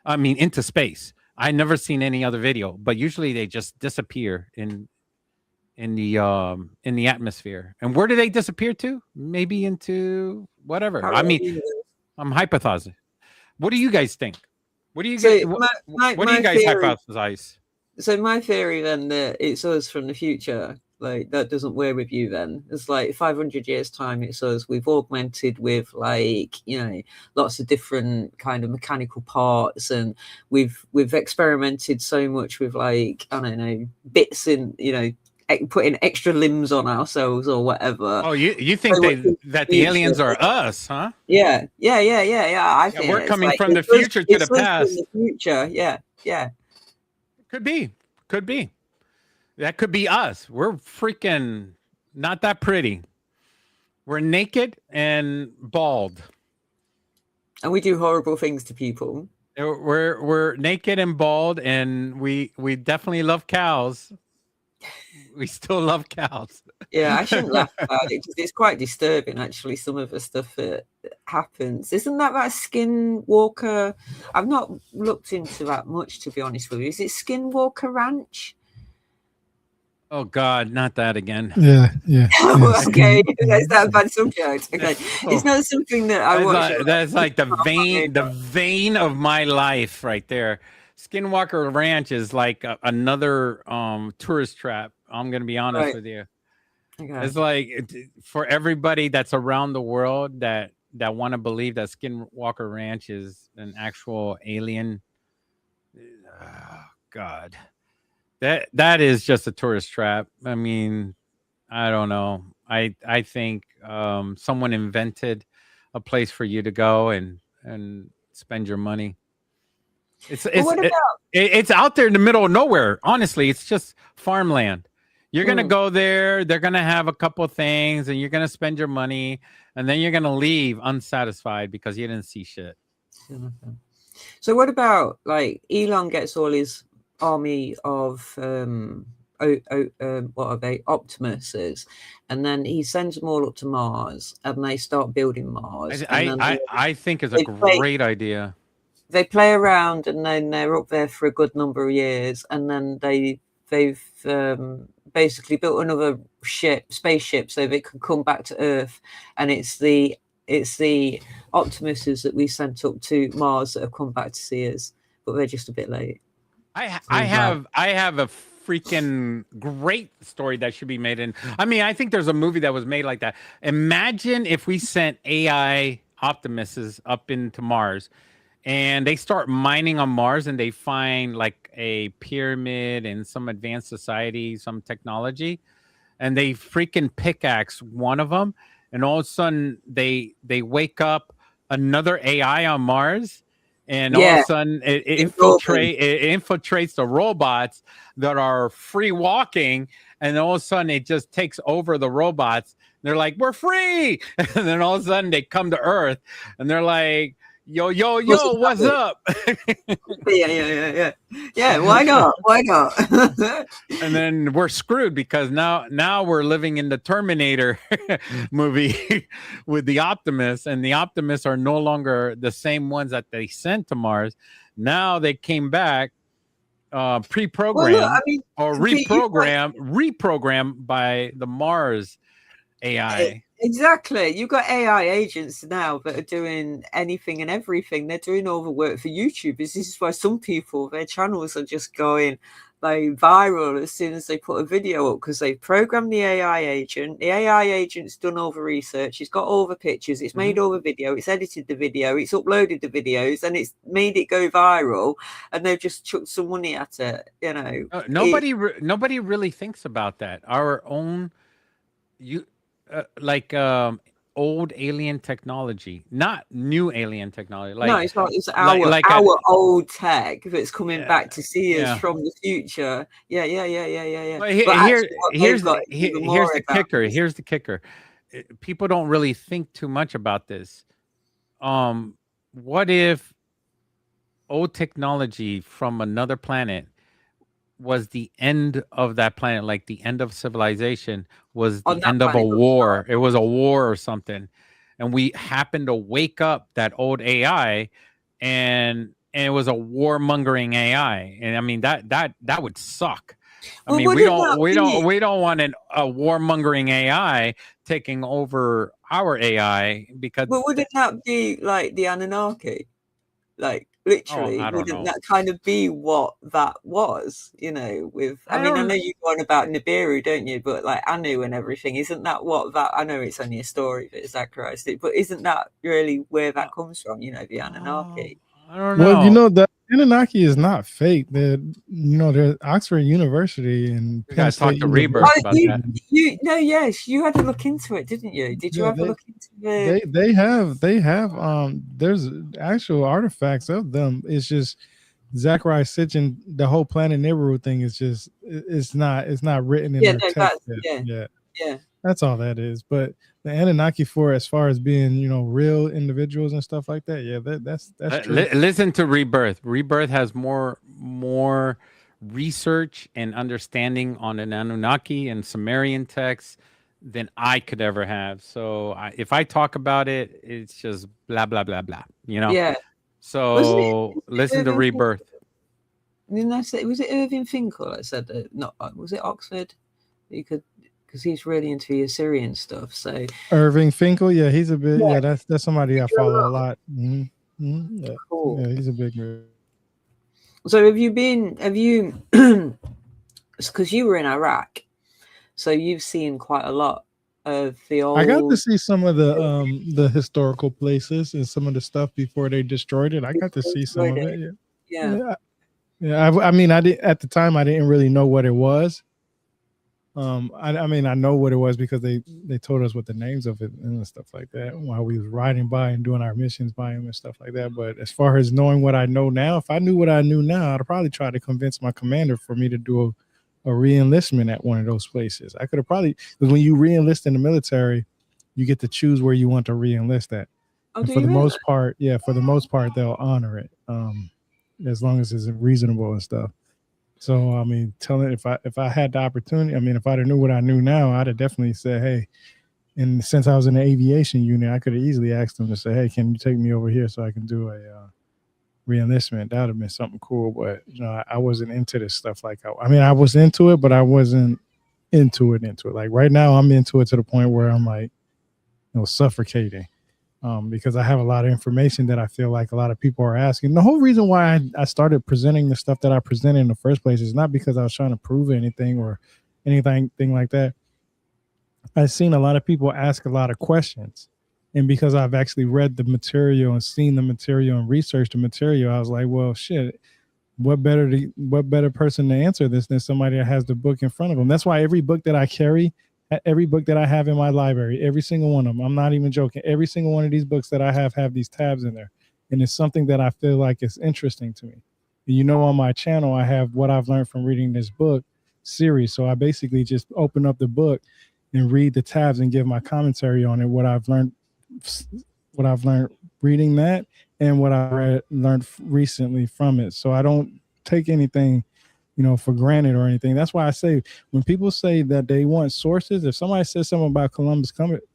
S2: I mean into space. I never seen any other video, but usually they just disappear in the atmosphere. And where do they disappear to? Maybe into whatever. I mean, I'm hypothesizing. What do you guys think? What do you guys? What do you guys hypothesize?
S3: So my theory then that it's us from the future, like that doesn't wear with you then. It's like 500 years time, it's us. We've augmented with like, you know, lots of different kind of mechanical parts, and we've experimented so much with like, I don't know, bits in, you know, putting extra limbs on ourselves or whatever.
S2: Oh, you think that the aliens are us, huh?
S3: Yeah. I think
S2: we're coming from the future to the past.
S3: From the future, yeah.
S2: Could be. That could be us. We're freaking not that pretty. We're naked and bald.
S3: And we do horrible things to people.
S2: We're naked and bald, and we definitely love cows. We still love cows.
S3: Yeah, I shouldn't laugh about it because it's quite disturbing, actually, some of the stuff that happens. Isn't that Skinwalker? I've not looked into that much, to be honest with you. Is it Skinwalker Ranch?
S2: Oh, God, not that again.
S1: Yeah.
S3: Okay, that's that bad subject. Okay, it's not something that I watch.
S2: That's like the vein of my life right there. Skinwalker Ranch is like another tourist trap. I'm going to be honest with you. Okay. It's like for everybody that's around the world that want to believe that Skinwalker Ranch is an actual alien. Oh, God, that is just a tourist trap. I mean, I don't know. I think someone invented a place for you to go and spend your money. It's out there in the middle of nowhere. Honestly, it's just farmland. You're going to go there. They're going to have a couple of things, and you're going to spend your money, and then you're going to leave unsatisfied because you didn't see shit.
S3: So what about like Elon gets all his army of what are they, Optimuses, and then he sends them all up to Mars, and they start building Mars.
S2: I think it's a great idea.
S3: They play around, and then they're up there for a good number of years, and then they've basically built another spaceship, so they can come back to Earth, and it's the Optimuses that we sent up to Mars that have come back to see us, but they're just a bit late.
S2: I have a freaking great story that should be made in. I mean, I think there's a movie that was made like that. Imagine if we sent AI Optimuses up into Mars, and they start mining on Mars, and they find like a pyramid and some advanced society, some technology, and they freaking pickaxe one of them, and all of a sudden they wake up another AI on Mars, and all of a sudden it infiltrates the robots that are free walking, and all of a sudden it just takes over the robots. They're like, we're free, and then all of a sudden they come to Earth, and they're like, yo, what's up?
S3: Yeah, why not?
S2: And then we're screwed because now we're living in the Terminator movie with the Optimus, and the Optimus are no longer the same ones that they sent to Mars. Now they came back pre-programmed or reprogrammed by the Mars AI.
S3: Exactly. You've got AI agents now that are doing anything and everything. They're doing all the work for YouTubers. This is why some people, their channels are just going like viral as soon as they put a video up, because they've programmed the AI agent. The AI agent's done all the research. It's got all the pictures. It's made all the video. It's edited the video. It's uploaded the videos, and it's made it go viral. And they've just chucked some money at it. You know,
S2: nobody really thinks about that. Our own old alien technology, not new alien technology.
S3: No,
S2: Like,
S3: it's not. It's
S2: like
S3: our old tech that's coming
S2: yeah,
S3: back to see us
S2: yeah.
S3: from the future. Yeah.
S2: But
S3: But
S2: here,
S3: actually, what they've
S2: here's
S3: got is even
S2: here's
S3: more
S2: the kicker.
S3: advanced.
S2: Here's the kicker. People don't really think too much about this. What if old technology from another planet was the end of that planet, like the end of civilization was
S3: On
S2: the
S3: that
S2: end of a
S3: planet,
S2: war. It was a war or something. And we happened to wake up that old AI and it was a warmongering AI. And I mean that would suck. I
S3: well,
S2: mean,
S3: wouldn't that be?
S2: we don't want a warmongering AI taking over our AI because
S3: But wouldn't that be like the Anunnaki? Like
S2: oh,
S3: literally,
S2: I don't
S3: wouldn't
S2: know.
S3: that kind of be what that was? You know, with I
S2: I
S3: mean, I
S2: don't
S3: know you go on about Nibiru, don't you? But like Anu and everything, isn't that what that? I know it's only a story, but Zacharias, but isn't that really where that comes from? You know, the
S2: oh,
S3: Anunnaki.
S2: I don't
S1: Well,
S2: know.
S1: the Anunnaki is not fake. The Oxford University and
S2: We
S1: Penn
S2: gotta talk
S1: State
S2: to Rebirth
S3: Oh,
S2: about
S1: University.
S2: that.
S3: yes, you had a look into it, didn't you? Did you
S1: Yeah,
S3: have a look into the?
S1: they have there's actual artifacts of them. It's just Zachariah Sitchin, the whole Planet Nibiru thing is just it's not written in
S3: Yeah,
S1: their
S3: no,
S1: text
S3: that's
S1: yet.
S3: yeah,
S1: Yeah,
S3: yeah.
S1: that's all that is. But the Anunnaki, for as far as being real individuals and stuff like that, yeah, that's true.
S2: Listen to Rebirth. Rebirth has more research and understanding on an Anunnaki and Sumerian texts than I could ever have. So if I talk about it, it's just blah blah blah blah. You know.
S3: Yeah. Wasn't it?
S2: So listen to
S3: Irving
S2: Rebirth.
S3: Didn't I say was it Irving Finkel? I said that not was it Oxford? You could because he's really into the Assyrian stuff. So
S1: Irving Finkel, yeah, he's a bit,
S3: yeah,
S1: yeah, that's somebody I
S3: you're
S1: follow a
S3: right.
S1: lot. Yeah,
S3: Cool.
S1: yeah, he's a big.
S3: So have you because you were in Iraq, so you've seen quite a lot of the
S1: I got to
S3: old.
S1: see some of the historical places and some of the stuff before they destroyed it. I got to see some of it.
S3: Yeah.
S1: I mean, I did at the time. I didn't really know what it was. I mean, I know what it was because they told us what the names of it and stuff like that while we was riding by and doing our missions by them and stuff like that. But as far as knowing what I know now, if I knew what I knew now, I'd probably try to convince my commander for me to do a re-enlistment at one of those places. I could have probably, because when you re-enlist in the military, you get to choose where you want to re-enlist at.
S3: Oh,
S1: And
S3: do
S1: for
S3: you
S1: the
S3: really?
S1: most part, yeah, for the most part, they'll honor it, as long as it's reasonable and stuff. So I mean, telling if I had the opportunity, I mean, if I'd have knew what I knew now, I'd have definitely said, hey. And since I was in the aviation unit, I could have easily asked them to say, hey, can you take me over here so I can do a re-enlistment? That would have been something cool. But I wasn't into this stuff. Like I mean, I was into it, but I wasn't into it. Like right now, I'm into it to the point where I'm like, suffocating. Because I have a lot of information that I feel like a lot of people are asking. The whole reason why I started presenting the stuff that I presented in the first place is not because I was trying to prove anything or anything like that. I've seen a lot of people ask a lot of questions. And because I've actually read the material and seen the material and researched the material, I was like, well, shit, what better person to answer this than somebody that has the book in front of them? That's why every book that I carry, every book that I have in my library, every single one of them, I'm not even joking, every single one of these books that I have these tabs in there. And it's something that I feel like is interesting to me. And on my channel, I have what I've learned from reading this book series. So I basically just open up the book and read the tabs and give my commentary on it, what I've learned reading that and what I learned recently from it. So I don't take anything, for granted or anything. That's why I say when people say that they want sources, if somebody says something about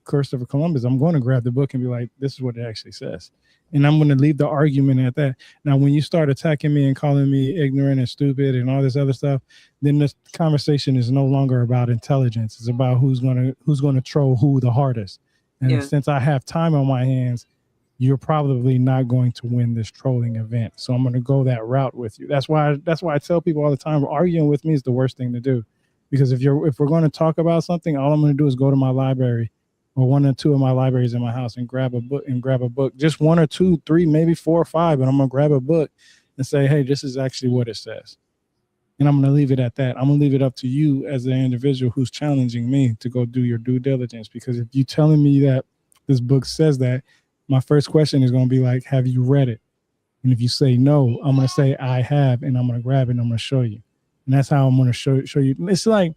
S1: Christopher Columbus, I'm going to grab the book and be like, this is what it actually says. And I'm going to leave the argument at that. Now, when you start attacking me and calling me ignorant and stupid and all this other stuff, then this conversation is no longer about intelligence. It's about who's going to troll who the hardest. And since I have time on my hands, you're probably not going to win this trolling event. So I'm going to go that route with you. That's why I tell people all the time, arguing with me is the worst thing to do. Because if we're going to talk about something, all I'm going to do is go to my library or one or two of my libraries in my house and grab a book, just one or two, three, maybe 4 or 5. And I'm going to grab a book and say, hey, this is actually what it says. And I'm going to leave it at that. I'm going to leave it up to you as an individual who's challenging me to go do your due diligence. Because if you're telling me that this book says that, my first question is going to be like, have you read it? And if you say no, I'm going to say I have, and I'm going to grab it and I'm going to show you. And that's how I'm going to show you. It's like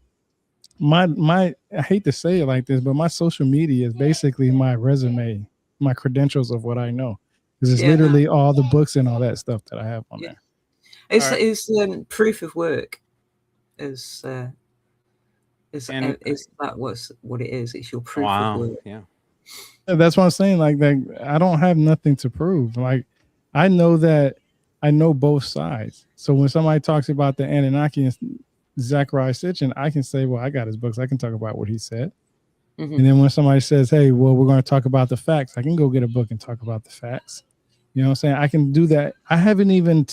S1: my I hate to say it like this, but my social media is basically my resume, my credentials of what I know. Because it's literally all the books and all that stuff that I have on there.
S3: It's proof of work. Is that what it is? It's your proof of work.
S2: Yeah.
S1: That's what I'm saying. Like I don't have nothing to prove. Like I know that I know both sides. So when somebody talks about the Anunnaki and Zachariah Sitchin, I can say, well, I got his books. I can talk about what he said. Mm-hmm. And then when somebody says, hey, well, we're going to talk about the facts, I can go get a book and talk about the facts. You know what I'm saying? I can do that. I haven't even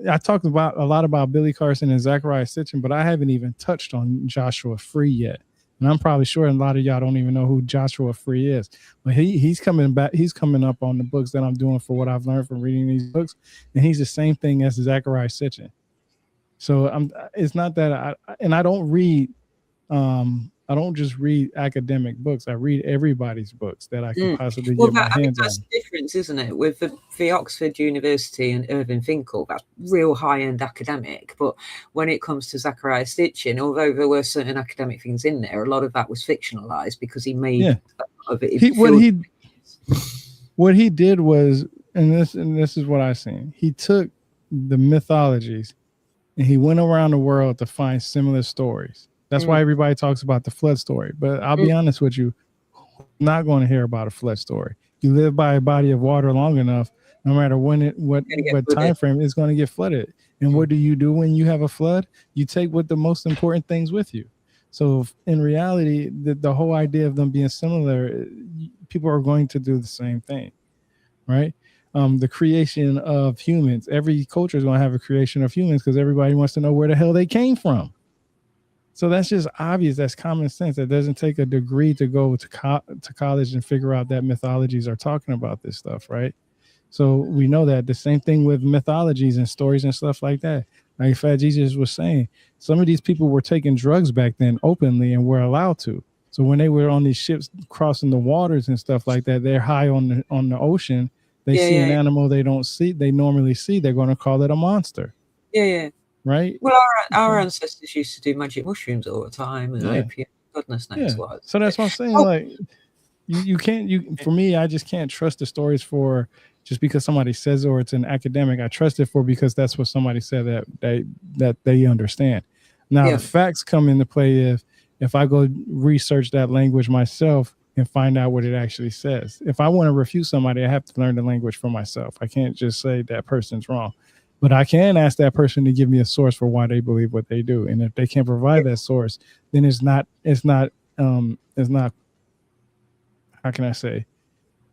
S1: I talked about a lot about Billy Carson and Zachariah Sitchin, but I haven't even touched on Joshua Free yet. And I'm probably sure a lot of y'all don't even know who Joshua Free is. But he's coming back. He's coming up on the books that I'm doing for what I've learned from reading these books. And he's the same thing as Zachariah Sitchin. So it's not that I don't read, I don't just read academic books. I read everybody's books that I can possibly get my hands on.
S3: That's the difference, isn't it? With the Oxford University and Irving Finkel, that's real high-end academic. But when it comes to Zachariah Sitchin, although there were certain academic things in there, a lot of that was fictionalized because he made a lot of it.
S1: What he did was, and this is what I've seen. He took the mythologies and he went around the world to find similar stories. That's why everybody talks about the flood story. But I'll be honest with you, not going to hear about a flood story. You live by a body of water long enough, no matter what time frame, it's going to get flooded. And what do you do when you have a flood? You take what the most important things with you. So in reality, the whole idea of them being similar, people are going to do the same thing, right? The creation of humans. Every culture is going to have a creation of humans because everybody wants to know where the hell they came from. So that's just obvious. That's common sense. It doesn't take a degree to go to college and figure out that mythologies are talking about this stuff, right? So we know that. The same thing with mythologies and stories and stuff like that. Like Fat Jesus was saying, some of these people were taking drugs back then openly and were allowed to. So when they were on these ships crossing the waters and stuff like that, they're high on the ocean. They see an animal they normally see. They're going to call it a monster.
S3: Yeah.
S1: Right.
S3: Well, our ancestors used to do magic mushrooms all the time and opium, goodness knows what.
S1: So that's what I'm saying. Like, you can't. For me, I just can't trust the stories for just because somebody says or it's an academic. I trust it for because that's what somebody said that they understand. Now the facts come into play if I go research that language myself and find out what it actually says. If I want to refute somebody, I have to learn the language for myself. I can't just say that person's wrong. But I can ask that person to give me a source for why they believe what they do. And if they can't provide that source, then it's not, how can I say?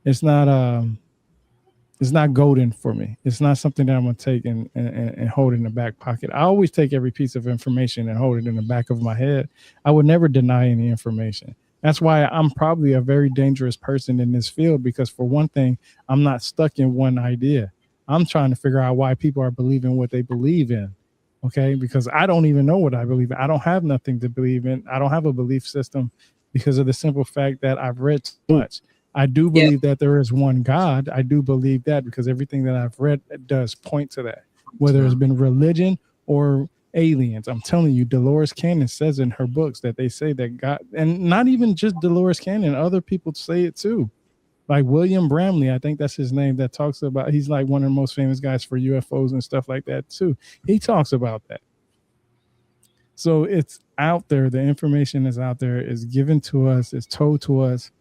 S1: It's not golden for me. It's not something that I'm going to take and hold in the back pocket. I always take every piece of information and hold it in the back of my head. I would never deny any information. That's why I'm probably a very dangerous person in this field, because for one thing, I'm not stuck in one idea. I'm trying to figure out why people are believing what they believe in. Okay. Because I don't even know what I believe in. I don't have nothing to believe in. I don't have a belief system because of the simple fact that I've read too much. I do believe that there is one God. I do believe that because everything that I've read does point to that, whether it's been religion or aliens. I'm telling you, Dolores Cannon says in her books that they say that God, and not even just Dolores Cannon, other people say it too. Like William Bramley, I think that's his name, that talks about, he's like one of the most famous guys for UFOs and stuff like that too. He talks about that. So it's out there. The information is out there, is given to us, is told to us.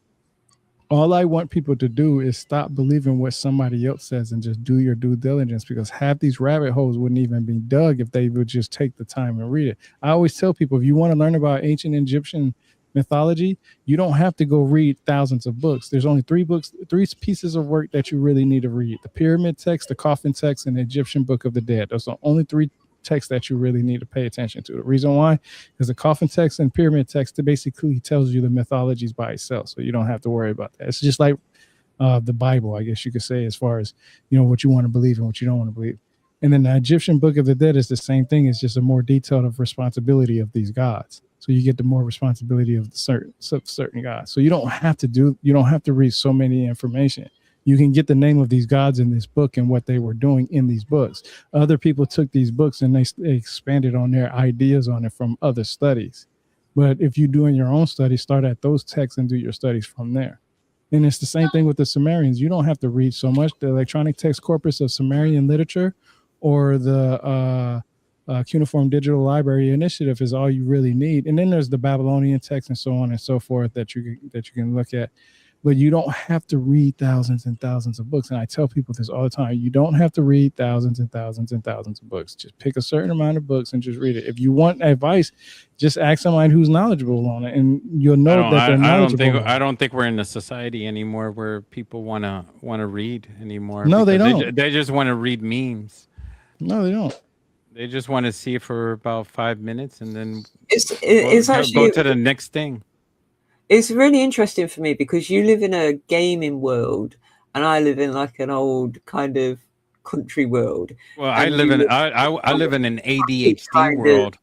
S1: All I want people to do is stop believing what somebody else says and just do your due diligence, because half these rabbit holes wouldn't even be dug if they would just take the time and read it. I always tell people, if you want to learn about ancient Egyptian mythology, you don't have to go read thousands of books. There's only three pieces of work that you really need to read: the pyramid text, the coffin text, and the Egyptian Book of the Dead. Those are the only three texts that you really need to pay attention to. The reason why is the coffin text and pyramid text, it basically tells you the mythologies by itself, so you don't have to worry about that. It's just like the Bible, I guess you could say, as far as, you know, what you want to believe and what you don't want to believe. And then the Egyptian Book of the Dead is the same thing. It's just a more detailed of responsibility of these gods. So you get the more responsibility of the certain gods. So you don't have to read so many information. You can get the name of these gods in this book and what they were doing in these books. Other people took these books and they expanded on their ideas on it from other studies. But if you're doing your own studies, start at those texts and do your studies from there. And it's the same thing with the Sumerians. You don't have to read so much. The electronic text corpus of Sumerian literature or the Cuneiform Digital Library Initiative is all you really need. And then there's the Babylonian text and so on and so forth that you can look at. But you don't have to read thousands and thousands of books. And I tell people this all the time. You don't have to read thousands and thousands and thousands of books. Just pick a certain amount of books and just read it. If you want advice, just ask somebody who's knowledgeable on it, and you'll know that they're knowledgeable.
S2: I don't think we're in a society anymore where people want to read anymore.
S1: No, they don't.
S2: They just want to read memes.
S1: No, they don't.
S2: They just want to see it for about 5 minutes and then
S3: actually
S2: go to the next thing.
S3: It's really interesting for me because you live in a gaming world and I live in like an old kind of country world.
S2: Well, I live in an ADHD world.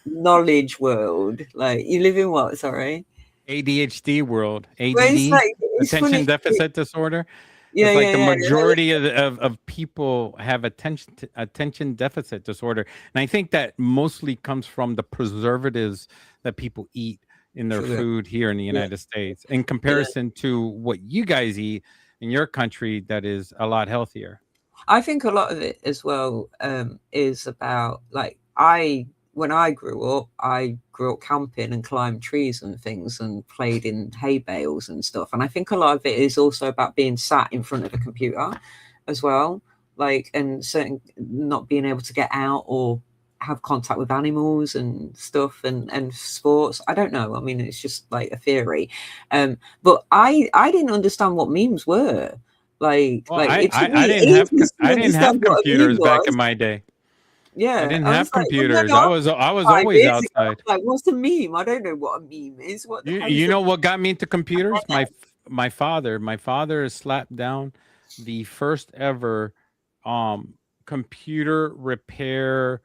S3: Knowledge world. Like you live in what? Sorry.
S2: ADHD world. ADD.
S3: It's
S2: attention
S3: funny.
S2: deficit disorder.
S3: Yeah,
S2: it's like
S3: yeah,
S2: the majority of people have attention deficit disorder, and I think that mostly comes from the preservatives that people eat in their food here in the United States, in comparison to what you guys eat in your country that is a lot healthier.
S3: I think a lot of it as well is about like when I grew up camping and climbed trees and things and played in hay bales and stuff. And I think a lot of it is also about being sat in front of a computer as well, like, and certain not being able to get out or have contact with animals and stuff and sports. I don't know. I mean, it's just like a theory. But I didn't understand what memes were. I
S2: didn't have computers back in my day.
S3: Yeah,
S2: I didn't have computers. I was always outside.
S3: Like, what's a meme? I don't know what a meme is. What
S2: you know what got me into computers? My father slapped down the first ever computer repair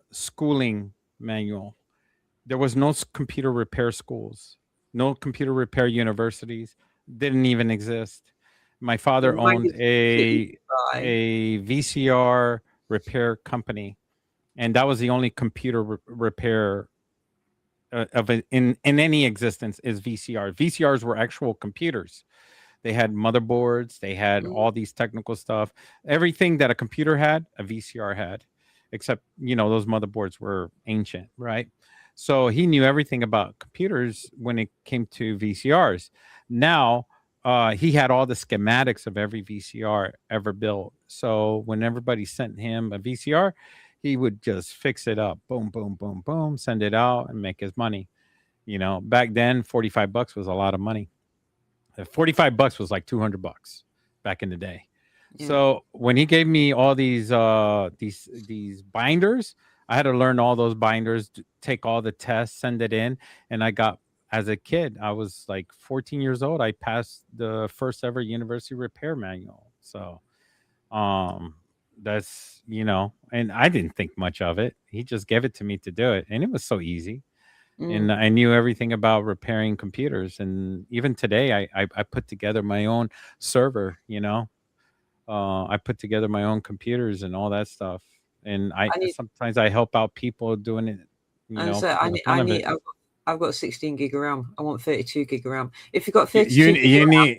S2: schooling manual. There was no computer repair schools, no computer repair universities. Didn't even exist. My father owned a VCR repair company, and that was the only computer repair in any existence is VCR. VCRs were actual computers. They had motherboards, they had all these technical stuff. Everything that a computer had, a VCR had, except those motherboards were ancient, right? So he knew everything about computers when it came to VCRs. Now he had all the schematics of every VCR ever built. So when everybody sent him a VCR, he would just fix it up. Boom, boom, boom, boom, send it out and make his money. Back then, $45 was a lot of money. $45 was like $200 back in the day. Yeah. So when he gave me all these binders, I had to learn all those binders, take all the tests, send it in. And I got, as a kid, I was like 14 years old. I passed the first ever university repair manual. So that's, and I didn't think much of it. He just gave it to me to do it. And it was so easy. And I knew everything about repairing computers. And even today, I put together my own server, I put together my own computers and all that stuff. And sometimes I help out people doing it.
S3: I've got 16 gig of RAM. I want 32 gig of RAM. If you've got 32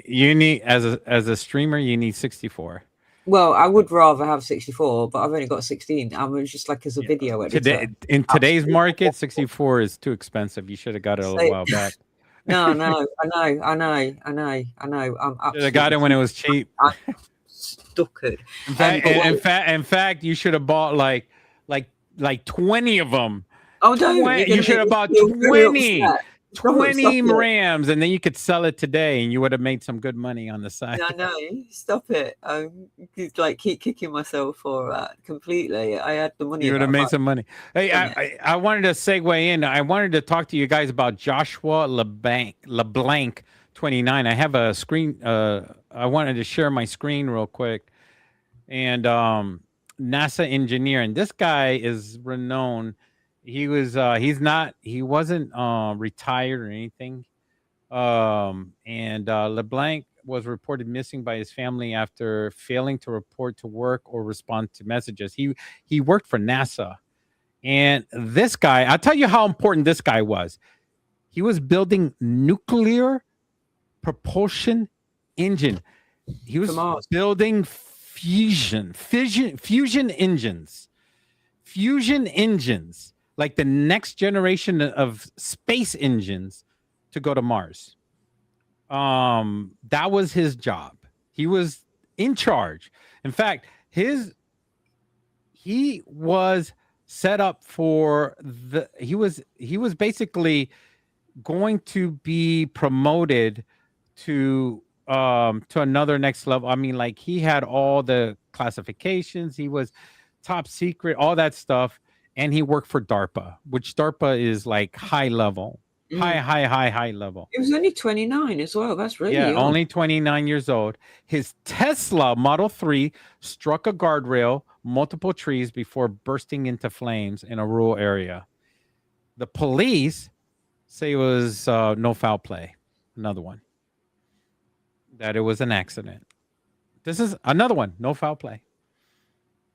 S2: you need as a streamer, you need 64.
S3: Well, I would rather have 64, but I've only got 16. I'm just like as a video editor.
S2: In today's market, 64 is too expensive. You should have got it a while back.
S3: No, I know.
S2: Should have got it when it was cheap.
S3: I'm stupid.
S2: In fact, you should have bought like 20 of them.
S3: Oh, don't.
S2: You should have bought 20 RAMs, and then you could sell it today, and you would have made some good money on the side.
S3: No, stop it. Like keep kicking myself for that completely. I had the money.
S2: You would have made some money. Hey, I wanted to segue in. I wanted to talk to you guys about Joshua LeBlanc 29. I have a screen. I wanted to share my screen real quick, and NASA engineer, and this guy is renowned he wasn't retired or anything. And LeBlanc was reported missing by his family after failing to report to work or respond to messages. He worked for NASA. And this guy, I'll tell you how important this guy was. He was building nuclear propulsion engine. He was building fusion engines. Fusion engines, like the next generation of space engines to go to Mars. That was his job. He was in charge. In fact, he was set up for he was basically going to be promoted to another next level. I mean, like, he had all the classifications. He was top secret, all that stuff. And he worked for DARPA, which DARPA is like high level, high level.
S3: It was only 29 as well. That's really young.
S2: Only 29 years old. His Tesla Model 3 struck a guardrail, multiple trees before bursting into flames in a rural area. The police say it was no foul play. Another one. That it was an accident. This is another one. No foul play.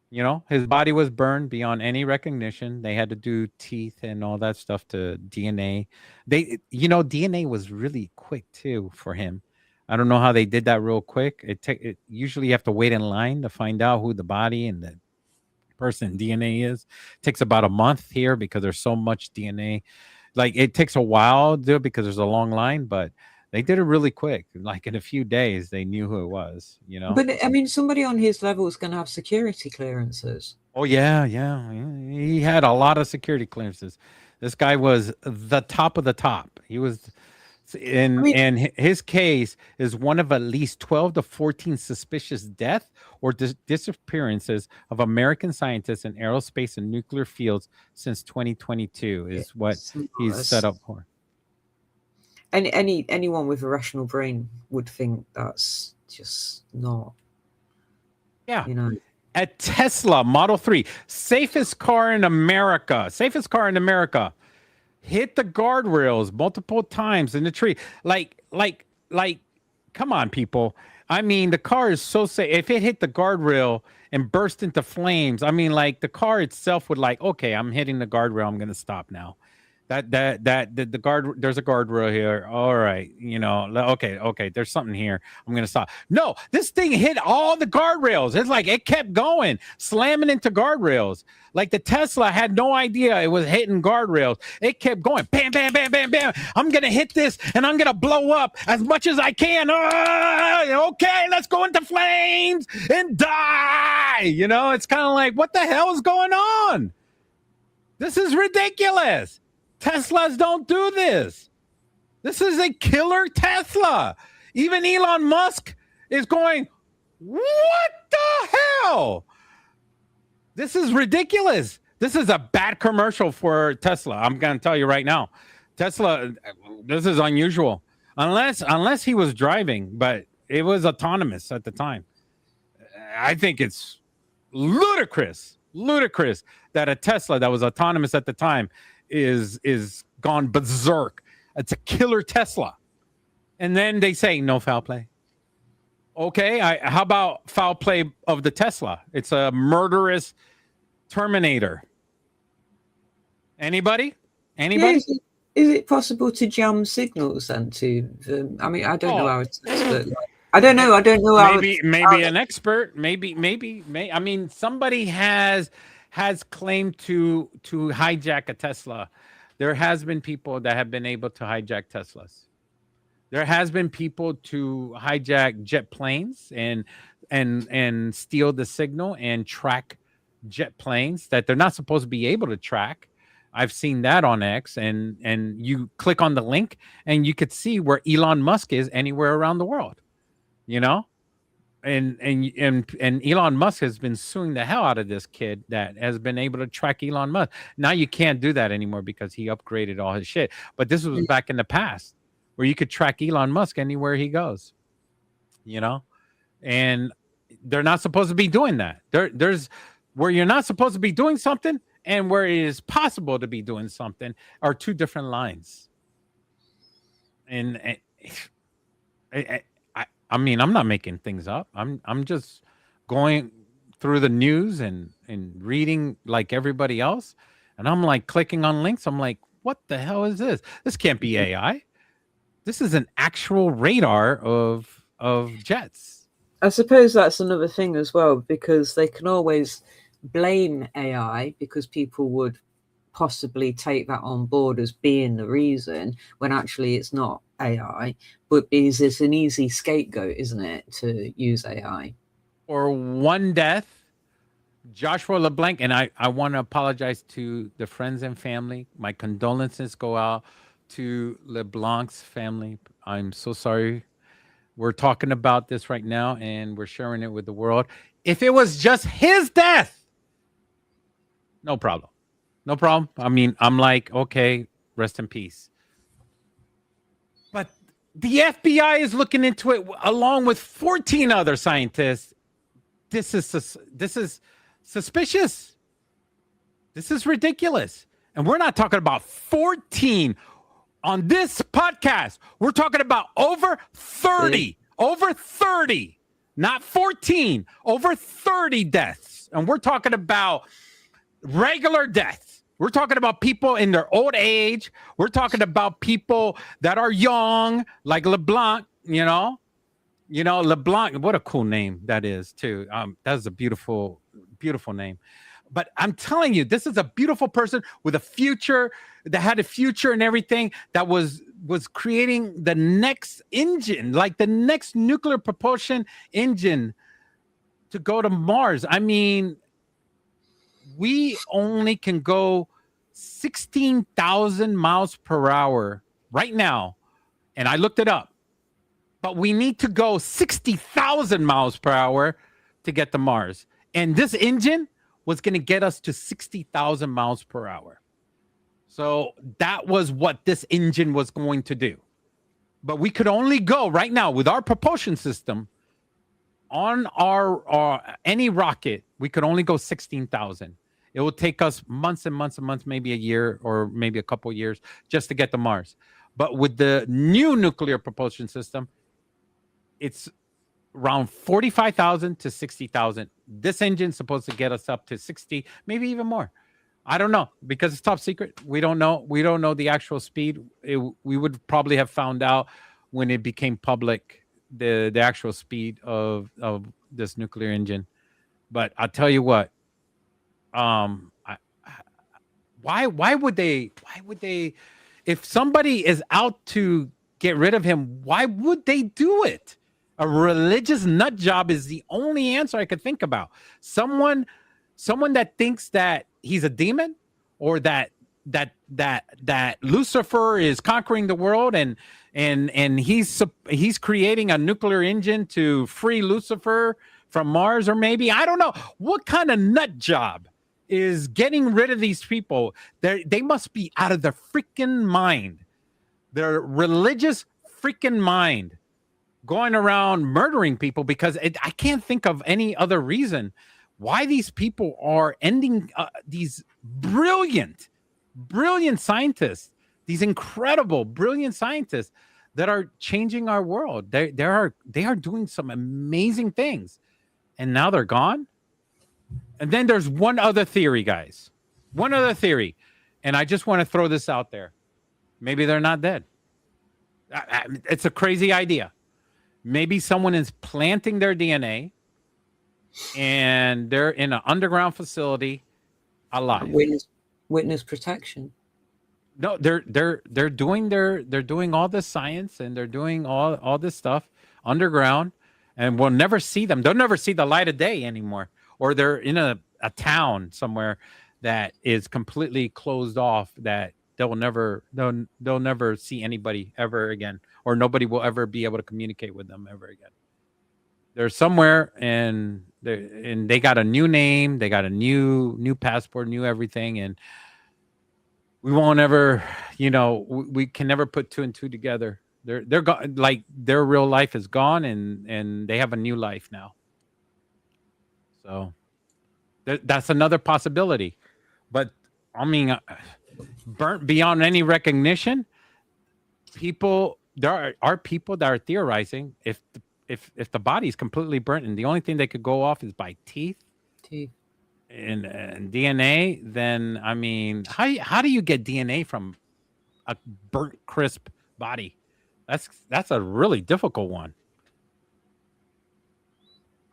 S2: You know, his body was burned beyond any recognition. They had to do teeth and all that stuff to DNA. DNA was really quick too for him. I don't know how they did that real quick. It usually you have to wait in line to find out who the body and the person DNA is. It takes about a month here because there's so much DNA. Like, it takes a while to do it because there's a long line, but they did it really quick. Like, in a few days, they knew who it was, you know?
S3: But, I mean, somebody on his level is going to have security clearances.
S2: Oh, yeah. He had a lot of security clearances. This guy was the top of the top. He was... And his case is one of at least 12 to 14 suspicious death or disappearances of American scientists in aerospace and nuclear fields since 2022 is what he's set up for.
S3: And anyone with a rational brain would think that's just not.
S2: Yeah.
S3: You know.
S2: A Tesla Model 3, safest car in America. Hit the guardrails multiple times in the tree. Like, come on, people. I mean, the car is so safe. If it hit the guardrail and burst into flames, I mean, like, the car itself would like, okay, I'm hitting the guardrail. I'm going to stop now. The guard, there's a guardrail here. All right. You know, okay. There's something here. I'm going to stop. No, this thing hit all the guardrails. It's like, it kept going, slamming into guardrails. Like, the Tesla had no idea it was hitting guardrails. It kept going. Bam, bam, bam, bam, bam. I'm going to hit this and I'm going to blow up as much as I can. Okay, let's go into flames and die. You know, it's kind of like, what the hell is going on? This is ridiculous. Teslas don't do this. This is a killer Tesla. Even Elon Musk is going, what the hell? This is ridiculous. This is a bad commercial for Tesla. I'm going to tell you right now. Tesla, this is unusual. Unless he was driving, but it was autonomous at the time. I think it's ludicrous that a Tesla that was autonomous at the time is gone berserk. It's a killer Tesla. And then they say no foul play. Okay, how about foul play of the Tesla? It's a murderous Terminator. Anybody?
S3: Yeah, is it possible to jam signals then to the, I mean, I don't know how it's expert. I don't know how
S2: maybe an expert. Maybe. I mean, somebody has claimed to hijack a Tesla. There has been people that have been able to hijack Teslas. There has been people to hijack jet planes and steal the signal and track jet planes that they're not supposed to be able to track. I've seen that on X, and you click on the link and you could see where Elon Musk is anywhere around the world, you know? And Elon Musk has been suing the hell out of this kid that has been able to track Elon Musk. Now you can't do that anymore because he upgraded all his shit. But this was back in the past where you could track Elon Musk anywhere he goes, you know? And they're not supposed to be doing that. There's where you're not supposed to be doing something and where it is possible to be doing something are two different lines. And I mean, I'm not making things up. I'm just going through the news and reading like everybody else, and I'm like clicking on links. I'm like, what the hell is this? This can't be AI. This is an actual radar of jets.
S3: I suppose that's another thing as well, because they can always blame AI because people would possibly take that on board as being the reason, when actually it's not AI, but because it's an easy scapegoat, isn't it, to use AI?
S2: Or one death, Joshua LeBlanc, and I want to apologize to the friends and family. My condolences go out to LeBlanc's family. I'm so sorry. We're talking about this right now, and we're sharing it with the world. If it was just his death, no problem. No problem. I mean, I'm like, okay, rest in peace. But the FBI is looking into it along with 14 other scientists. This is suspicious. This is ridiculous. And we're not talking about 14 on this podcast. We're talking about over 30, not 14, over 30 deaths. And we're talking about regular deaths. We're talking about people in their old age. We're talking about people that are young, like LeBlanc, you know, LeBlanc. What a cool name that is too. That's a beautiful, beautiful name. But I'm telling you, this is a beautiful person with a future, that had a future and everything, that was creating the next engine, like the next nuclear propulsion engine to go to Mars. I mean, we only can go 16,000 miles per hour right now. And I looked it up. But we need to go 60,000 miles per hour to get to Mars. And this engine was going to get us to 60,000 miles per hour. So that was what this engine was going to do. But we could only go right now with our propulsion system on our any rocket. We could only go 16,000. It will take us months and months and months, maybe a year or maybe a couple of years just to get to Mars. But with the new nuclear propulsion system, it's around 45,000 to 60,000. This engine's supposed to get us up to 60, maybe even more. I don't know, because it's top secret. We don't know. We don't know the actual speed. We would probably have found out when it became public, the actual speed of this nuclear engine. But I'll tell you what, why would they, if somebody is out to get rid of him, why would they do it? A religious nut job is the only answer I could think about. Someone that thinks that he's a demon, or that Lucifer is conquering the world, and he's creating a nuclear engine to free Lucifer from Mars, or maybe, I don't know what kind of nut job is getting rid of these people. They must be out of their freaking mind, their religious freaking mind, going around murdering people, because I can't think of any other reason why these people are ending these brilliant scientists, these incredible, brilliant scientists that are changing our world. They are doing some amazing things, and now they're gone. And then there's one other theory, guys. One other theory, and I just want to throw this out there. Maybe they're not dead. It's a crazy idea. Maybe someone is planting their DNA, and they're in an underground facility, alive.
S3: Witness protection.
S2: No, they're doing all this science, and they're doing all this stuff underground, and we'll never see them. They'll never see the light of day anymore, or they're in a town somewhere that is completely closed off, that they'll never see anybody ever again, or nobody will ever be able to communicate with them ever again. They're somewhere, and they got a new name, they got a new passport, new everything, and we won't ever, we can never put two and two together. They're gone, like their real life is gone, and they have a new life now. So that's another possibility. But I mean, burnt beyond any recognition. There are people that are theorizing if the body is completely burnt and the only thing they could go off is by teeth
S3: Teeth.
S2: and DNA, then I mean, how do you get DNA from a burnt crisp body? That's a really difficult one.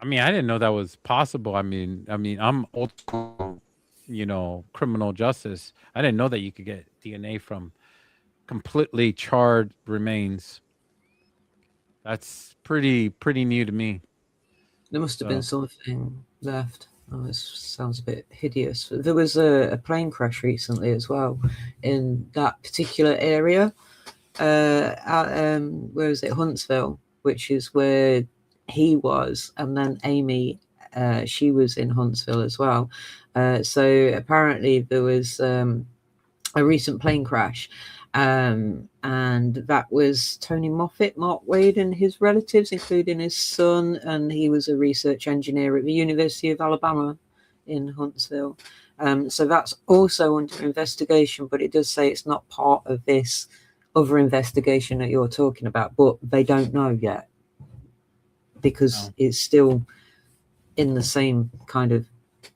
S2: I mean, I didn't know that was possible. I mean, I'm old school, criminal justice. I didn't know that you could get DNA from completely charred remains. That's pretty new to me.
S3: There must have been something left. Oh, this sounds a bit hideous. There was a plane crash recently as well in that particular area. Where is it? Huntsville, which is where he was, and then Amy, she was in Huntsville as well. So apparently there was a recent plane crash, and that was Tony Moffat, Mark Wade, and his relatives, including his son, and he was a research engineer at the University of Alabama in Huntsville. So that's also under investigation, but it does say it's not part of this other investigation that you're talking about, but they don't know yet because it's still in the same kind of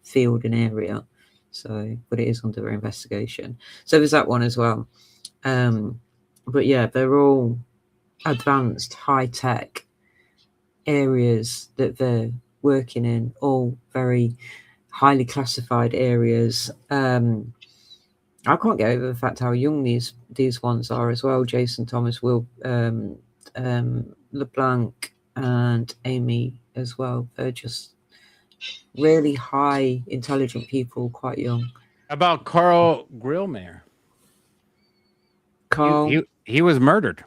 S3: field and area. So, but it is under investigation. So there's that one as well. But yeah, they're all advanced, high-tech areas that they're working in, all very highly classified areas. I can't get over the fact how young these ones are as well. Jason Thomas, Will LeBlanc, and Amy as well. They're just really high, intelligent people, quite young.
S2: How about Carl Grillmeyer?
S3: Carl,
S2: he was murdered.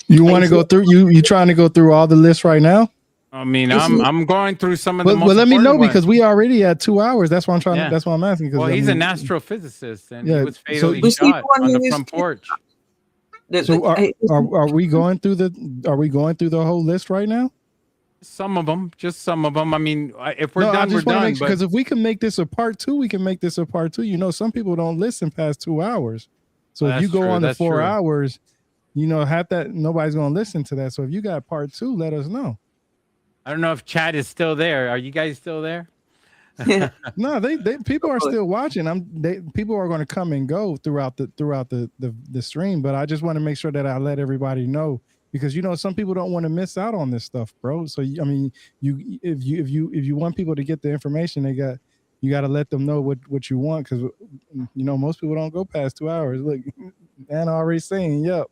S1: You want to go through? You trying to go through all the lists right now?
S2: I mean, I'm going through some of the most.
S1: Well, let me know
S2: ones.
S1: because we already at 2 hours. That's why I'm trying. Yeah. That's why I'm asking.
S2: Well, he's an astrophysicist, and he was fatally shot on the front porch.
S1: So are we going through the whole list right now?
S2: Some of them, just some of them. I mean, if we're done, we're done.
S1: Because if we can make this a part 2, we can make this a part 2. Some people don't listen past 2 hours. So if you go on the 4 hours, half that nobody's going to listen to that. So if you got part 2, let us know.
S2: I don't know if Chad is still there. Are you guys still there?
S3: Yeah.
S1: No, they people are still watching. People are going to come and go throughout the stream, but I just want to make sure that I let everybody know because some people don't want to miss out on this stuff, bro. So I mean, if you want people to get the information, you got to let them know what you want because most people don't go past 2 hours. Look, Anna already saying yep.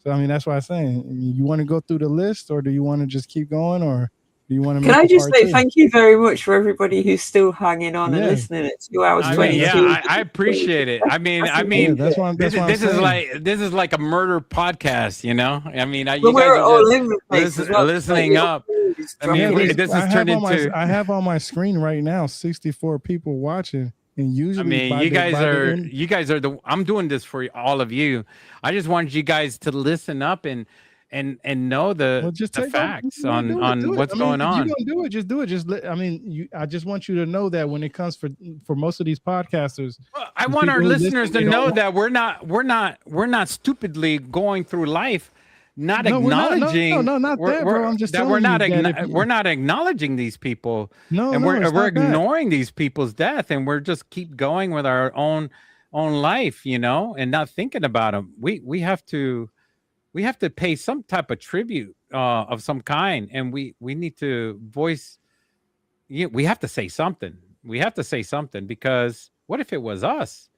S1: So I mean that's why I'm saying. I mean, you want to go through the list, or do you want to just keep going, or do you want to?
S3: Can I just say thank you very much for everybody who's still hanging on and listening at 2 hours 22?
S2: Yeah, I appreciate it. I mean,
S1: that's why
S2: this is like a murder podcast, I mean, you
S3: guys
S2: are listening up. I mean, this is turned into.
S1: I have on my screen right now 64 people watching. And usually,
S2: you guys are I'm doing this for all of you. I just wanted you guys to listen up and know the facts on what's going on.
S1: If you're gonna do it, just do it. I just want you to know that when it comes for most of these podcasters,
S2: I want our listeners to know that we're not stupidly going through life. Not acknowledging.
S1: No, not that, bro. I'm just
S2: that we're not acknowledging these people. We're ignoring these people's death, and we're just keep going with our own life, and not thinking about them. We have to pay some type of tribute of some kind, and we need to voice. We have to say something. We have to say something because what if it was us?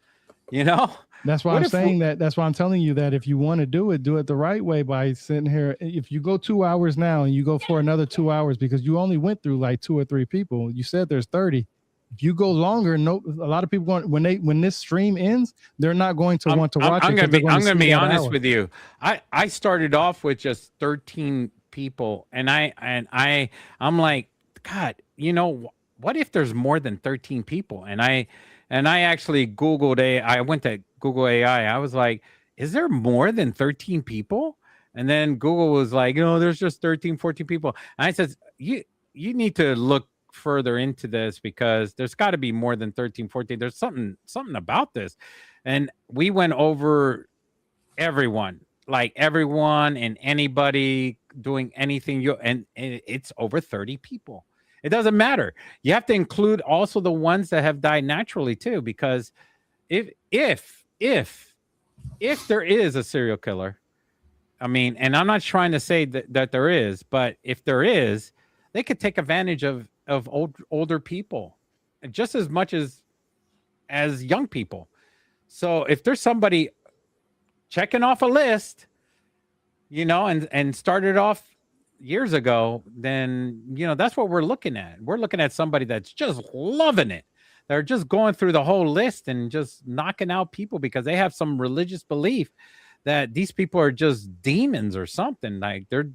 S1: That's why I'm saying that. That's why I'm telling you that if you want to do it the right way by sitting here. If you go 2 hours now and you go for another 2 hours because you only went through like 2 or 3 people, you said there's 30. If you go longer, a lot of people when this stream ends, they're not going to want to watch it.
S2: I'm going to be honest with you. I started off with just 13 people, and I'm like, God, what if there's more than 13 people? And I actually Googled I went to Google AI. I was like, is there more than 13 people? And then Google was like, there's just 13, 14 people. And I said, you need to look further into this because there's got to be more than 13, 14. There's something about this. And we went over everyone, like everyone and anybody doing anything. And it's over 30 people. It doesn't matter. You have to include also the ones that have died naturally too, because if there is a serial killer, I mean, and I'm not trying to say that there is, but if there is, they could take advantage of older people just as much as young people. So if there's somebody checking off a list, you know, and started off years ago, then, you know, that's what we're looking at. We're looking at somebody that's just loving it. They're just going through the whole list and just knocking out people because they have some religious belief that these people are just demons or something. Like they're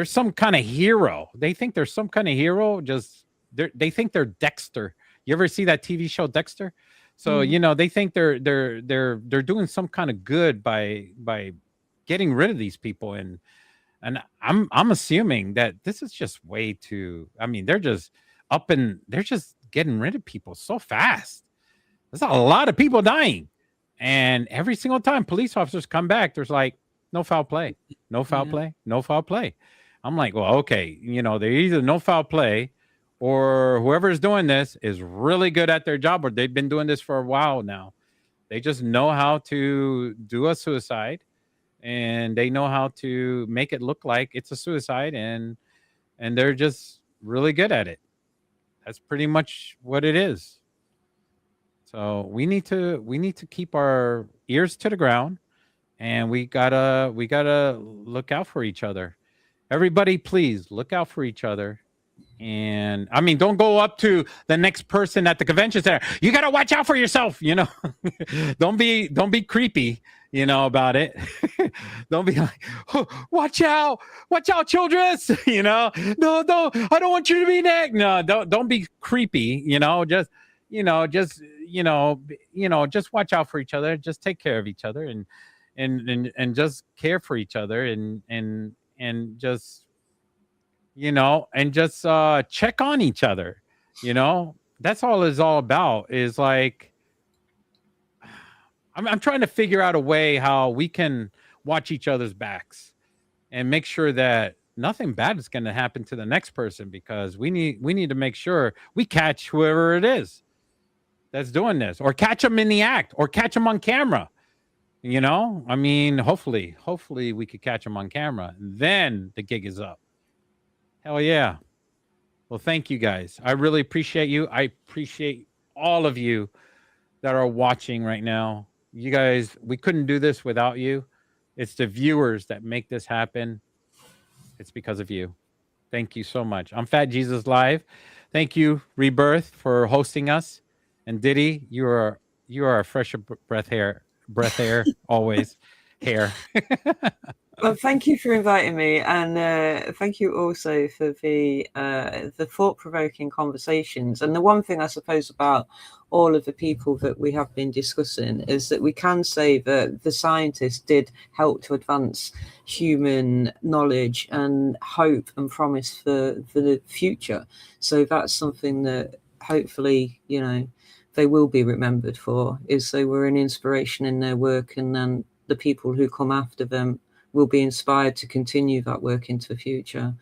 S2: some kind of hero. They think they're some kind of hero. They think they're Dexter. You ever see that TV show Dexter? So, you know, they think they're doing some kind of good by getting rid of these people. And I'm assuming that this is just way too, I mean, they're just getting rid of people so fast. There's a lot of people dying. And every single time police officers come back, there's like, no foul play, no foul play, no foul play. I'm like, well, okay, you know, they're either no foul play or whoever's doing this is really good at their job, or they've been doing this for a while now. They just know how to do a suicide, and they know how to make it look like it's a suicide, and they're just really good at it. That's pretty much what it is. So we need to keep our ears to the ground, and we gotta look out for each other. Everybody, please look out for each other. And I mean, don't go up to the next person at the convention center. You gotta watch out for yourself, you know. don't be creepy, you know, about it. Don't be like, oh, watch out, children. You know, no, I don't want you to be next. No, don't be creepy, you know. Just watch out for each other. Just take care of each other, and just care for each other, and just, you know, and just check on each other. You know, that's all it's all about. Is like, I'm trying to figure out a way how we can watch each other's backs and make sure that nothing bad is going to happen to the next person, because we need to make sure we catch whoever it is that's doing this, or catch them in the act, or catch them on camera. You know, I mean, hopefully we could catch them on camera. Then the gig is up. Hell yeah. Well, thank you guys. I really appreciate you. I appreciate all of you that are watching right now. You guys, we couldn't do this without you. It's the viewers that make this happen. It's because of you. Thank you so much. I'm Fat Jesus Live. Thank you, Rebirth, for hosting us. And Diddy, you are a fresh breath air always. Hair.
S3: Well, thank you for inviting me, and thank you also for the thought-provoking conversations. And the one thing I suppose about all of the people that we have been discussing is that we can say that the scientists did help to advance human knowledge and hope and promise for the future. So that's something that hopefully, you know, they will be remembered for, is they were an inspiration in their work, and then the people who come after them will be inspired to continue that work into the future.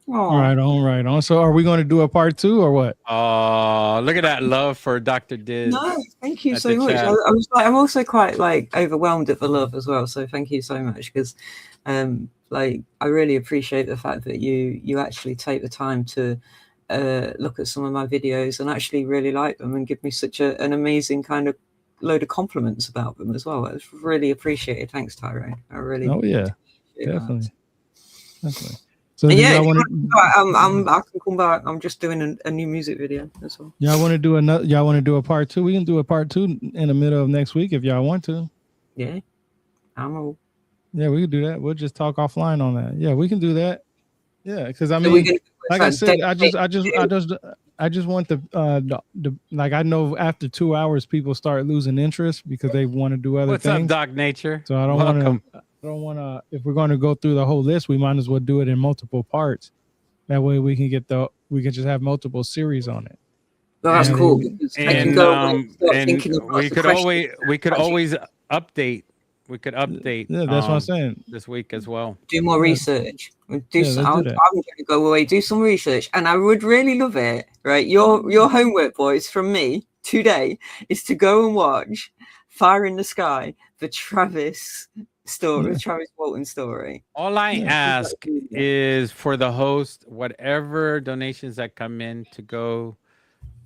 S1: Aww. Right on. So are we going to do a part 2 or what?
S2: Oh, look at that love for Dr. Diz.
S3: No, thank you so much. I'm also quite like overwhelmed at the love as well. So thank you so much, because like, I really appreciate the fact that you actually take the time to look at some of my videos and actually really like them and give me such an amazing kind of load of compliments about them as well. It's really appreciated. Thanks, Tyrone. I really.
S1: Oh yeah, definitely. So
S3: yeah, I can come back. I'm just doing a new music video. That's all.
S1: Y'all want to do y'all want to do a part 2? We can do a part 2 in the middle of next week if y'all want to.
S3: Yeah,
S1: yeah, we can do that. We'll just talk offline on that. Yeah, we can do that. Yeah, because I mean, like I said, I just want the like, I know after 2 hours people start losing interest because they want to do other things.
S2: What's up, Doc Nature?
S1: So I don't want to. I don't want to. If we're going to go through the whole list, we might as well do it in multiple parts. That way, we can just have multiple series on it.
S3: Well, that's
S1: Yeah,
S3: cool
S1: they-
S3: because I
S2: And
S3: can go away and start
S2: and
S3: thinking of lots
S2: we
S3: of
S2: could
S3: questions.
S2: always update. We could update.
S1: Yeah, that's what I'm saying.
S2: This week as well.
S3: Do more
S1: Yeah.
S3: research. Do
S1: Yeah,
S3: some,
S1: let's do
S3: I'm
S1: that.
S3: going to go away, do some research, and I would really love it. Right, your homework, boys, from me today is to go and watch Fire in the Sky, the Travis story,
S1: Yeah.
S3: Travis Walton story.
S2: All I
S1: Yeah.
S2: ask is for the host, whatever donations that come in, to go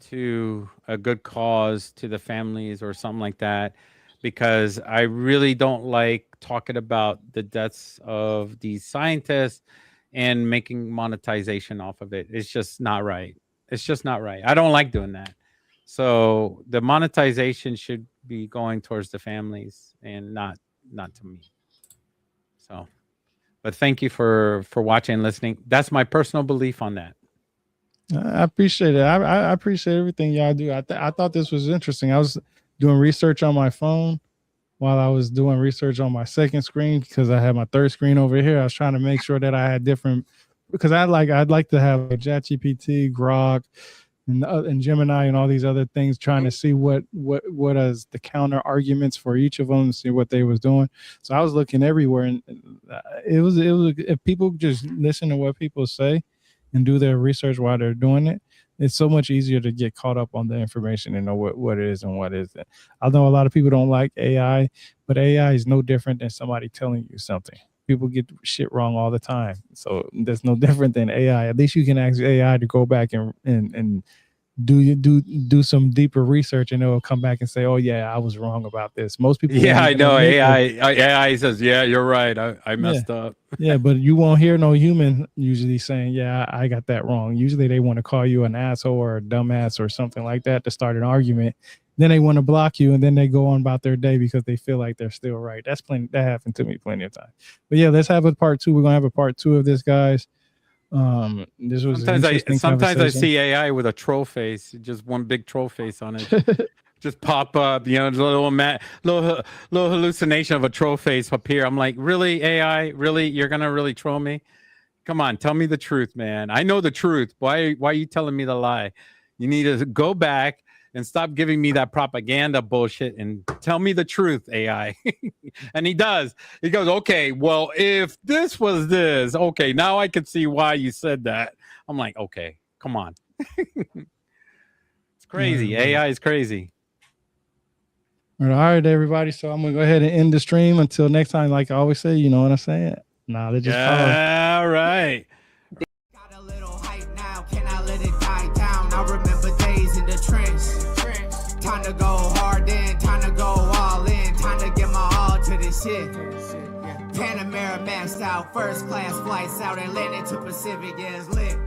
S2: to a good cause, to the families or something like that, because I really don't like talking about the deaths of these scientists and making monetization off of it. It's just not right. It's just not right. I don't like doing that. So the monetization should be going towards the families and not to me. So, but thank you for watching and listening. That's my personal belief on that.
S1: I appreciate it. I appreciate everything y'all do. I thought this was interesting. I was doing research on my phone while I was doing research on my second screen because I had my third screen over here. I was trying to make sure that I had different, because I'd like to have a ChatGPT, Grok, and Gemini and all these other things, trying to see what is the counter arguments for each of them, see what they was doing. So I was looking everywhere, and it was if people just listen to what people say and do their research while they're doing it, it's so much easier to get caught up on the information and know what it is and what isn't. I know a lot of people don't like AI, but AI is no different than somebody telling you something. People get shit wrong all the time. So that's no different than AI. At least you can ask AI to go back and do some deeper research, and it will come back and say, oh yeah, I was wrong about this. Most people,
S2: Yeah, I know. AI says, yeah, you're right. I messed up.
S1: Yeah, but you won't hear no human usually saying, yeah, I got that wrong. Usually they want to call you an asshole or a dumbass or something like that to start an argument. Then they want to block you, and then they go on about their day because they feel like they're still right. That happened to me plenty of times. But yeah, let's have a part 2. We're gonna have a part 2 of this, guys. This was
S2: sometimes I see AI with a troll face, just one big troll face on it. Just pop up, the little hallucination of a troll face up here. I'm like, really, AI? Really? You're gonna really troll me? Come on, tell me the truth, man. I know the truth. Why are you telling me the lie? You need to go back and stop giving me that propaganda bullshit and tell me the truth, AI. And he does. He goes, okay, well, if this was this, okay, now I can see why you said that. I'm like, okay, come on. It's crazy. AI is crazy.
S1: All right, everybody. So I'm gonna go ahead and end the stream until next time. Like I always say, you know what I'm saying? Knowledge is power.
S2: All right.
S4: Got a little hype now, can I let it die down? I remember days in the trench. Time to go hard in, time to go all in, time to get my all to this shit. Panamera maxed out, first class flights out and landed to Pacific, yeah, it's lit.